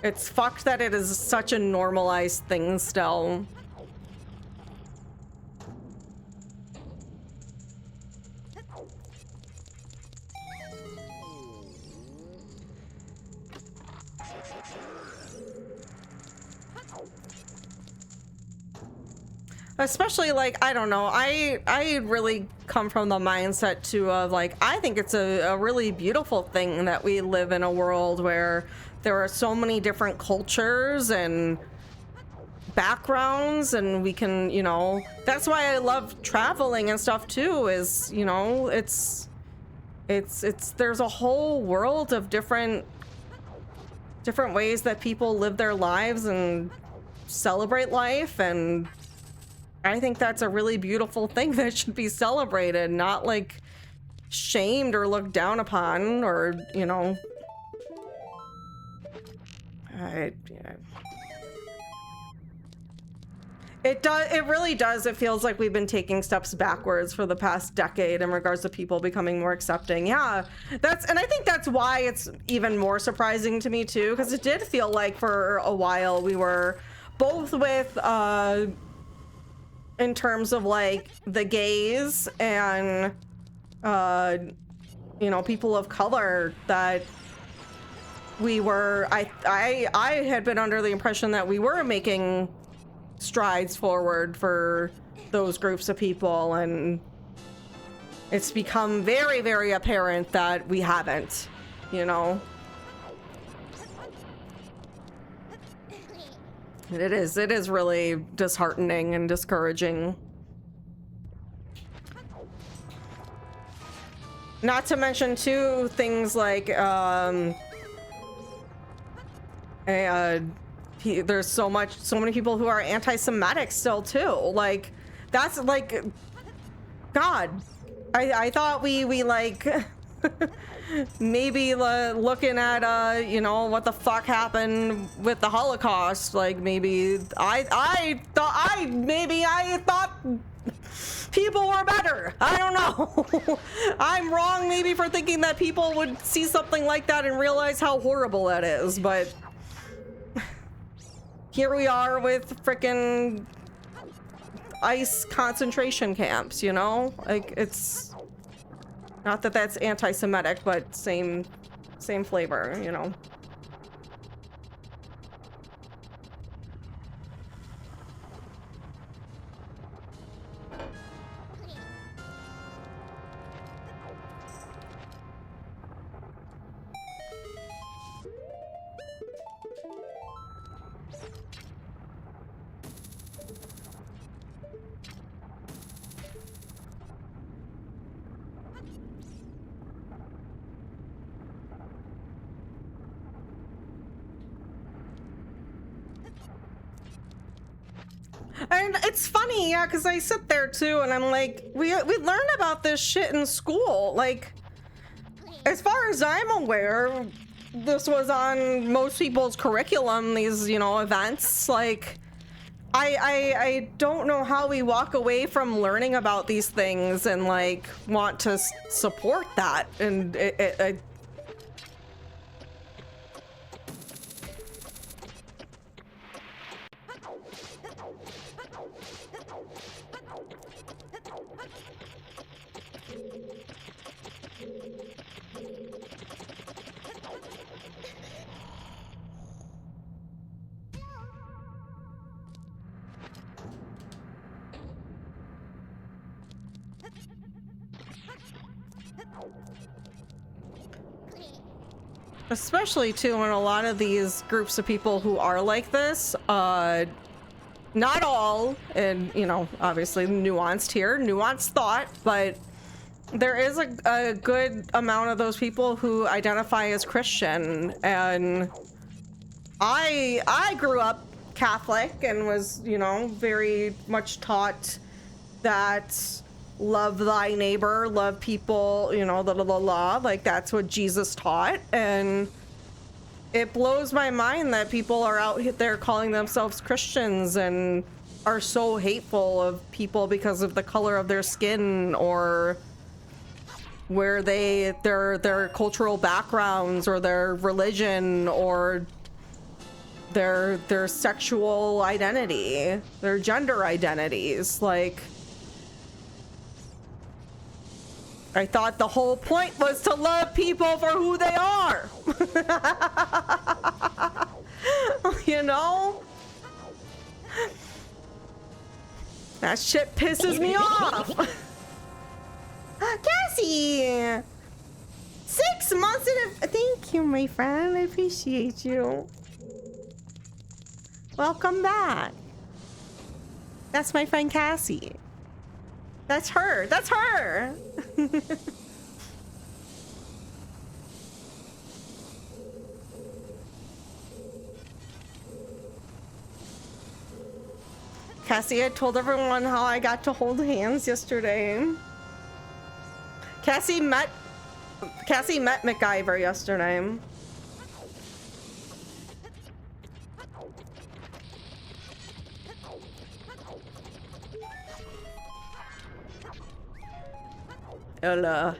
It's fucked that it is such a normalized thing still. Especially, like, I don't know, I really come from the mindset too of, like, I think it's a really beautiful thing that we live in a world where there are so many different cultures and backgrounds, and we can, you know, that's why I love traveling and stuff too, is, you know, it's there's a whole world of different ways that people live their lives and celebrate life, and I think that's a really beautiful thing that should be celebrated, not, like, shamed or looked down upon, or, you know. It does. It really does. It feels like we've been taking steps backwards for the past decade in regards to people becoming more accepting. Yeah, and I think that's why it's even more surprising to me too, because it did feel like for a while we were both with, in terms of like the gays and, you know, people of color, that we were. I had been under the impression that we were making strides forward for those groups of people, and it's become very, very apparent that we haven't, you know. It is really disheartening and discouraging. Not to mention too things like there's so many people who are anti-Semitic still too. Like, that's like, God, I thought we like maybe looking at you know, what the fuck happened with the Holocaust. Like, maybe I thought people were better. I don't know. I'm wrong maybe for thinking that people would see something like that and realize how horrible that is, but here we are with frickin' ICE concentration camps, you know? Like, it's not that that's anti-Semitic, but same flavor, you know? And it's funny, yeah, because I sit there too, and I'm like, we learned about this shit in school. Like, as far as I'm aware, this was on most people's curriculum, these, you know, events. Like, I don't know how we walk away from learning about these things and, like, want to support that. And it especially too when a lot of these groups of people who are like this, not all, and you know, obviously nuanced here, nuanced thought, but there is a good amount of those people who identify as Christian. And I grew up Catholic and was, you know, very much taught that love thy neighbor, love people, you know, like that's what Jesus taught. And it blows my mind that people are out there calling themselves Christians and are so hateful of people because of the color of their skin or where their cultural backgrounds or their religion or their sexual identity, their gender identities. Like, I thought the whole point was to love people for who they are. You know? That shit pisses me off. Cassie! 6 months in a... Thank you, my friend. I appreciate you. Welcome back. That's my friend Cassie. That's her. That's her. Cassie, I told everyone how I got to hold hands yesterday. Cassie met MacGyver yesterday.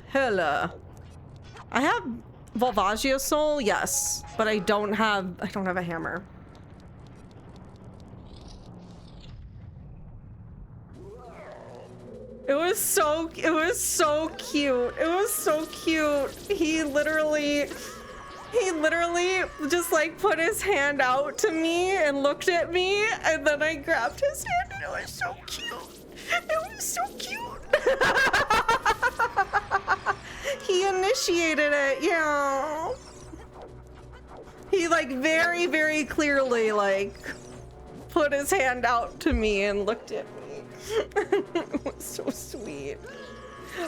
Hella. I have Volvagia Soul, yes, but I don't have a hammer. It was so cute. It was so cute. He literally just like put his hand out to me and looked at me, and then I grabbed his hand, and it was so cute. It was so cute. He initiated it, yeah. He like very, very clearly like put his hand out to me and looked at me. It was so sweet.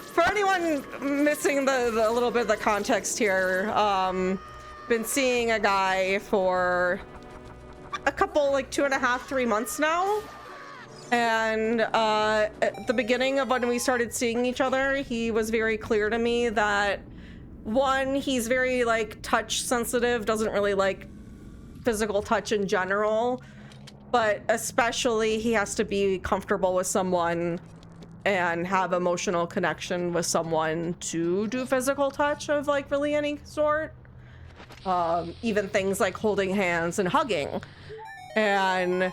For anyone missing the little bit of the context here, been seeing a guy for a couple, like 2.5, 3 months now. And at the beginning of when we started seeing each other, he was very clear to me that, one, he's very like touch sensitive, doesn't really like physical touch in general, but especially he has to be comfortable with someone and have emotional connection with someone to do physical touch of like really any sort. Even things like holding hands and hugging. And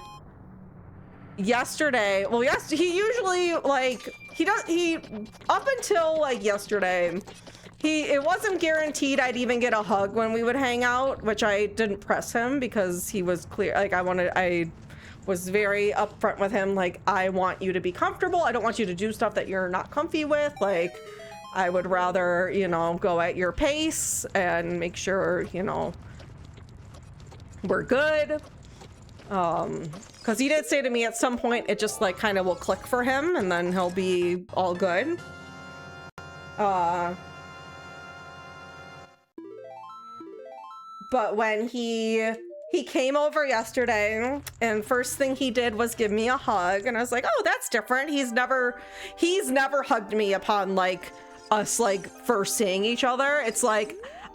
yesterday, well, yes, he usually like he up until like yesterday, it wasn't guaranteed I'd even get a hug when we would hang out, which I didn't press him because he was clear. Like I was very upfront with him, like, I want you to be comfortable. I don't want you to do stuff that you're not comfy with. Like, I would rather, you know, go at your pace and make sure, you know, we're good. Because he did say to me at some point, it just like kind of will click for him and then he'll be all good. But when he came over yesterday and first thing he did was give me a hug, and I was like, oh, that's different. He's never hugged me upon like us like first seeing each other. It's like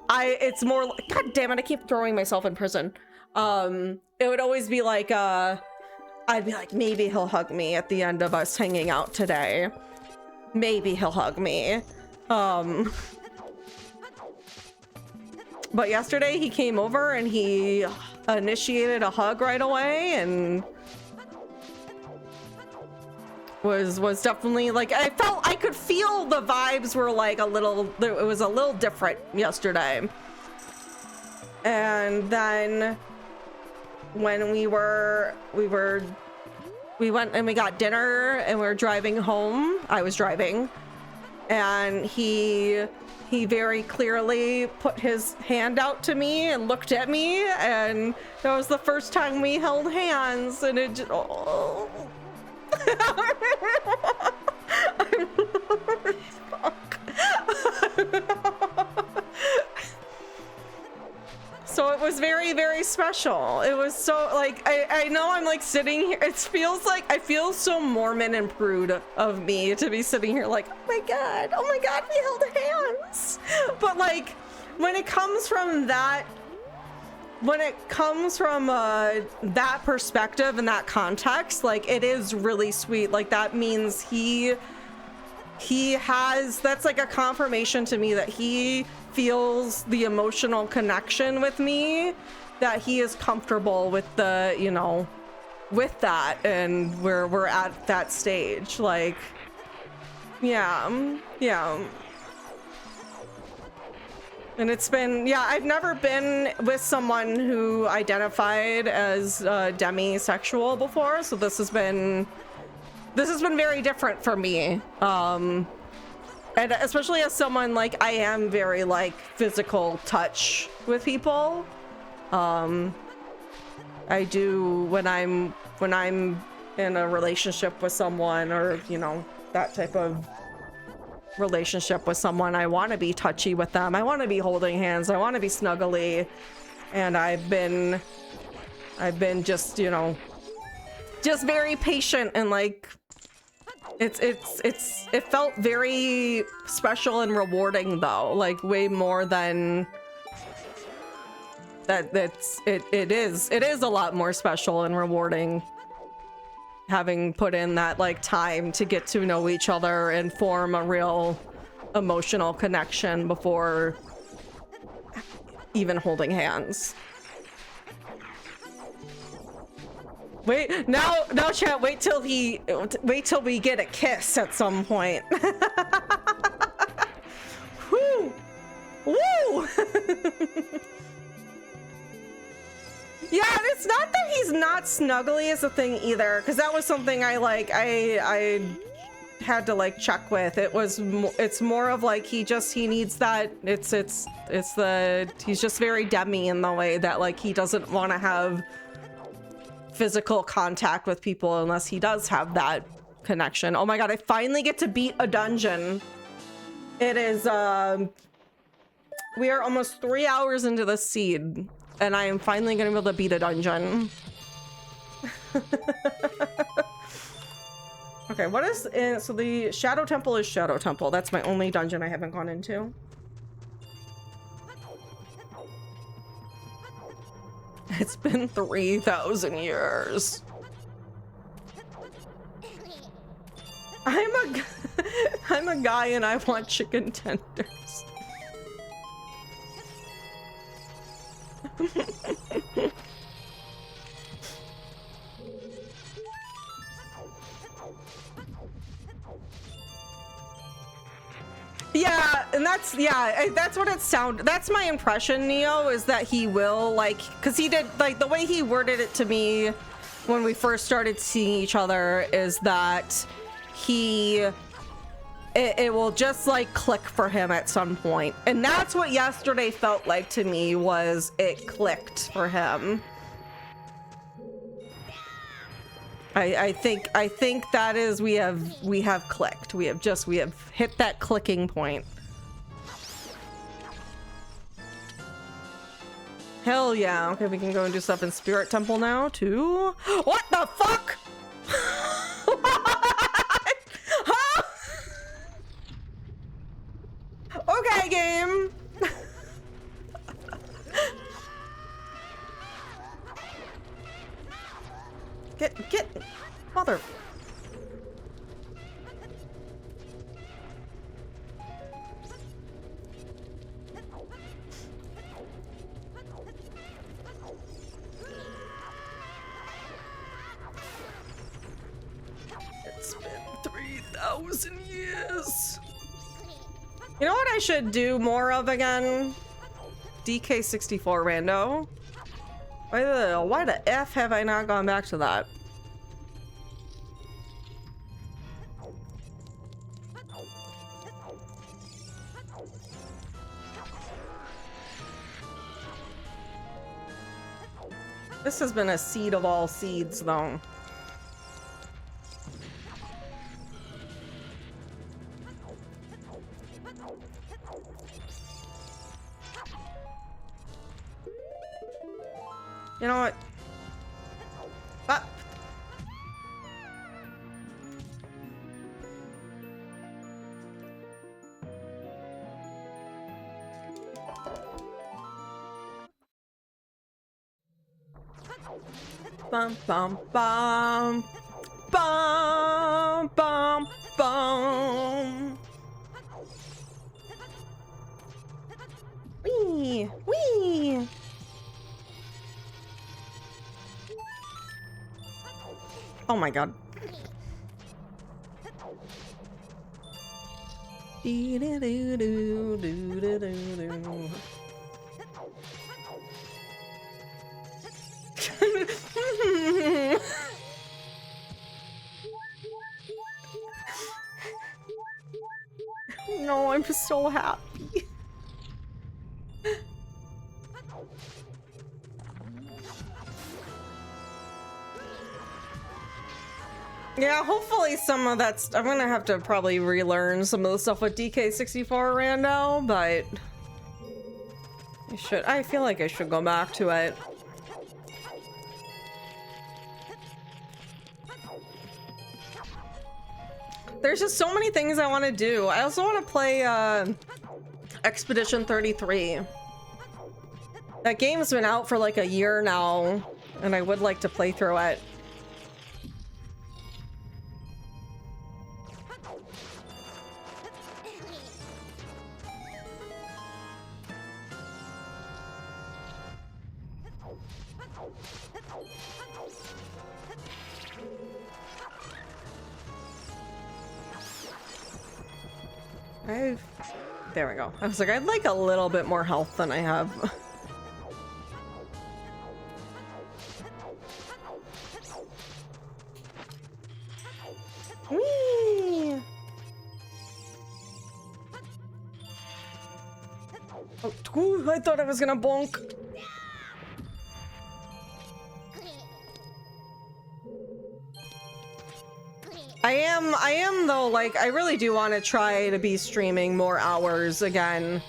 it's more like, God damn it, I keep throwing myself in prison. It would always be like I'd be like, maybe he'll hug me at the end of us hanging out today. Maybe he'll hug me. But yesterday he came over and he initiated a hug right away and was definitely like, I could feel the vibes were like it was a little different yesterday. And then when we went and we got dinner and we were driving home, I was driving, and he very clearly put his hand out to me and looked at me, and that was the first time we held hands, and it just, oh. Fuck. So it was very, very special. It was so like, I know I'm like sitting here, it feels like I feel so Mormon and prude of me to be sitting here like, oh my god, we held hands. But like, when it comes from that perspective and that context, like, it is really sweet. Like, that means that's like a confirmation to me that he feels the emotional connection with me, that he is comfortable with the, you know, with that, and we're at that stage. Like, yeah. And it's been, yeah, I've never been with someone who identified as demisexual before, so this has been very different for me. And especially as someone, like, I am very like physical touch with people. I do when I'm in a relationship with someone, or, you know, that type of relationship with someone, I want to be touchy with them. I want to be holding hands. I want to be snuggly. And I've been just, you know, just very patient, and like, it felt very special and rewarding though, like way more than that. It is a lot more special and rewarding having put in that like time to get to know each other and form a real emotional connection before even holding hands. Wait, now chat, wait till we get a kiss at some point. Woo! Woo! Yeah, and it's not that he's not snuggly is a thing either, because that was something I had to like check with. It's more of like he needs that. He's just very Demi in the way that like he doesn't want to have physical contact with people unless he does have that connection. Oh my god, I finally get to beat a dungeon. It is we are almost 3 hours into the seed, and I am finally gonna be able to beat a dungeon. Okay, what is in, so the Shadow Temple is Shadow Temple. That's my only dungeon I haven't gone into. It's been 3,000 years. I'm a guy and I want chicken tenders. Yeah, and that's what it sounded. That's my impression, Neo, is that he will like, because he did like the way he worded it to me when we first started seeing each other is that it will just like click for him at some point, and that's what yesterday felt like to me. Was it clicked for him? I think that is we have clicked. We have hit that clicking point. Hell yeah. Okay, we can go and do stuff in Spirit Temple now too. What the fuck? Huh? Okay, game. Get, mother. It's been 3,000 years. You know what I should do more of again? DK64 rando. Why the F have I not gone back to that? This has been a seed of all seeds, though. You know what? Ah. Bum bum bum bum bum bum. Wee wee. Oh my god. No, I'm just so happy. Yeah, hopefully some of that's... I'm gonna have to probably relearn some of the stuff with DK64 rando, but... I feel like I should go back to it. There's just so many things I want to do. I also want to play Expedition 33. That game's been out for like a year now, and I would like to play through it. There we go. I was like, I'd like a little bit more health than I have. Whee! Oh, ooh, I thought I was gonna bonk. I am though, like, I really do want to try to be streaming more hours again.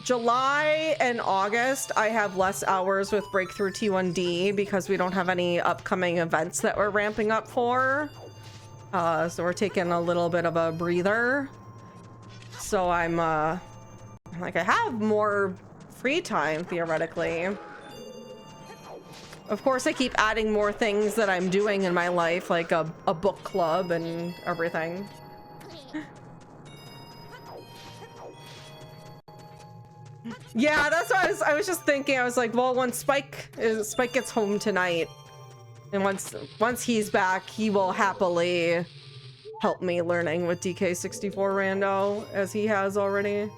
July and August, I have less hours with Breakthrough T1D because we don't have any upcoming events that we're ramping up for. So we're taking a little bit of a breather. So I'm, like, I have more free time, theoretically. Of course, I keep adding more things that I'm doing in my life, like a book club and everything. Yeah, that's what I was just thinking. I was like, well, when Spike gets home tonight, and once he's back, he will happily help me learning with DK64 Rando, as he has already.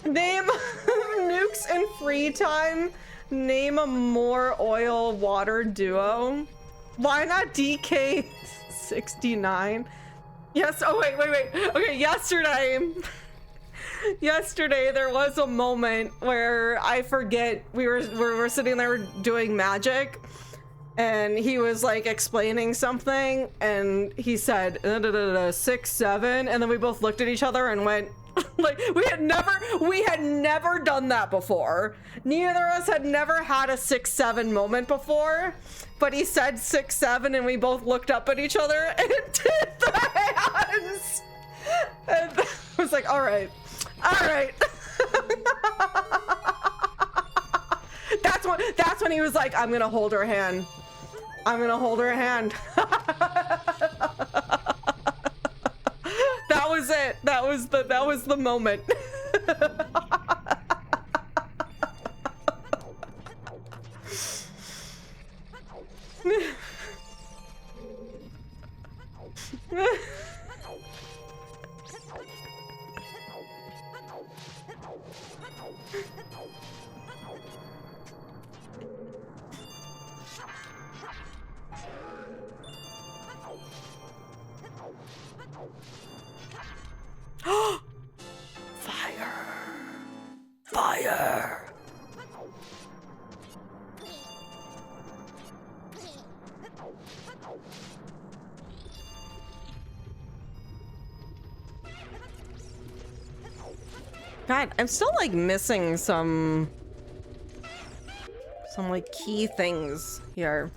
Name nukes in free time. Name a more oil water duo. Why not DK69? Yes. Oh wait. Okay. Yesterday there was a moment where I forget we were sitting there doing magic, and he was like explaining something, and he said 6-7, and then we both looked at each other and went. Like, we had never done that before. Neither of us had never had a 6-7 moment before, but he said 6-7 and we both looked up at each other and did the hands. And I was like, all right. That's when he was like, I'm gonna hold her hand. That was it. That was the moment. Fire! God, I'm still like missing some like key things here.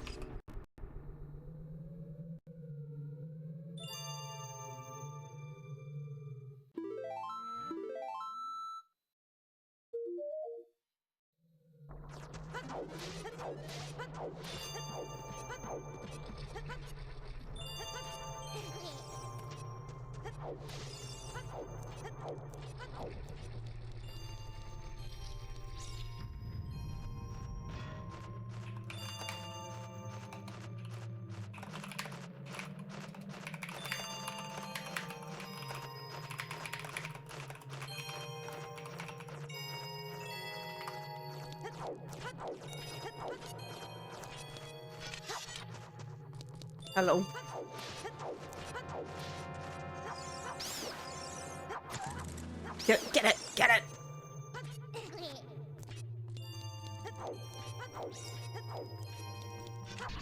Hello. Get it!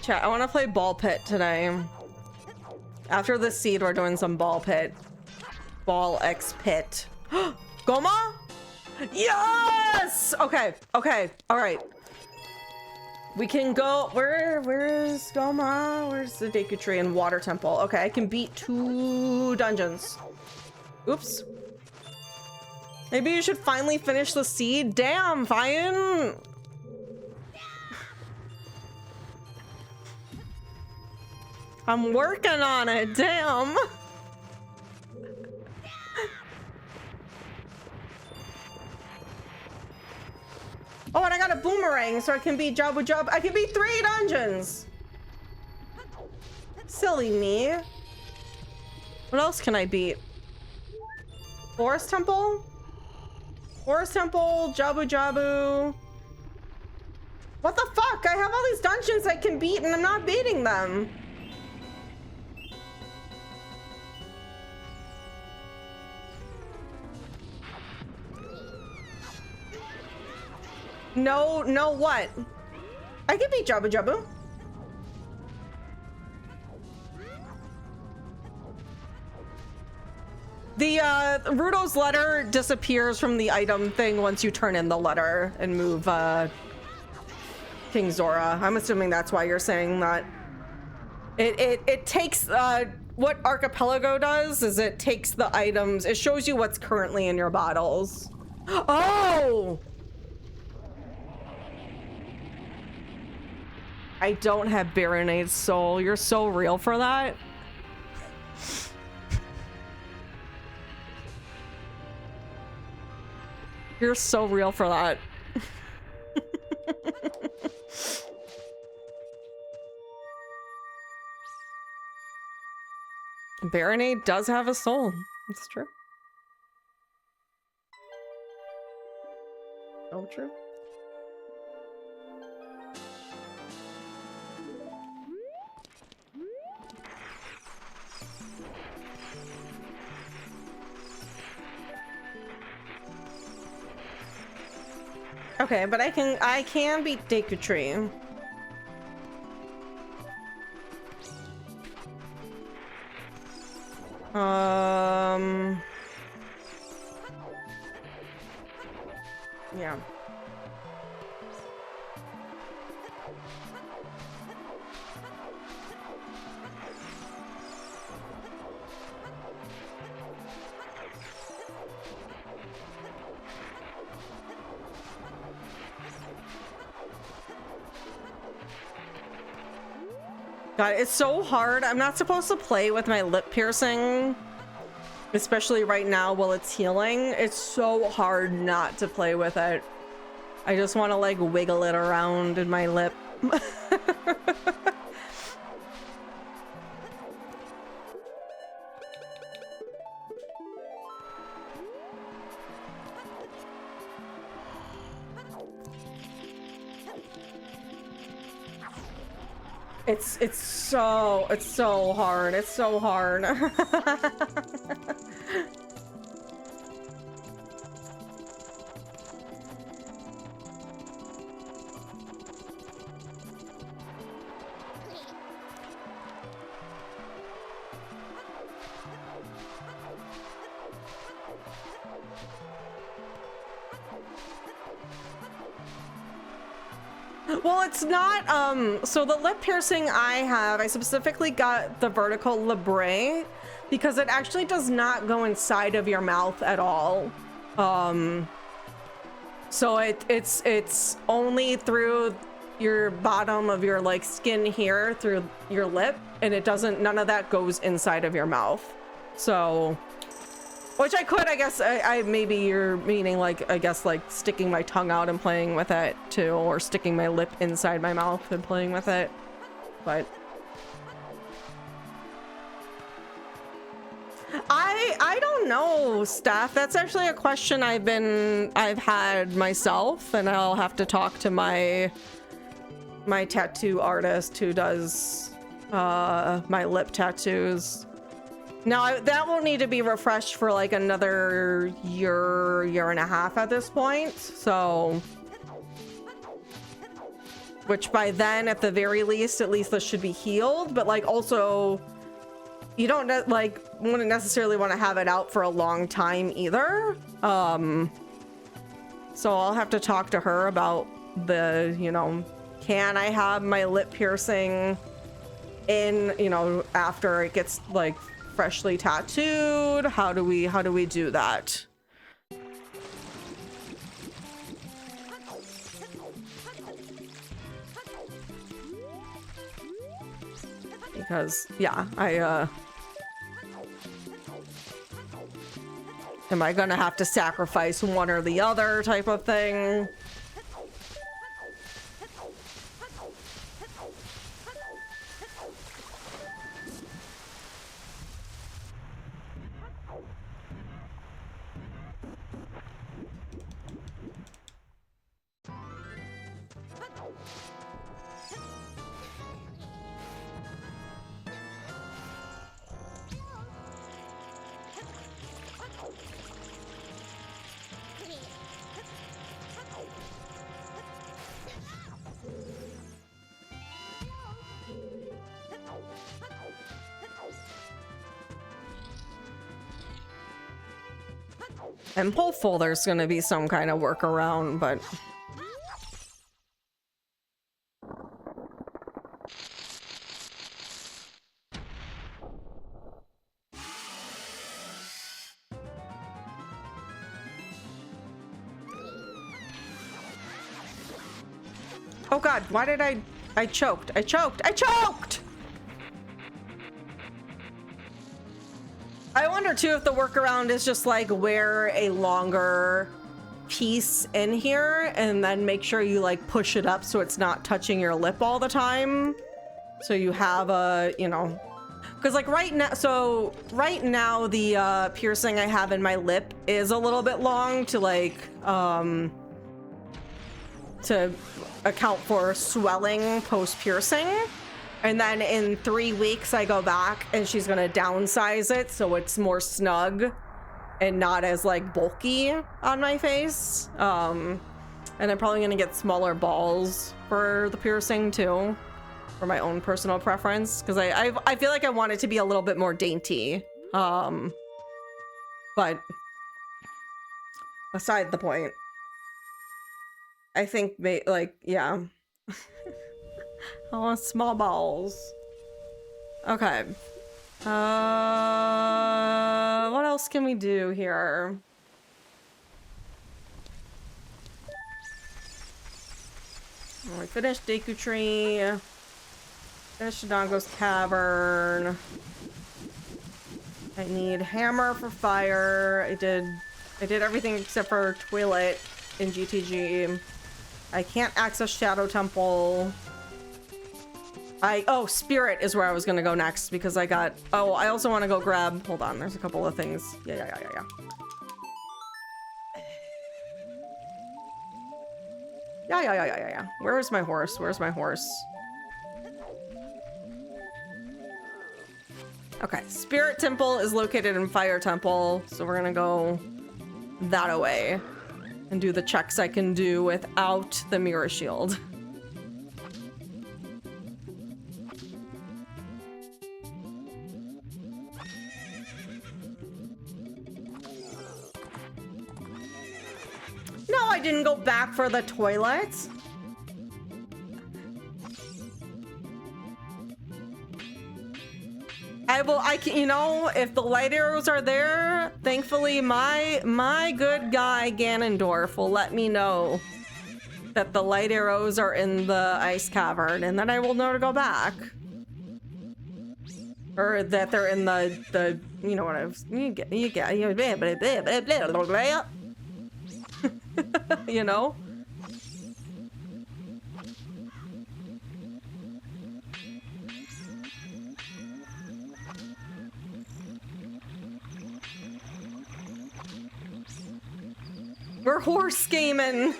Chat, I want to play ball pit today. After the seed, we're doing some ball pit. Ball X pit. Goma? Yes! Okay, all right. We can go, where is Goma? Where's the Deku Tree and Water Temple? Okay, I can beat 2 dungeons. Oops. Maybe you should finally finish the seed. Damn, fine. I'm working on it, damn. boomerang so I can beat Jabu Jabu. I can beat 3 dungeons. Silly me. What else can I beat? Forest Temple? Forest Temple, Jabu Jabu. What the fuck? I have all these dungeons I can beat and I'm not beating them. No, no what? I can beat Jabu Jabu. The Rudo's letter disappears from the item thing once you turn in the letter and move King Zora. I'm assuming that's why you're saying that. It takes what Archipelago does is it takes the items, it shows you what's currently in your bottles. Oh! I don't have Baronade's soul. You're so real for that. You're so real for that. Baronade does have a soul. It's true. So true. Okay, but I can beat Deku Tree. Yeah. God, it's so hard. I'm not supposed to play with my lip piercing, especially right now while it's healing. It's so hard not to play with it. I just want to like wiggle it around in my lip. It's so hard. It's so hard. Well, it's not, so the lip piercing I specifically got the vertical labrae because it actually does not go inside of your mouth at all. So it's only through your bottom of your like skin here through your lip, and it doesn't, none of that goes inside of your mouth. So, which I could, I guess, I maybe you're meaning like, I guess like sticking my tongue out and playing with it too, or sticking my lip inside my mouth and playing with it, but I don't know, Steph. That's actually a question I've had myself, and I'll have to talk to my tattoo artist who does my lip tattoos. Now, that won't need to be refreshed for like another year and a half at this point. So, which by then, at the very least, at least this should be healed. But like also, you don't like wouldn't necessarily want to have it out for a long time either. So I'll have to talk to her about the, you know, can I have my lip piercing in, you know, after it gets like freshly tattooed? How do we do that? Because yeah, am I gonna have to sacrifice one or the other type of thing? I'm hopeful there's gonna be some kind of workaround, but... Oh god, why did I choked. I choked. I choked! I wonder too if the workaround is just like wear a longer piece in here and then make sure you like push it up so it's not touching your lip all the time. So you have a, you know, because like right now, so right now the piercing I have in my lip is a little bit long to like, to account for swelling post-piercing. And then in 3 weeks I go back and she's gonna downsize it so it's more snug and not as like bulky on my face. And I'm probably gonna get smaller balls for the piercing too, for my own personal preference, because I feel like I want it to be a little bit more dainty. But aside the point, I think like, yeah. I want small balls. Okay. What else can we do here? We finished Deku Tree. Finished Shadongo's Cavern. I need hammer for fire. I did everything except for Toilet in GTG. I can't access Shadow Temple. Oh, Spirit is where I was gonna go next because I got, oh, I also want to go grab, hold on, there's a couple of things. Yeah. Where's my horse? Where's my horse? Okay, Spirit Temple is located in Fire Temple, so we're gonna go that away and do the checks I can do without the mirror shield. No, I didn't go back for the toilet. You know, if the light arrows are there, thankfully my good guy Ganondorf will let me know that the light arrows are in the ice cavern, and then I will know to go back. Or that they're in the you know what you know? We're horse gaming.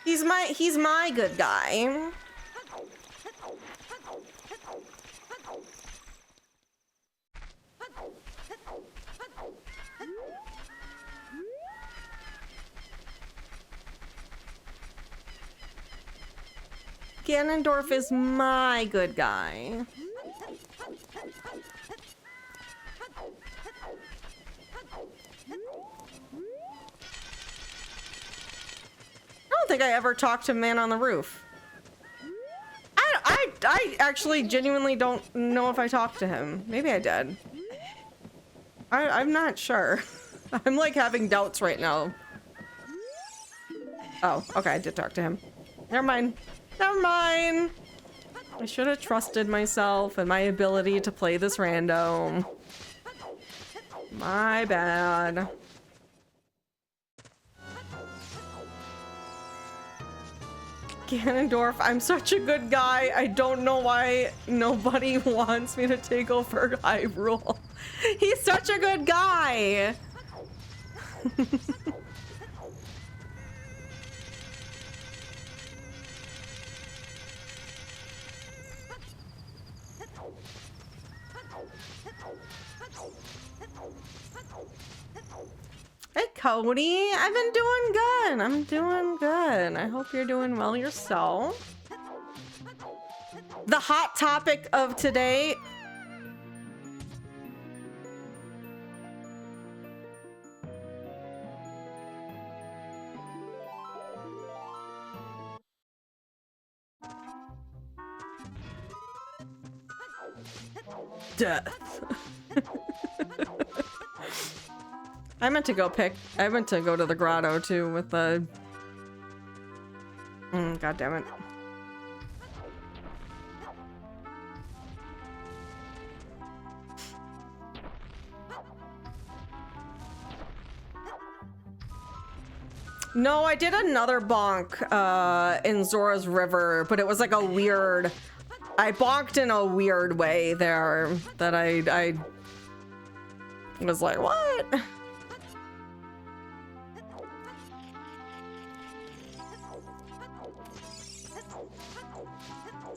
He's my good guy. Ganondorf is my good guy. I don't think I ever talked to Man on the Roof. I actually genuinely don't know if I talked to him. Maybe I did. I'm not sure. I'm like having doubts right now. Oh, okay, I did talk to him. Never mind. Never mind. I should have trusted myself and my ability to play this random. My bad. Ganondorf, I'm such a good guy. I don't know why nobody wants me to take over Hyrule. He's such a good guy. Hey, Cody. I've been doing good. I'm doing good. I hope you're doing well yourself. The hot topic of today. Death. I meant to go to the grotto too with the... God damn it. No, I did another bonk in Zora's River, but it was like a weird... I bonked in a weird way there that I was like, what?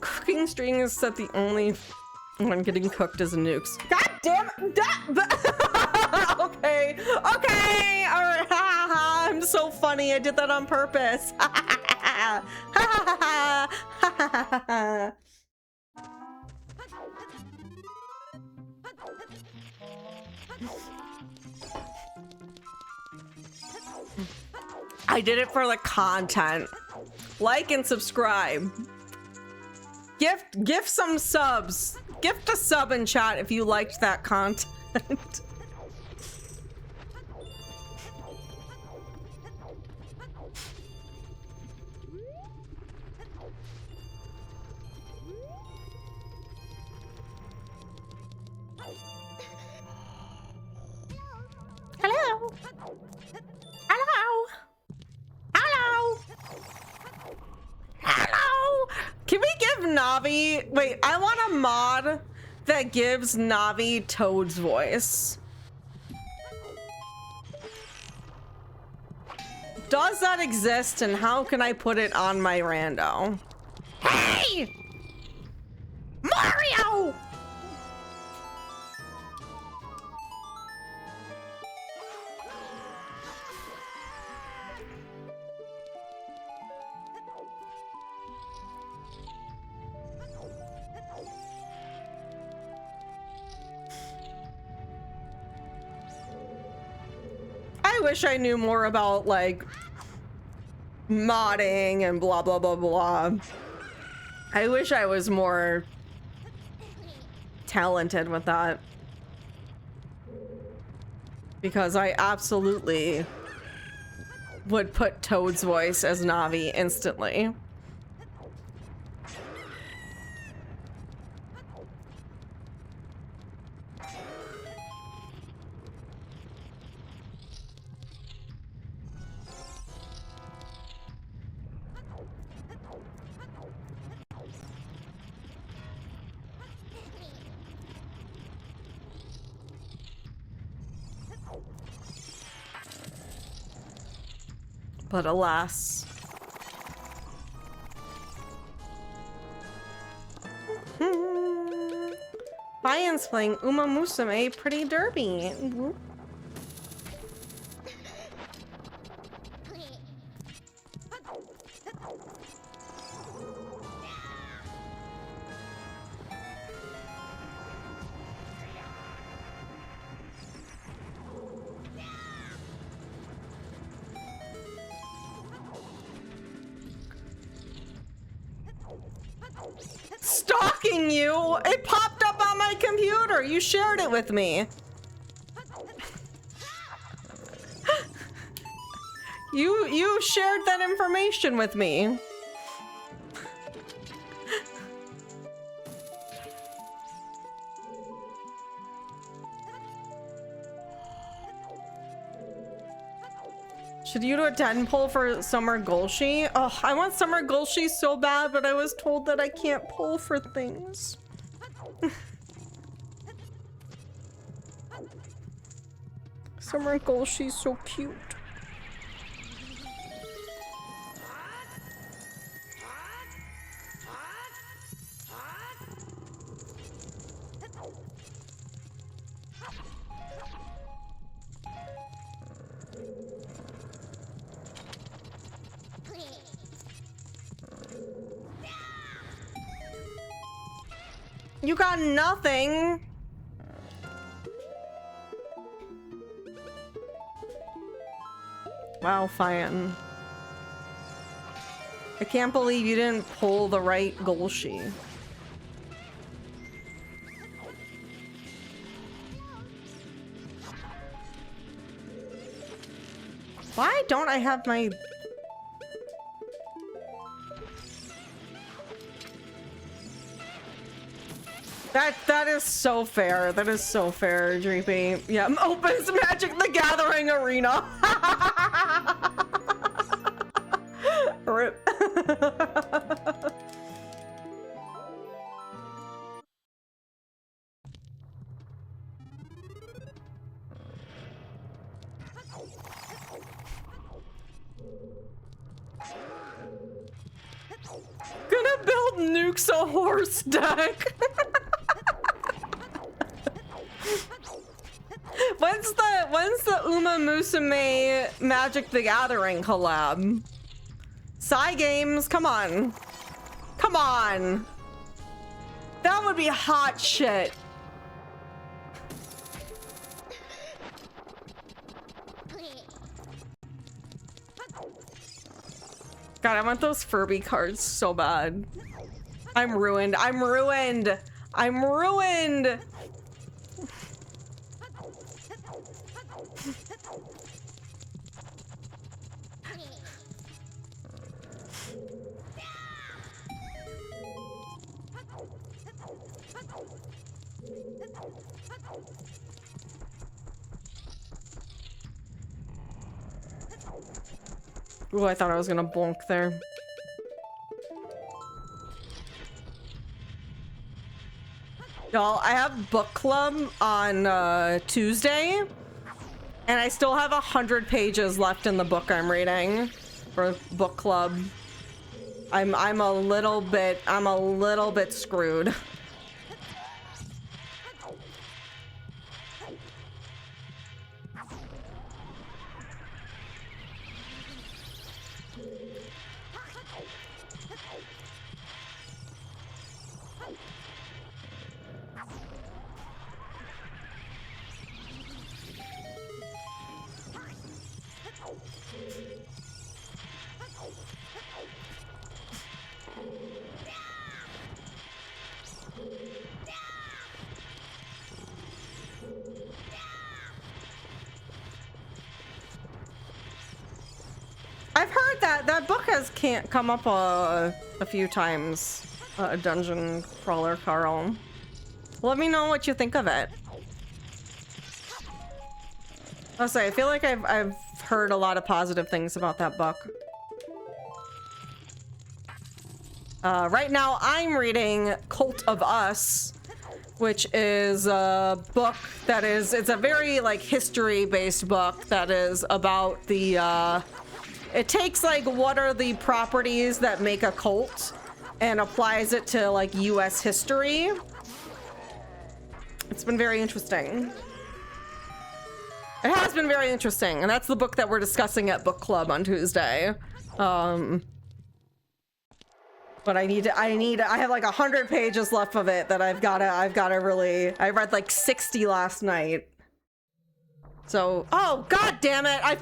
Cooking string is that the only one getting cooked is nukes. God damn it! Okay, okay, all right. I'm so funny. I did that on purpose. I did it for the content. Like and subscribe. Gift some subs. Gift a sub in chat if you liked that content. Hello. Hello. Hello. Hello. Can we give Navi... Wait, I want a mod that gives Navi Toad's voice. Does that exist, and how can I put it on my rando? Hey! Mario! I wish I knew more about, like, modding and blah, blah, blah, blah. I wish I was more talented with that. Because I absolutely would put Toad's voice as Navi instantly. But alas. Bayon's playing Uma Musume Pretty Derby. Stalking you? It popped up on my computer. You shared it with me. You shared that information with me. Should you do a 10 pull for Summer Golshi? Oh, I want Summer Golshi so bad, but I was told that I can't pull for things. Summer Golshi's so cute. You got nothing. Wow, fine. I can't believe you didn't pull the right Golshi. Why don't I have my... That is so fair. That is so fair, Dreepy. Yeah, opens Magic the Gathering arena. Rip. Gonna build Nukes a horse deck. When's the Uma Musume Magic the Gathering collab? Psy Games, come on. Come on. That would be hot shit. God, I want those Furby cards so bad. I'm ruined. I'm ruined. I'm ruined. Ooh, I thought I was gonna bonk there. Y'all, I have book club on Tuesday, and I still have 100 pages left in the book I'm reading for book club. I'm a little bit screwed. I've heard that book can't come up a few times. A dungeon crawler, Carl. Let me know what you think of it. I'll say I feel like I've heard a lot of positive things about that book. Right now I'm reading Cult of Us, which is a book that it's a very like history-based book that is about the it takes like what are the properties that make a cult and applies it to like US history. It's been very interesting. It has been very interesting, and that's the book that we're discussing at book club on Tuesday. But I have like 100 pages left of it that I've gotta really, I read like 60 last night. So, oh, god damn it, I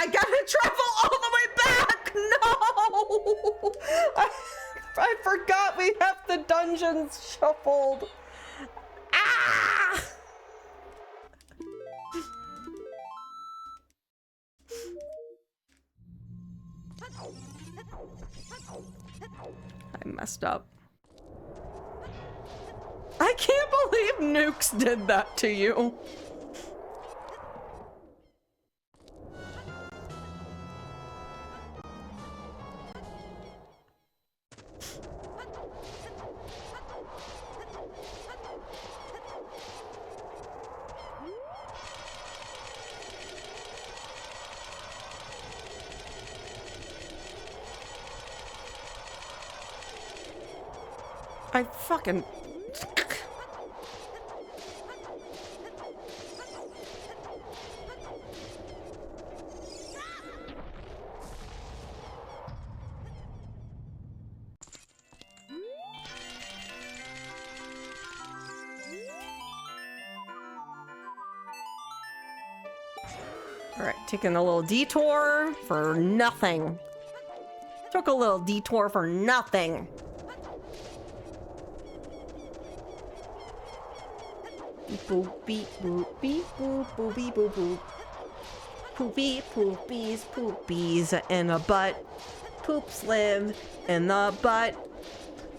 gotta travel all the way back! No! I forgot we have the dungeons shuffled. Ah! I messed up. I can't believe Nukes did that to you. I fucking... All right, taking a little detour for nothing. Took a little detour for nothing. Beep boop beep boop beep boop boop beep boop boop. Poopy, poopies, poopies in a butt. Poops live in the butt.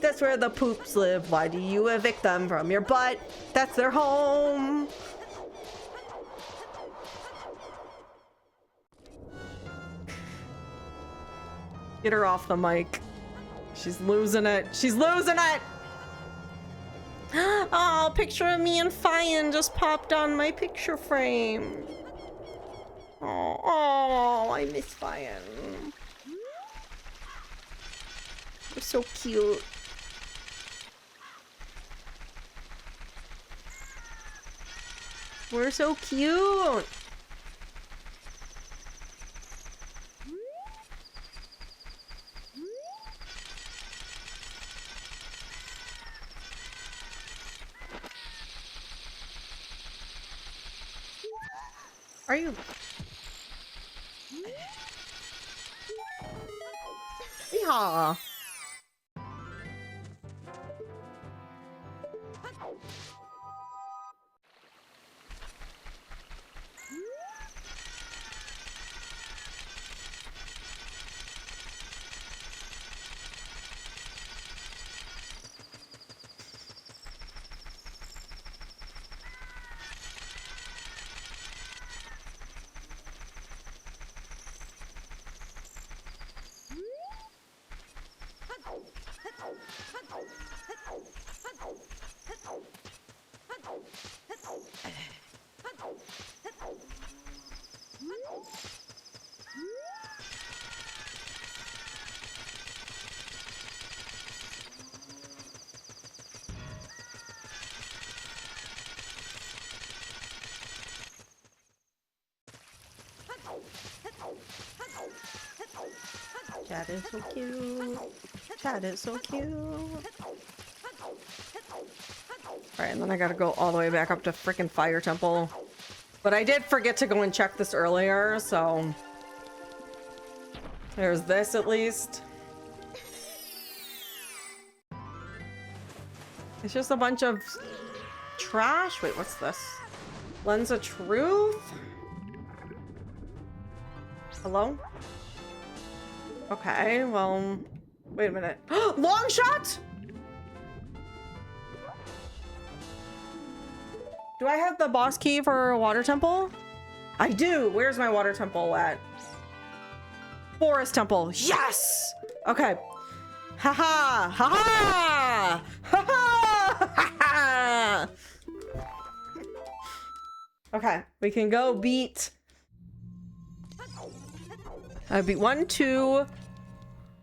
That's where the poops live. Why do you evict them from your butt? That's their home. Get her off the mic. She's losing it. She's losing it! Oh, picture of me and Fian just popped on my picture frame. Oh, I miss Fian. They're so cute. We're so cute. Are you? Yeehaw. Chat is so cute. Chat is so cute. Alright, and then I gotta go all the way back up to frickin' Fire Temple. But I did forget to go and check this earlier, so... There's this at least. It's just a bunch of trash. Wait, what's this? Lens of Truth? Hello? Okay, well, wait a minute. Long shot? Do I have the boss key for Water Temple? I do. Where's my Water Temple at? Forest Temple. Yes! Okay. Haha! Haha! Haha! Haha! Okay, we can go beat. I beat 1, 2,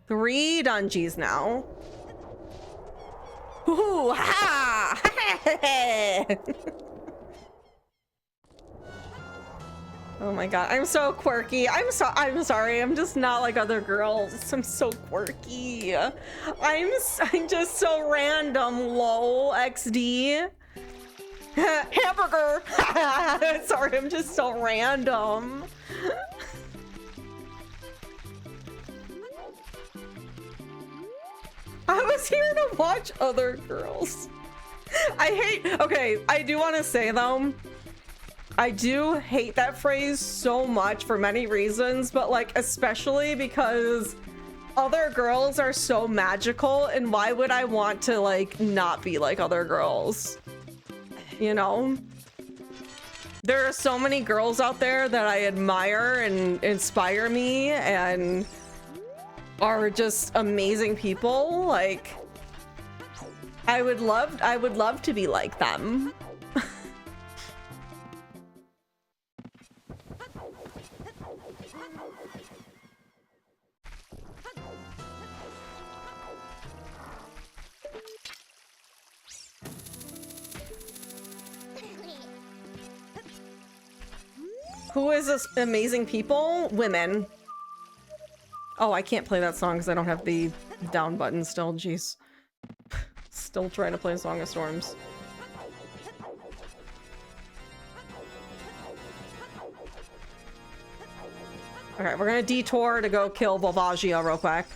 3 dungeons now. Ooh, ha! Oh my god, I'm so quirky. I'm sorry. I'm just not like other girls. I'm so quirky. I'm just so random. Lol, XD. Hamburger. Sorry, I'm just so random. I was here to watch other girls. Okay, I do want to say though, I do hate that phrase so much for many reasons, but like especially because other girls are so magical, and why would I want to like not be like other girls? You know? There are so many girls out there that I admire and inspire me and are just amazing people. Like I would love to be like them. Who is this amazing people? Women. Oh, I can't play that song because I don't have the down button still. Jeez. Still trying to play Song of Storms. Okay, we're gonna detour to go kill Volvagia real quick.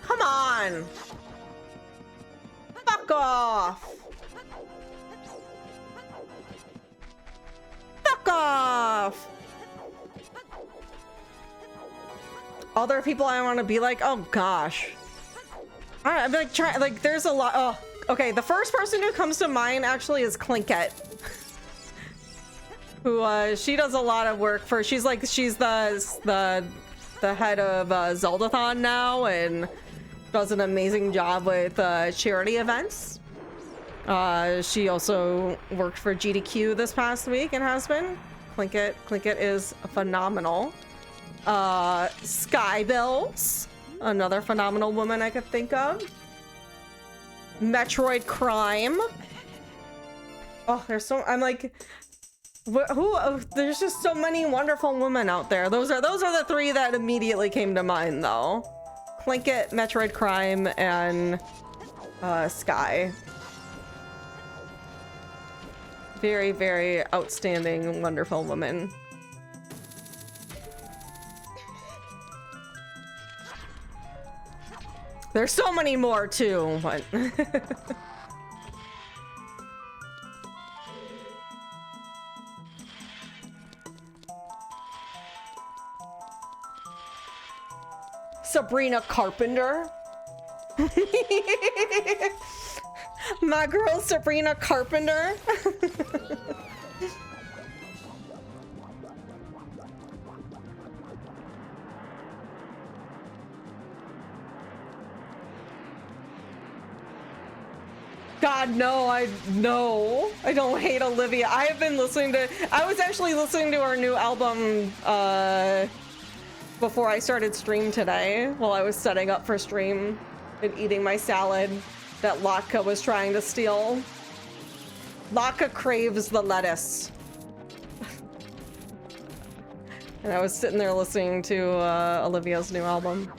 Come on! Fuck off! Fuck off! Other people I want to be like, oh gosh. I'm like trying, like there's a lot. Oh, okay. The first person who comes to mind actually is Clinket, who she does a lot of work for. She's the head of Zeldathon now and does an amazing job with charity events. She also worked for GDQ this past week and has been. Clinket is phenomenal. Skybills, another phenomenal woman I could think of. Metroid Crime. Oh, there's so, I'm like, there's just so many wonderful women out there. Those are the three that immediately came to mind though. Clinket, Metroid Crime, and Sky. Very, very outstanding, wonderful woman. There's so many more too, but Sabrina Carpenter. My girl Sabrina Carpenter. God, no, I don't hate Olivia. I have been I was actually listening to her new album before I started stream today while I was setting up for stream and eating my salad that Latka was trying to steal. Latka craves the lettuce. And I was sitting there listening to Olivia's new album.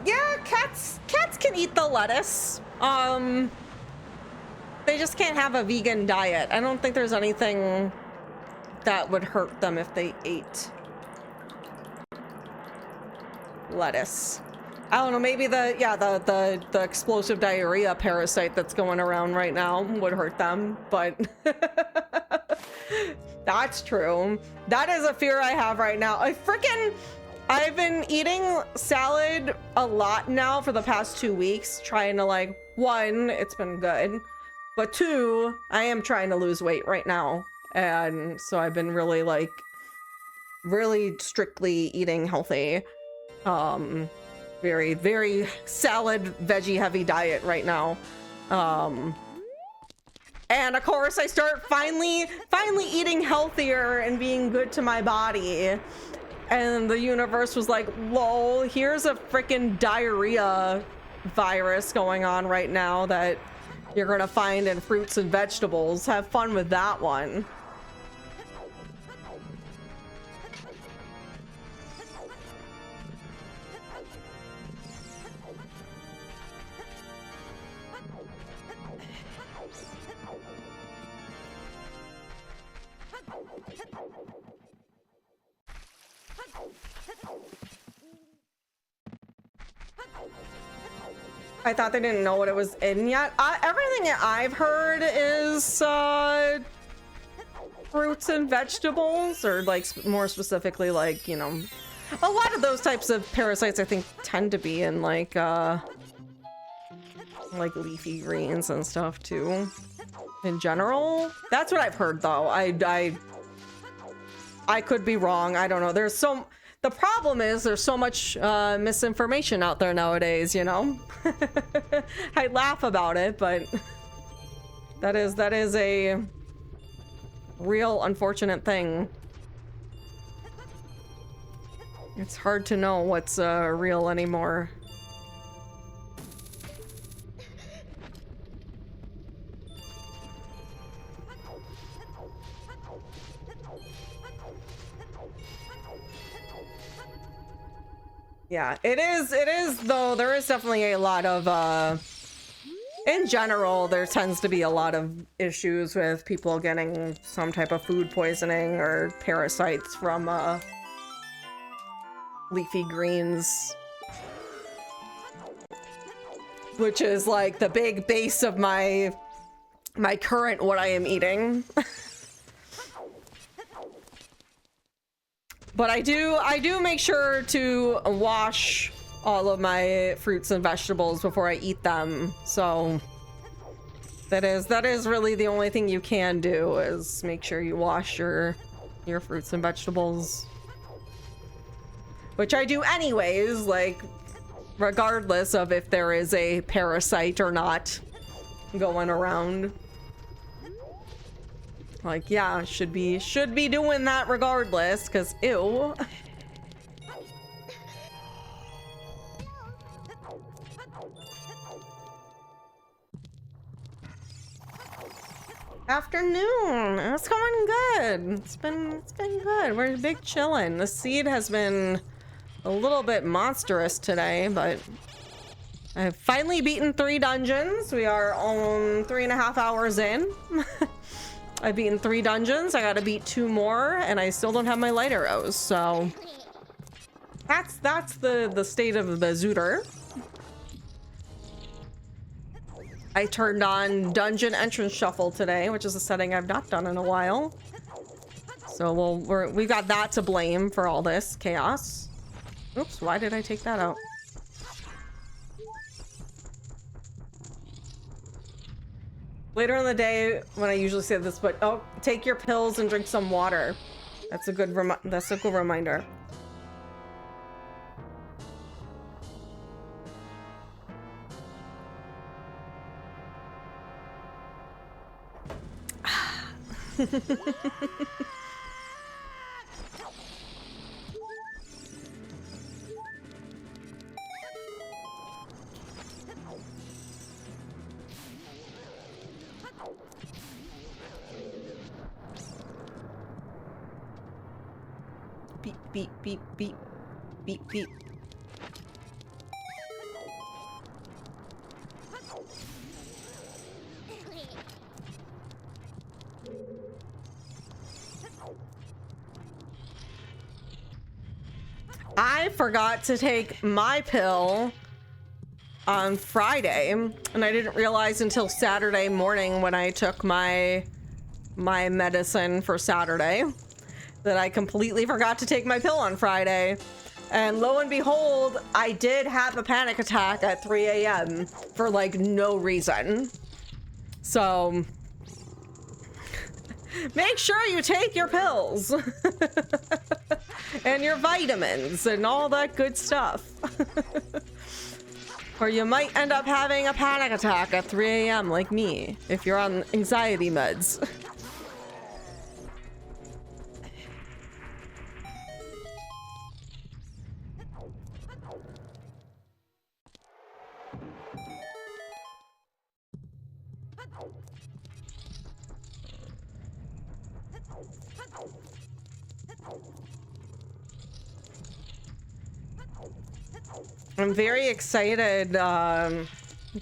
Yeah, cats can eat the lettuce. They just can't have a vegan diet. I don't think there's anything that would hurt them if they ate lettuce. I don't know, maybe the explosive diarrhea parasite that's going around right now would hurt them, but that's true. That is a fear I have right now. I've been eating salad a lot now for the past 2 weeks, trying to like, one, it's been good, but two, I am trying to lose weight right now. And so I've been really strictly eating healthy. Very, very salad, veggie heavy diet right now. And of course I start finally eating healthier and being good to my body. And the universe was like, lol, here's a freaking diarrhea virus going on right now that you're gonna find in fruits and vegetables. Have fun with that one. I thought they didn't know what it was in yet. Everything I've heard is fruits and vegetables, or like more specifically, like, you know, a lot of those types of parasites I think tend to be in like leafy greens and stuff too. In general, that's what I've heard though. I could be wrong. I don't know. The problem is there's so much misinformation out there nowadays, you know? I laugh about it, but that is a real unfortunate thing. It's hard to know what's real anymore. Yeah, it is though. There is definitely a lot of in general, there tends to be a lot of issues with people getting some type of food poisoning or parasites from leafy greens, which is like the big base of my current what I am eating. But I do make sure to wash all of my fruits and vegetables before I eat them. So that is really the only thing you can do, is make sure you wash your fruits and vegetables. Which I do anyways, like regardless of if there is a parasite or not going around. Like, yeah, should be doing that regardless, because ew. Afternoon. It's going good. It's been good. We're big chilling. The seed has been a little bit monstrous today, but I've finally beaten 3 dungeons. We are on 3.5 hours in. I've beaten 3 dungeons. I gotta beat 2 more, and I still don't have my light arrows. So that's the state of the Zooter. I turned on Dungeon Entrance Shuffle today, which is a setting I've not done in a while. So we've got that to blame for all this chaos. Oops, why did I take that out? Later in the day, when I usually say this, but oh, take your pills and drink some water. That's a good reminder. Beep, beep, beep, beep, beep, beep. I forgot to take my pill on Friday, and I didn't realize until Saturday morning when I took my medicine for Saturday that I completely forgot to take my pill on Friday. And lo and behold, I did have a panic attack at 3 a.m. for like no reason. So make sure you take your pills and your vitamins and all that good stuff. Or you might end up having a panic attack at 3 a.m. like me if you're on anxiety meds. I'm very excited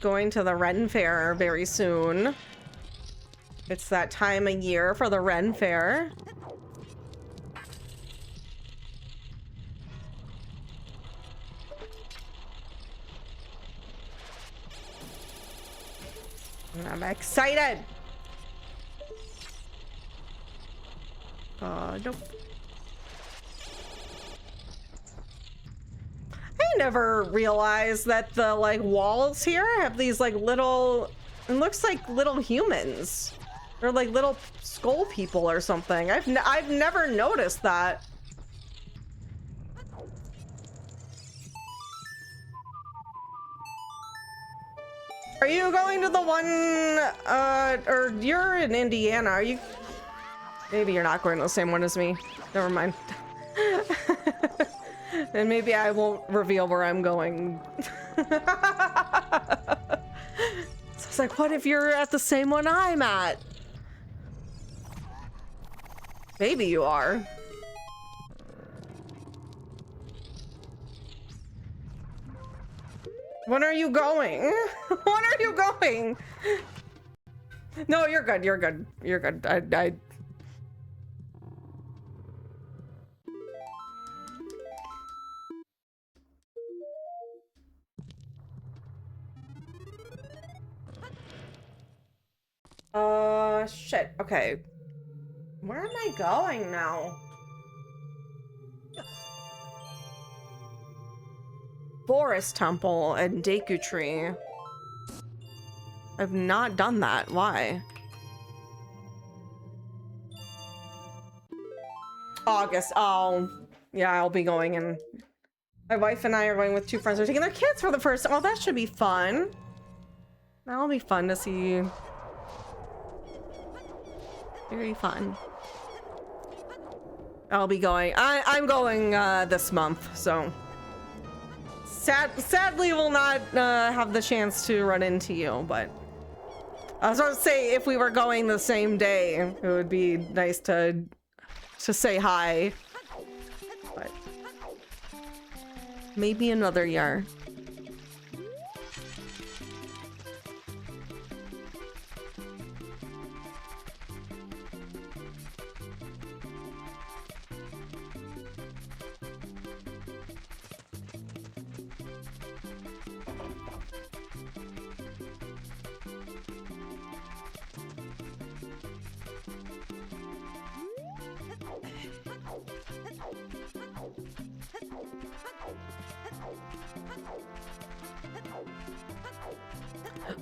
going to the Ren Fair very soon. It's that time of year for the Ren Fair. I'm excited. Nope. I never realized that the like walls here have these like little, it looks like little humans. They're like little skull people or something. I've never noticed that. Are you going to the one or you're in Indiana? Are you? Maybe you're not going to the same one as me. Never mind. And maybe I won't reveal where I'm going. So it's like, what if you're at the same one I'm at? Maybe you are. When are you going? When are you going? No, you're good. You're good. You're good. Shit. Okay. Where am I going now? Forest Temple and Deku Tree. I've not done that. Why? August. Oh, yeah, I'll be going, and my wife and I are going with 2 friends. We're taking their kids for the first. Oh, that should be fun. That'll be fun to see. Very fun. I'll be going. I'm going this month, so sadly will not have the chance to run into you, but I was going to say if we were going the same day, it would be nice to say hi. But maybe another year.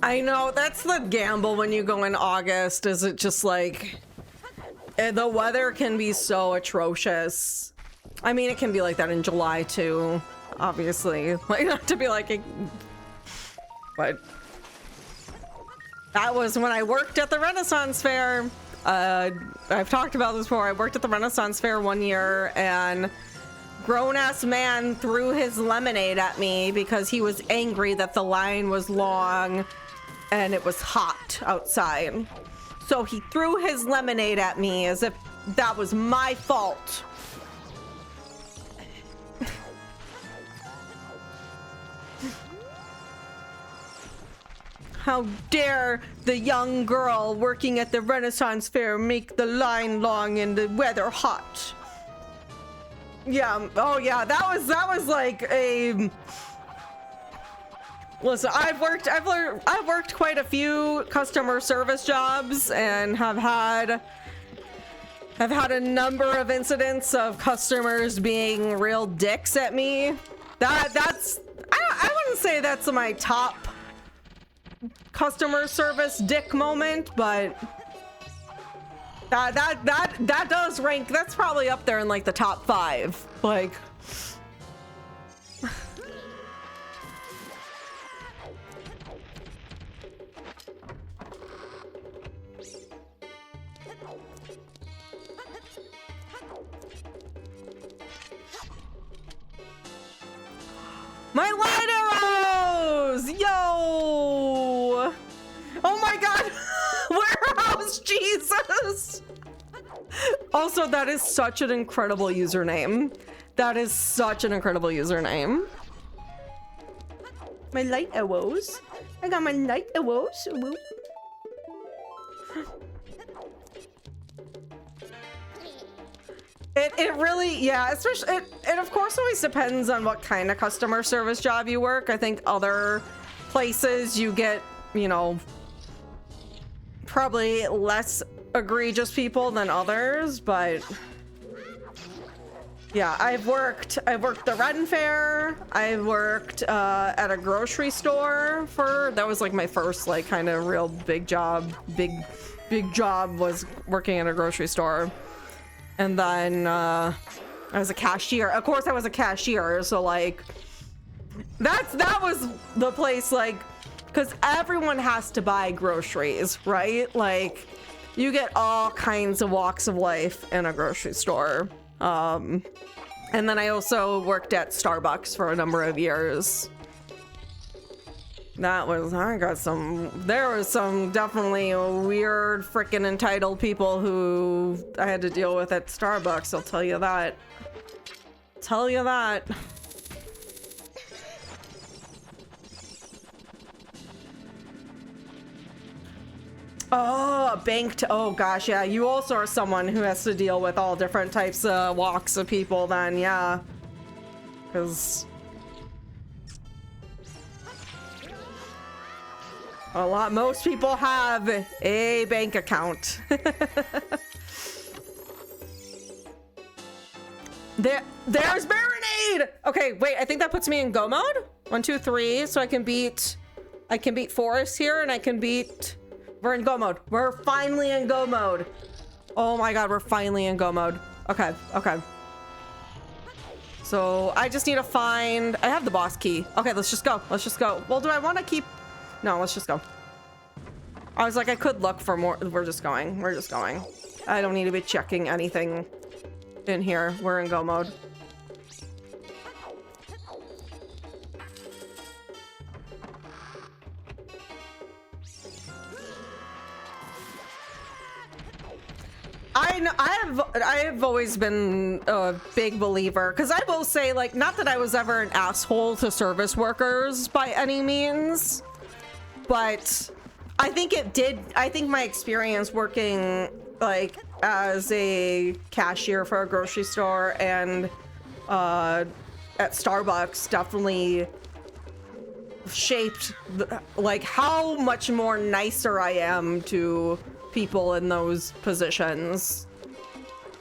I know, that's the gamble when you go in August, is it just like the weather can be so atrocious. I mean, it can be like that in July too, obviously. Like, not to be like, but that was when I worked at the Renaissance Fair. I've talked about this before. I worked at the Renaissance Fair one year, and grown-ass man threw his lemonade at me because he was angry that the line was long and it was hot outside. So he threw his lemonade at me as if that was my fault. How dare the young girl working at the Renaissance Fair make the line long and the weather hot. Yeah, oh yeah, that was like a... Listen, I've worked quite a few customer service jobs and have had a number of incidents of customers being real dicks at me. That's I wouldn't say that's my top customer service dick moment, but that does rank. That's probably up there in like the top 5. Like, my light arrows! Yo! Oh my god! Warehouse Jesus! Also, that is such an incredible username. That is such an incredible username. My light arrows. I got my light arrows. Woo. It really, yeah, especially, it of course always depends on what kind of customer service job you work. I think other places you get, you know, probably less egregious people than others, but yeah, I've worked the Ren Fair. I worked at a grocery store that was like my first like kind of real big job. Big job was working at a grocery store. And then I was a cashier. Of course I was a cashier, so like that was the place, like, because everyone has to buy groceries, right? Like, you get all kinds of walks of life in a grocery store. And then I also worked at Starbucks for a number of years. There was some definitely weird freaking entitled people who I had to deal with at Starbucks, I'll tell you that. Oh, banked. Oh gosh, yeah. You also are someone who has to deal with all different types of walks of people then, yeah. Because most people have a bank account. There's Marinade! Okay, wait, I think that puts me in go mode. 1, 2, 3, so I can beat Forest here, and I can beat... We're in go mode. We're finally in go mode. Oh my god, we're finally in go mode. Okay, okay. So I just need to find... I have the boss key. Okay, let's just go. Let's just go. Well, do I want to keep... No, let's just go. I was like, I could look for more. We're just going. We're just going. I don't need to be checking anything in here. We're in go mode. I have always been a big believer, because I will say, like, not that I was ever an asshole to service workers by any means, but I think my experience working, like, as a cashier for a grocery store and at Starbucks definitely shaped like how much more nicer I am to people in those positions.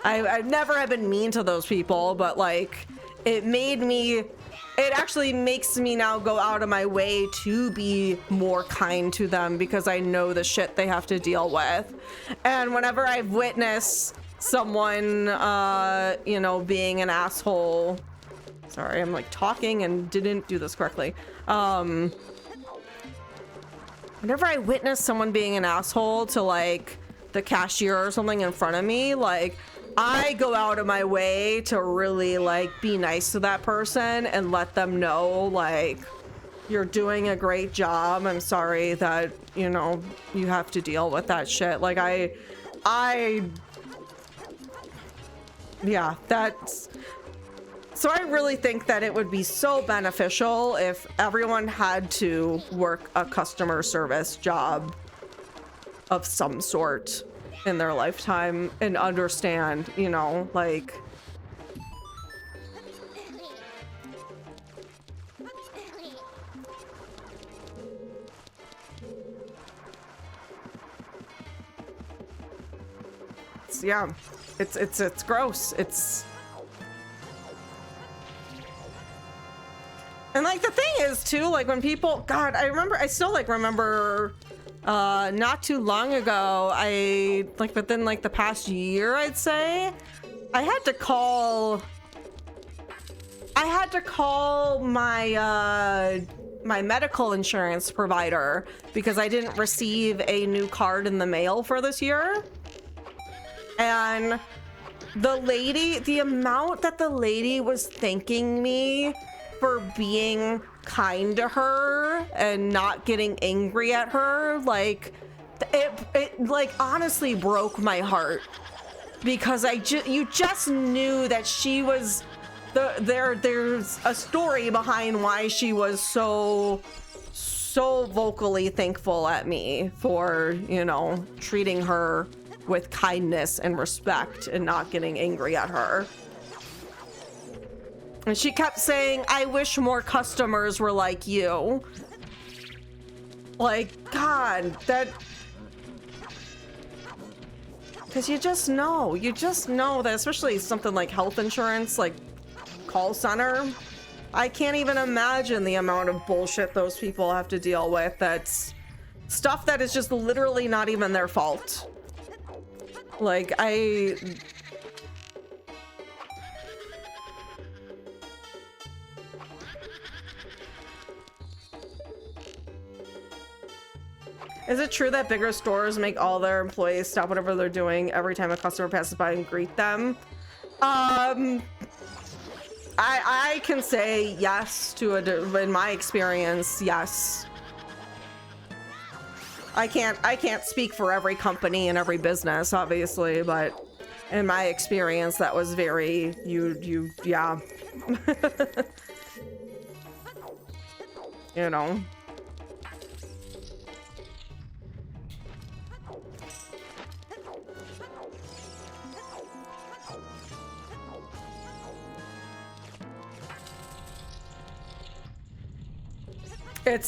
I never have been mean to those people, but like it actually makes me now go out of my way to be more kind to them, because I know the shit they have to deal with. And whenever I've witnessed someone you know, being an asshole, sorry, I'm like talking and didn't do this correctly. Whenever I witness someone being an asshole to like the cashier or something in front of me, like I go out of my way to really like be nice to that person and let them know, like, you're doing a great job. I'm sorry that, you know, you have to deal with that shit. Like yeah, that's... So I really think that it would be so beneficial if everyone had to work a customer service job of some sort in their lifetime and understand, you know, like... Yeah, it's gross. It's... And like the thing is too, like when people, God, I still like remember not too long ago, within like the past year, I'd say, I had to call my my medical insurance provider because I didn't receive a new card in the mail for this year. And the amount that the lady was thanking me for being kind to her and not getting angry at her, like it like honestly broke my heart, because you just knew that she was there's a story behind why she was so vocally thankful at me for, you know, treating her with kindness and respect and not getting angry at her. And she kept saying, I wish more customers were like you. Like, God, that... Because you just know that, especially something like health insurance, like call center, I can't even imagine the amount of bullshit those people have to deal with. That's stuff that is just literally not even their fault. Like, Is it true that bigger stores make all their employees stop whatever they're doing every time a customer passes by and greet them? I can say yes to in my experience, yes. I can't speak for every company and every business, obviously, but in my experience, that was very, yeah. You know.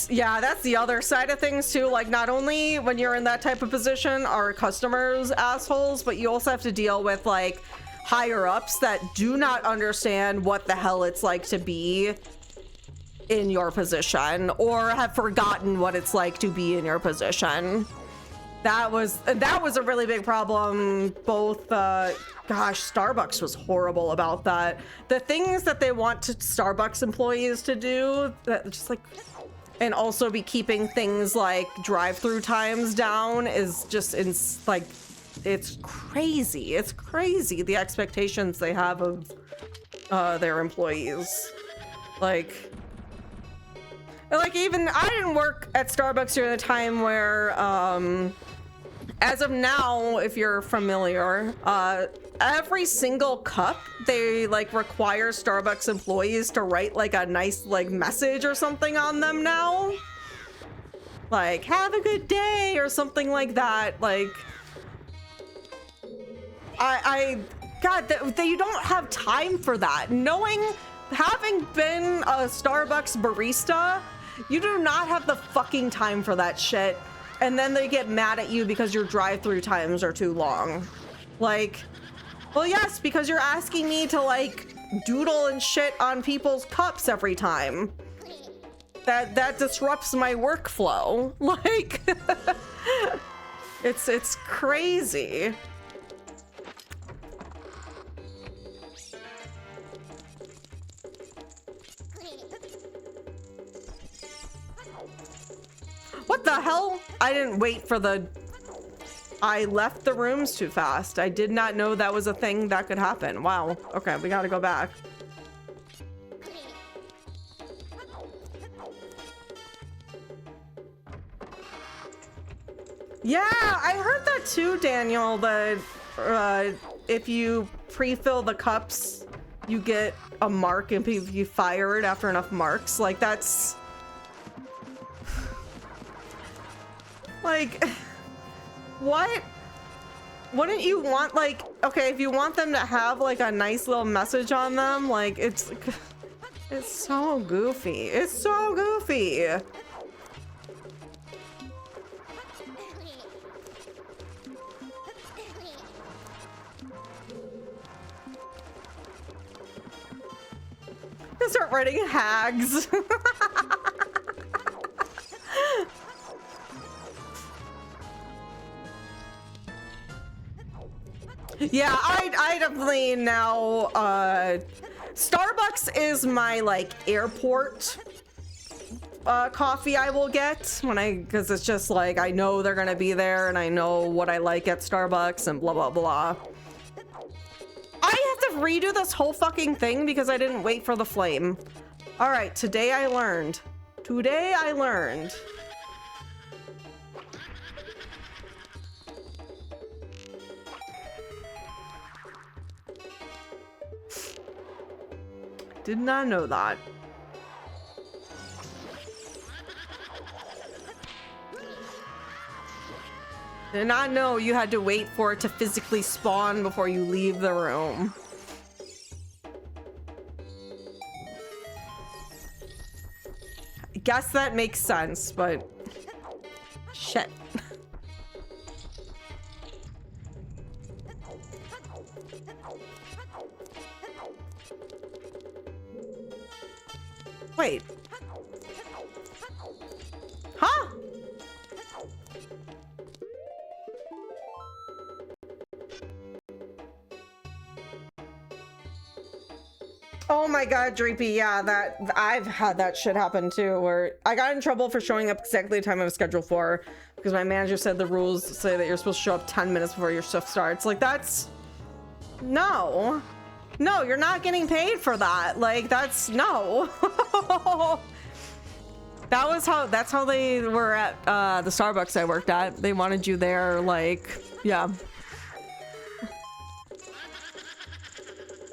Yeah, that's the other side of things too. Like, not only when you're in that type of position are customers assholes, but you also have to deal with like higher ups that do not understand what the hell it's like to be in your position or have forgotten what it's like to be in your position. That was a really big problem. Both gosh, Starbucks was horrible about that. The things that they want Starbucks employees to do, that just like, and also be keeping things like drive-through times down is just like, it's crazy. It's crazy the expectations they have of their employees. Like even I didn't work at Starbucks during the time where as of now, if you're familiar, every single cup they like require Starbucks employees to write like a nice like message or something on them now, like have a good day or something like that. Like God, you don't have time for that. Having been a Starbucks barista, you do not have the fucking time for that shit. And then they get mad at you because your drive-through times are too long. Like, well, yes, because you're asking me to like doodle and shit on people's cups every time. That disrupts my workflow. Like, it's crazy. What the hell? I didn't wait for I left the rooms too fast. I did not know that was a thing that could happen. Wow. Okay, we gotta go back. Yeah, I heard that too, Daniel, that if you pre-fill the cups, you get a mark and if you fire it after enough marks. Like, that's... Like, what? Wouldn't you want, like, okay, if you want them to have, like, a nice little message on them, like, it's so goofy. It's so goofy. They start writing hags. Yeah, I definitely now, Starbucks is my, like, airport, coffee I will get because it's just, like, I know they're gonna be there and I know what I like at Starbucks and blah, blah, blah. I have to redo this whole fucking thing because I didn't wait for the flame. All right, today I learned. Today I learned. Did not know that. Did not know you had to wait for it to physically spawn before you leave the room. I guess that makes sense, but shit. Wait. Huh? Oh my god, Dreepy, yeah, I've had that shit happen too, where I got in trouble for showing up exactly the time I was scheduled for because my manager said the rules say that you're supposed to show up 10 minutes before your shift starts. Like, that's... No. No, you're not getting paid for that. Like, that's... No. That's how they were at the Starbucks I worked at. They wanted you there, like, yeah.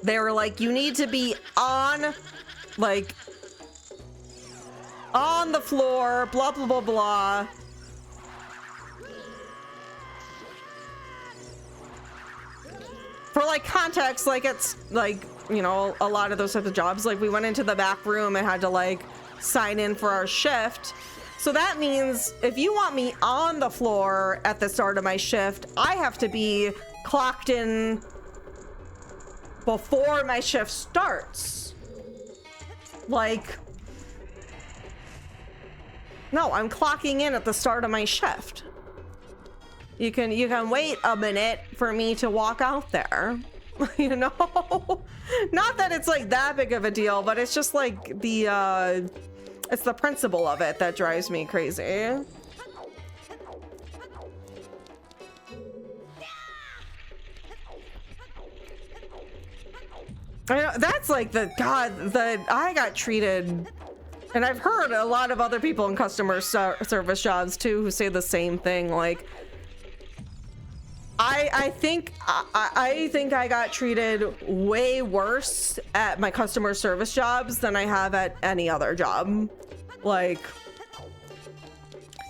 They were like, you need to be on, like, on the floor, blah, blah, blah, blah. For, like, context, like, it's, like, you know, a lot of those types of jobs, like, we went into the back room and had to, like, sign in for our shift. So that means if you want me on the floor at the start of my shift, I have to be clocked in before my shift starts. Like, no, I'm clocking in at the start of my shift. You can wait a minute for me to walk out there. You know? Not that it's like that big of a deal, but it's just like the it's the principle of it that drives me crazy. I know, that's like I got treated, and I've heard a lot of other people in customer service jobs too who say the same thing. Like, I think I got treated way worse at my customer service jobs than I have at any other job. Like,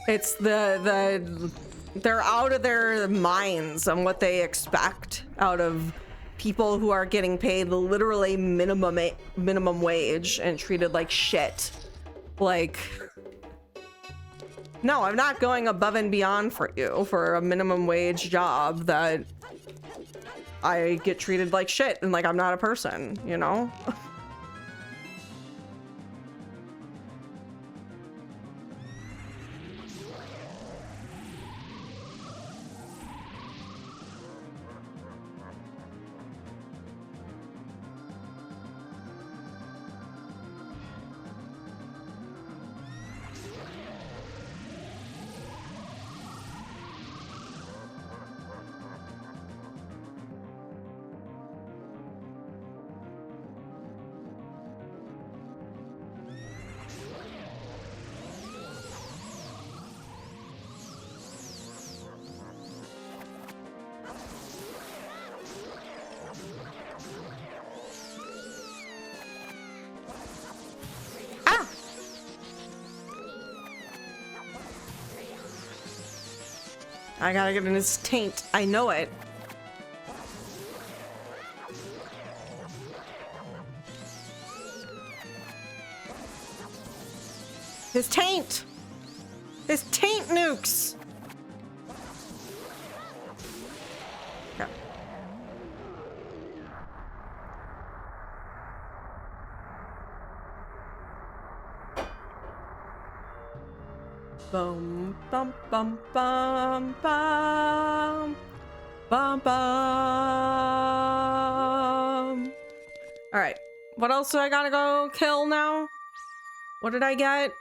it's they're out of their minds on what they expect out of people who are getting paid literally minimum wage and treated like shit. Like, no, I'm not going above and beyond for you for a minimum wage job that I get treated like shit and like I'm not a person, you know? I gotta get in his taint. I know it. His taint! His taint nukes! Okay. Bum bum bum bum bum bum bum. All right, what else do I gotta go kill now? What did I get?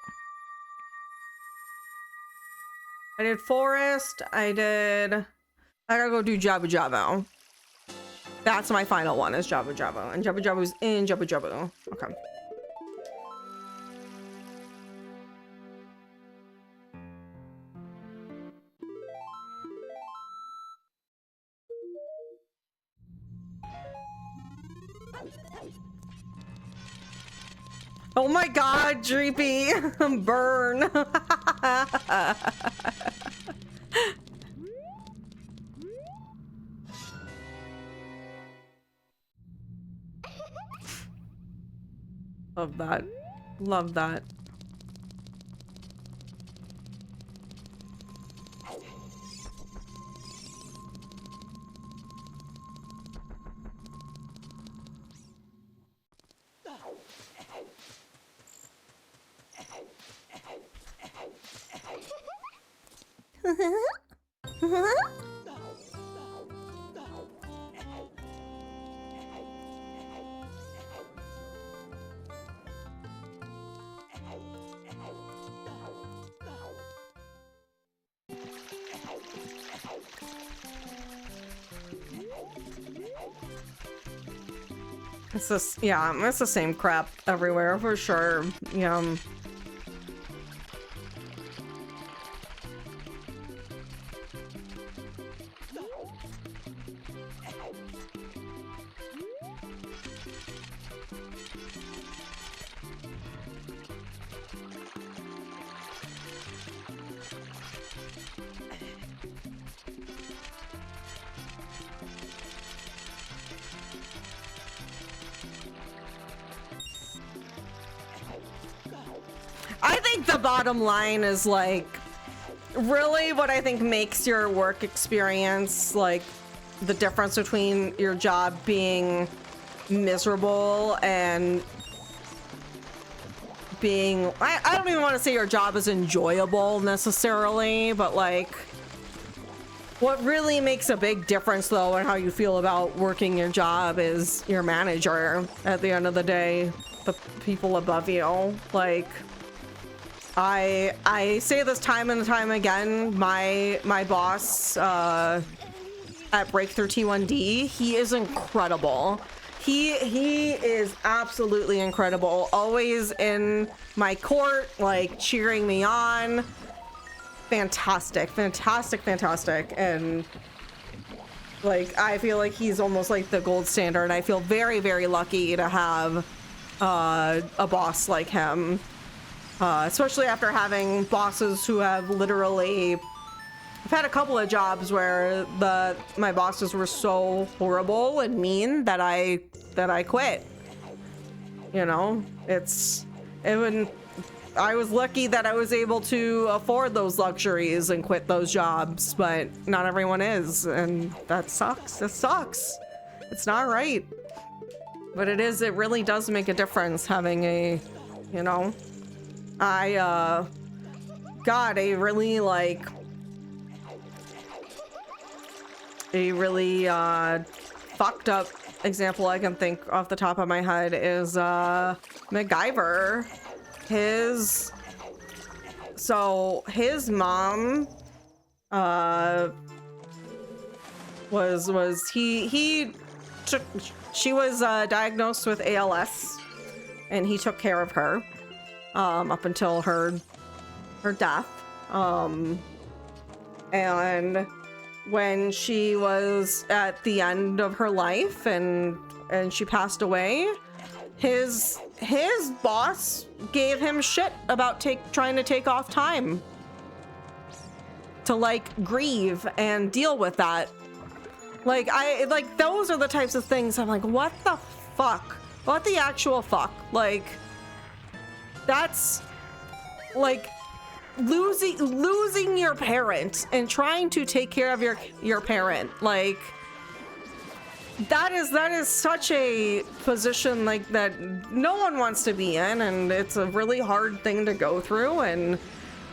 I did forest. I gotta go do Jabu Jabu. That's my final one, is Jabu Jabu, and Jabu Jabu's in Jabu Jabu. Okay. Oh my god, Dreepy! Burn! Love that. Love that. It's this, yeah, it's the same crap everywhere for sure. Yeah. I think the bottom line is like really what I think makes your work experience, like the difference between your job being miserable and being, I don't even want to say your job is enjoyable necessarily, but like what really makes a big difference though in how you feel about working your job is your manager at the end of the day, the people above you. Like I say this time and time again, my boss at Breakthrough T1D, he is incredible. He is absolutely incredible. Always in my court, like cheering me on. Fantastic, fantastic, fantastic. And like I feel like he's almost like the gold standard. I feel very, very lucky to have a boss like him. Especially after having bosses who have literally, I've had a couple of jobs where my bosses were so horrible and mean that I quit. You know, I was lucky that I was able to afford those luxuries and quit those jobs, but not everyone is, and that sucks. It sucks. It's not right. But it really does make a difference having a, you know, I got a really like a really fucked up example I can think off the top of my head is MacGyver. His mom she was diagnosed with ALS, and he took care of her up until her death. And when she was at the end of her life and she passed away, his boss gave him shit about trying to take off time to like grieve and deal with that. Like those are the types of things I'm like, what the fuck? What the actual fuck? Like that's like losing your parent and trying to take care of your parent. Like that is such a position like that no one wants to be in, and it's a really hard thing to go through, and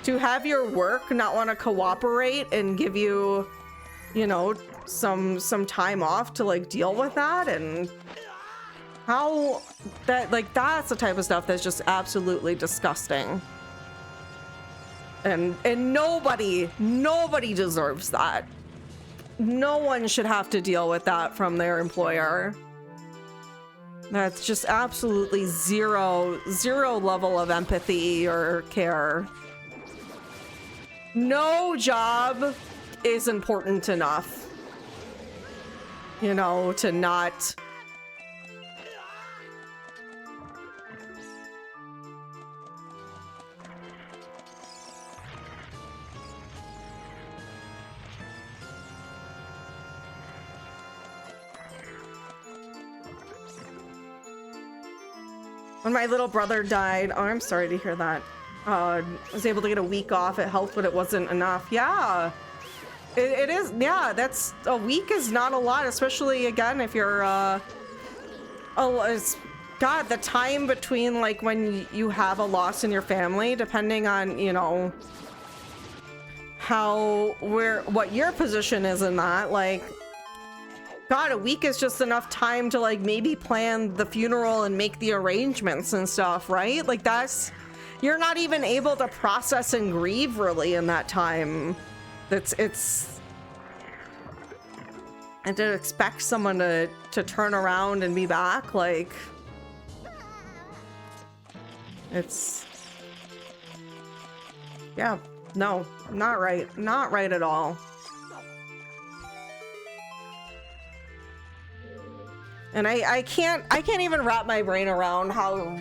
to have your work not want to cooperate and give you, you know, some time off to like deal with that, and how that, like, that's the type of stuff that's just absolutely disgusting. And nobody deserves that. No one should have to deal with that from their employer. That's just absolutely zero level of empathy or care. No job is important enough, you know, to not When my little brother died, oh, I'm sorry to hear that. I was able to get a week off. It helped, but it wasn't enough. Yeah, it is. Yeah, that's a week is not a lot, especially again if you're. God, the time between like when you have a loss in your family, depending on, you know, what your position is in that, like. God, a week is just enough time to like maybe plan the funeral and make the arrangements and stuff, right? Like you're not even able to process and grieve really in that time. And to expect someone to turn around and be back, like yeah, no, not right at all. And I can't even wrap my brain around how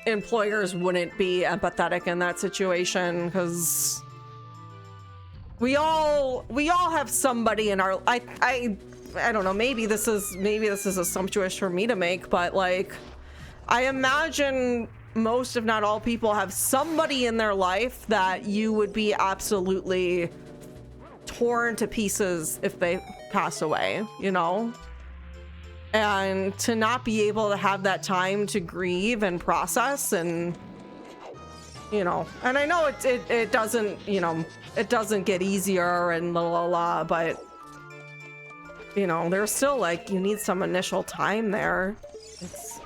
employers wouldn't be empathetic in that situation, because we all have somebody in our I don't know, maybe this is assumptuous for me to make, but like I imagine most, if not all people, have somebody in their life that you would be absolutely torn to pieces if they pass away, you know? And to not be able to have that time to grieve and process and, you know, and I know it doesn't, you know, it doesn't get easier and la la la, but, you know, there's still like, you need some initial time there. It's...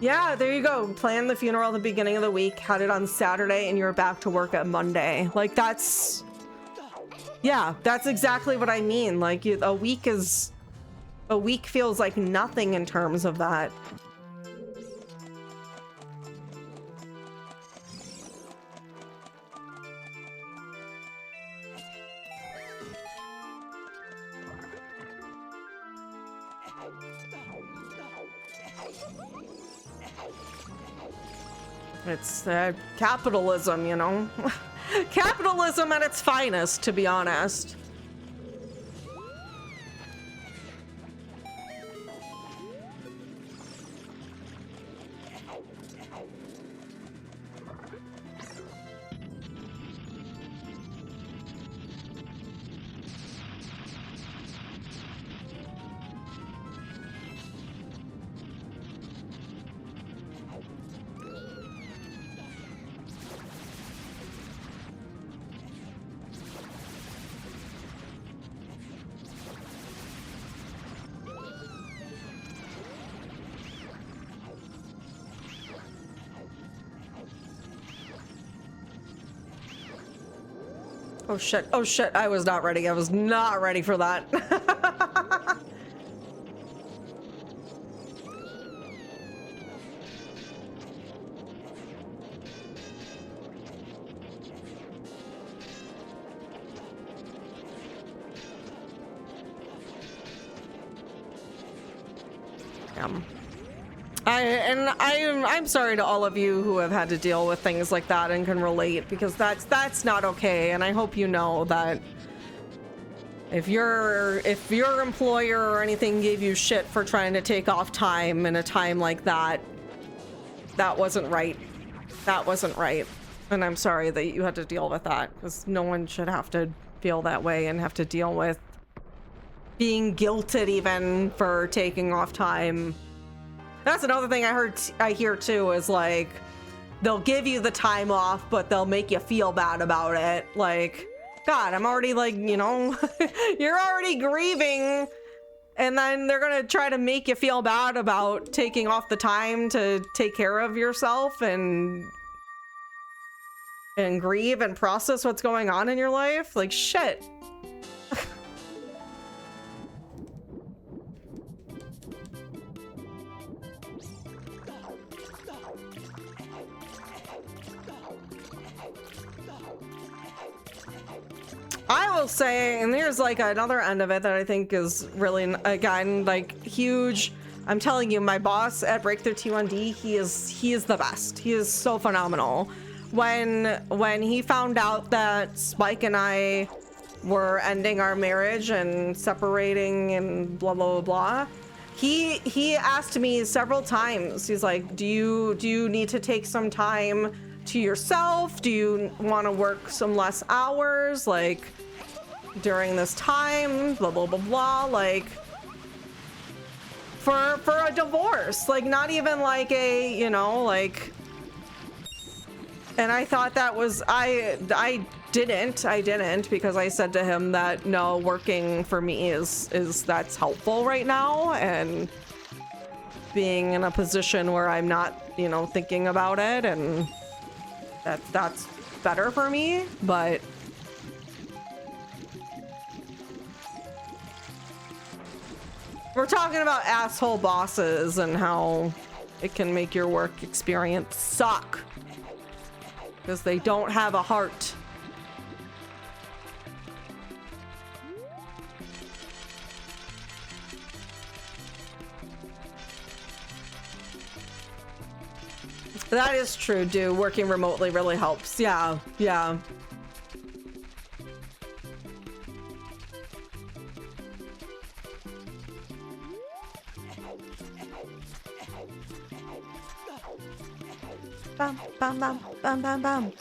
Yeah, there you go. Plan the funeral at the beginning of the week, had it on Saturday, and you're back to work at Monday. Like, that's... Yeah, that's exactly what I mean. Like, a week feels like nothing in terms of that. It's capitalism, you know? Capitalism at its finest, to be honest. Oh shit, oh shit, I was not ready. I was not ready for that. I'm sorry to all of you who have had to deal with things like that and can relate, because that's not okay. And I hope you know that if your employer or anything gave you shit for trying to take off time in a time like that, that wasn't right. That wasn't right. And I'm sorry that you had to deal with that, because no one should have to feel that way and have to deal with being guilted even for taking off time. That's another thing I hear too, is like, they'll give you the time off, but they'll make you feel bad about it. Like, God, I'm already like, you know, you're already grieving, and then they're gonna try to make you feel bad about taking off the time to take care of yourself and grieve and process what's going on in your life. Like, shit. I will say, and there's like another end of it that I think is really, again, like huge. I'm telling you, my boss at Breakthrough T1D, he is the best. He is so phenomenal. When he found out that Spike and I were ending our marriage and separating and blah blah blah, he asked me several times. He's like, do you need to take some time to yourself? Do you want to work some less hours, like, during this time, blah blah blah blah, like, for a divorce, like, not even like a, you know, like. And I thought that was, I didn't, because I said to him that no, working for me is that's helpful right now, and being in a position where I'm not, you know, thinking about it, and that's better for me. But we're talking about asshole bosses and how it can make your work experience suck because they don't have a heart. That is true, dude. Working remotely really helps. Yeah, yeah. Bum, bum, bum, bum, bum, bum.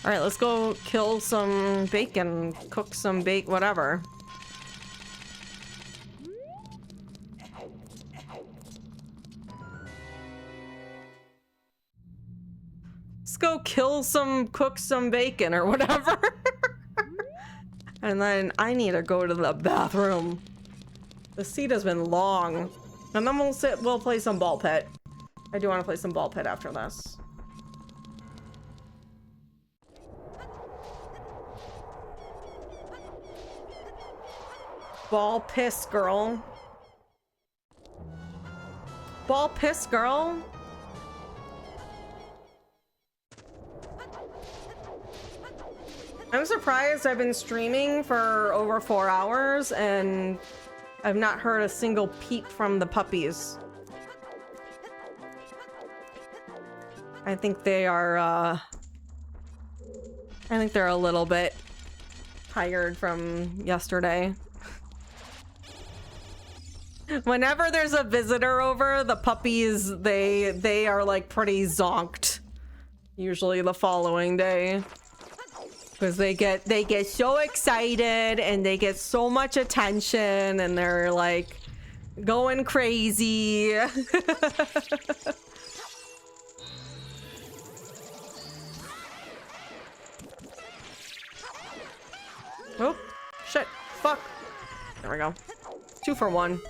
All right, let's go kill some bacon, cook some whatever. Let's go cook some bacon or whatever. And then I need to go to the bathroom. The seat has been long. And then we'll play some ball pit. I do want to play some ball pit after this. Ball piss girl. Ball piss girl. I'm surprised. I've been streaming for over 4 hours and I've not heard a single peep from the puppies. I think they are, I think they're a little bit tired from yesterday. Whenever there's a visitor over, the puppies, they are like pretty zonked. Usually the following day. Because they get so excited and they get so much attention and they're like going crazy. Oh, shit. Fuck. There we go. 2 for 1.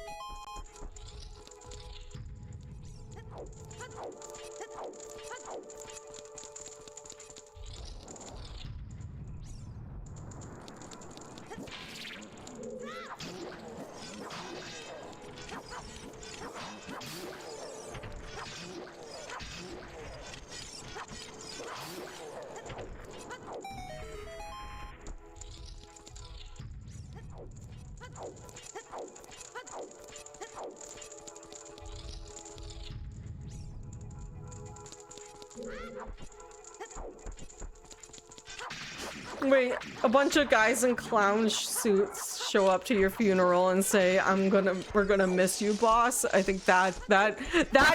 Wait, a bunch of guys in clown suits show up to your funeral and say, we're gonna miss you, boss. I think that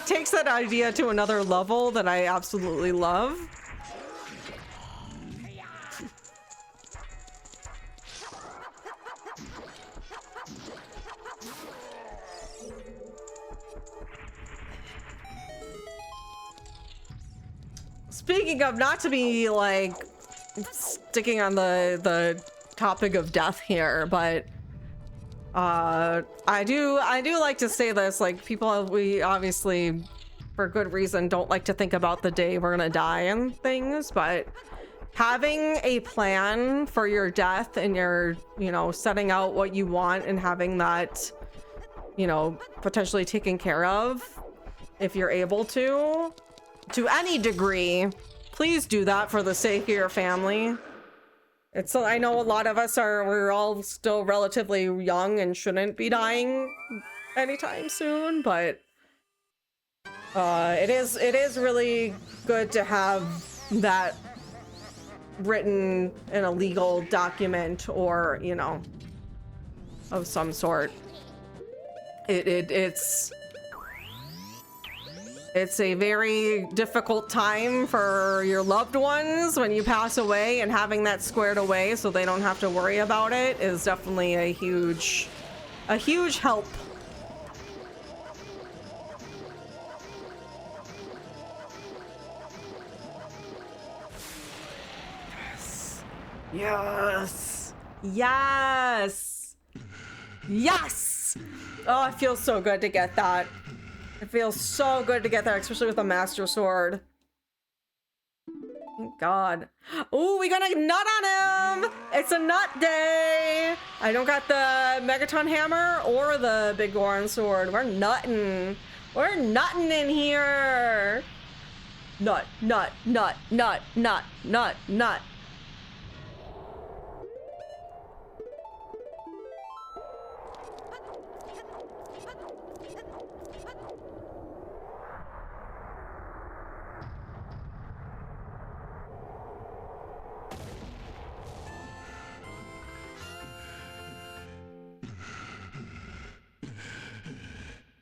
takes that idea to another level that I absolutely love. Speaking of, not to be like sticking on the topic of death here, but I do like to say this, like, we obviously for good reason don't like to think about the day we're gonna die and things, but having a plan for your death and your, you know, setting out what you want and having that, you know, potentially taken care of if you're able to any degree, please do that for the sake of your family. I know a lot of us we're all still relatively young and shouldn't be dying anytime soon, but it is really good to have that written in a legal document or, you know, of some sort. It's a very difficult time for your loved ones when you pass away, and having that squared away so they don't have to worry about it is definitely a huge help. Yes. Yes. Yes. Oh, it feels so good to get that. It feels so good to get that, especially with a Master Sword. Thank God. Oh, we got a nut on him! It's a nut day! I don't got the Megaton hammer or the Big Goron sword. We're nutting. We're nutting in here. Nut, nut, nut, nut, nut, nut, nut.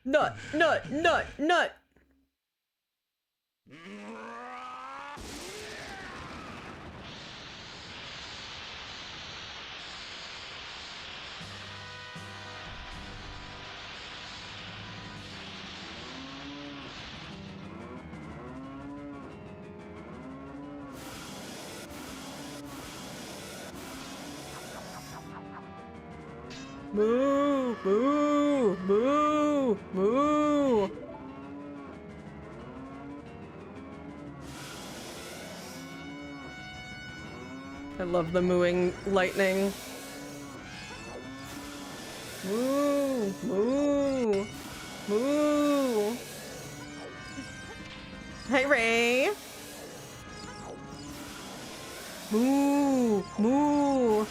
Nut, nut, nut, nut. Moo, moo, moo, moo. I love the mooing lightning. Moo, moo, moo. Hey, Ray. Moo, moo.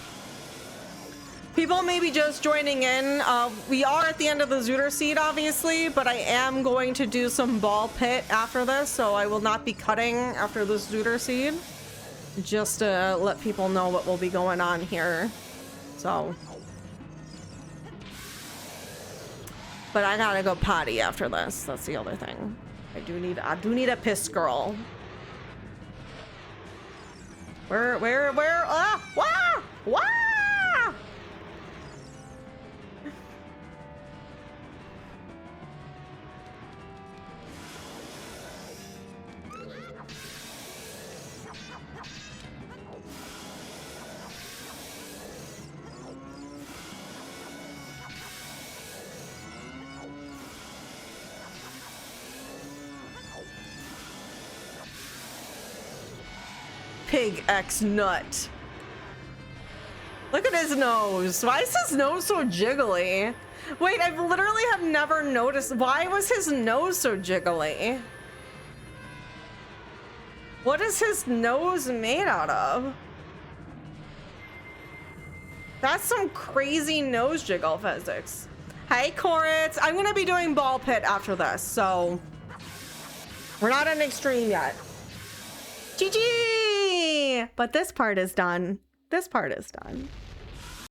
People may be just joining in. We are at the end of the Zooter seed, obviously, but I am going to do some ball pit after this, so I will not be cutting after this Zooter seed. Just to let people know what will be going on here. So. But I gotta go potty after this. That's the other thing. I do need a piss girl. Where, ah, wah, wah! Pig X nut. Look at his nose. Why is his nose so jiggly? Wait, I literally have never noticed. Why was his nose so jiggly? What is his nose made out of? That's some crazy nose jiggle physics. Hey, Koritz. I'm gonna be doing ball pit after this, so we're not in extreme yet. GG! But this part is done. This part is done.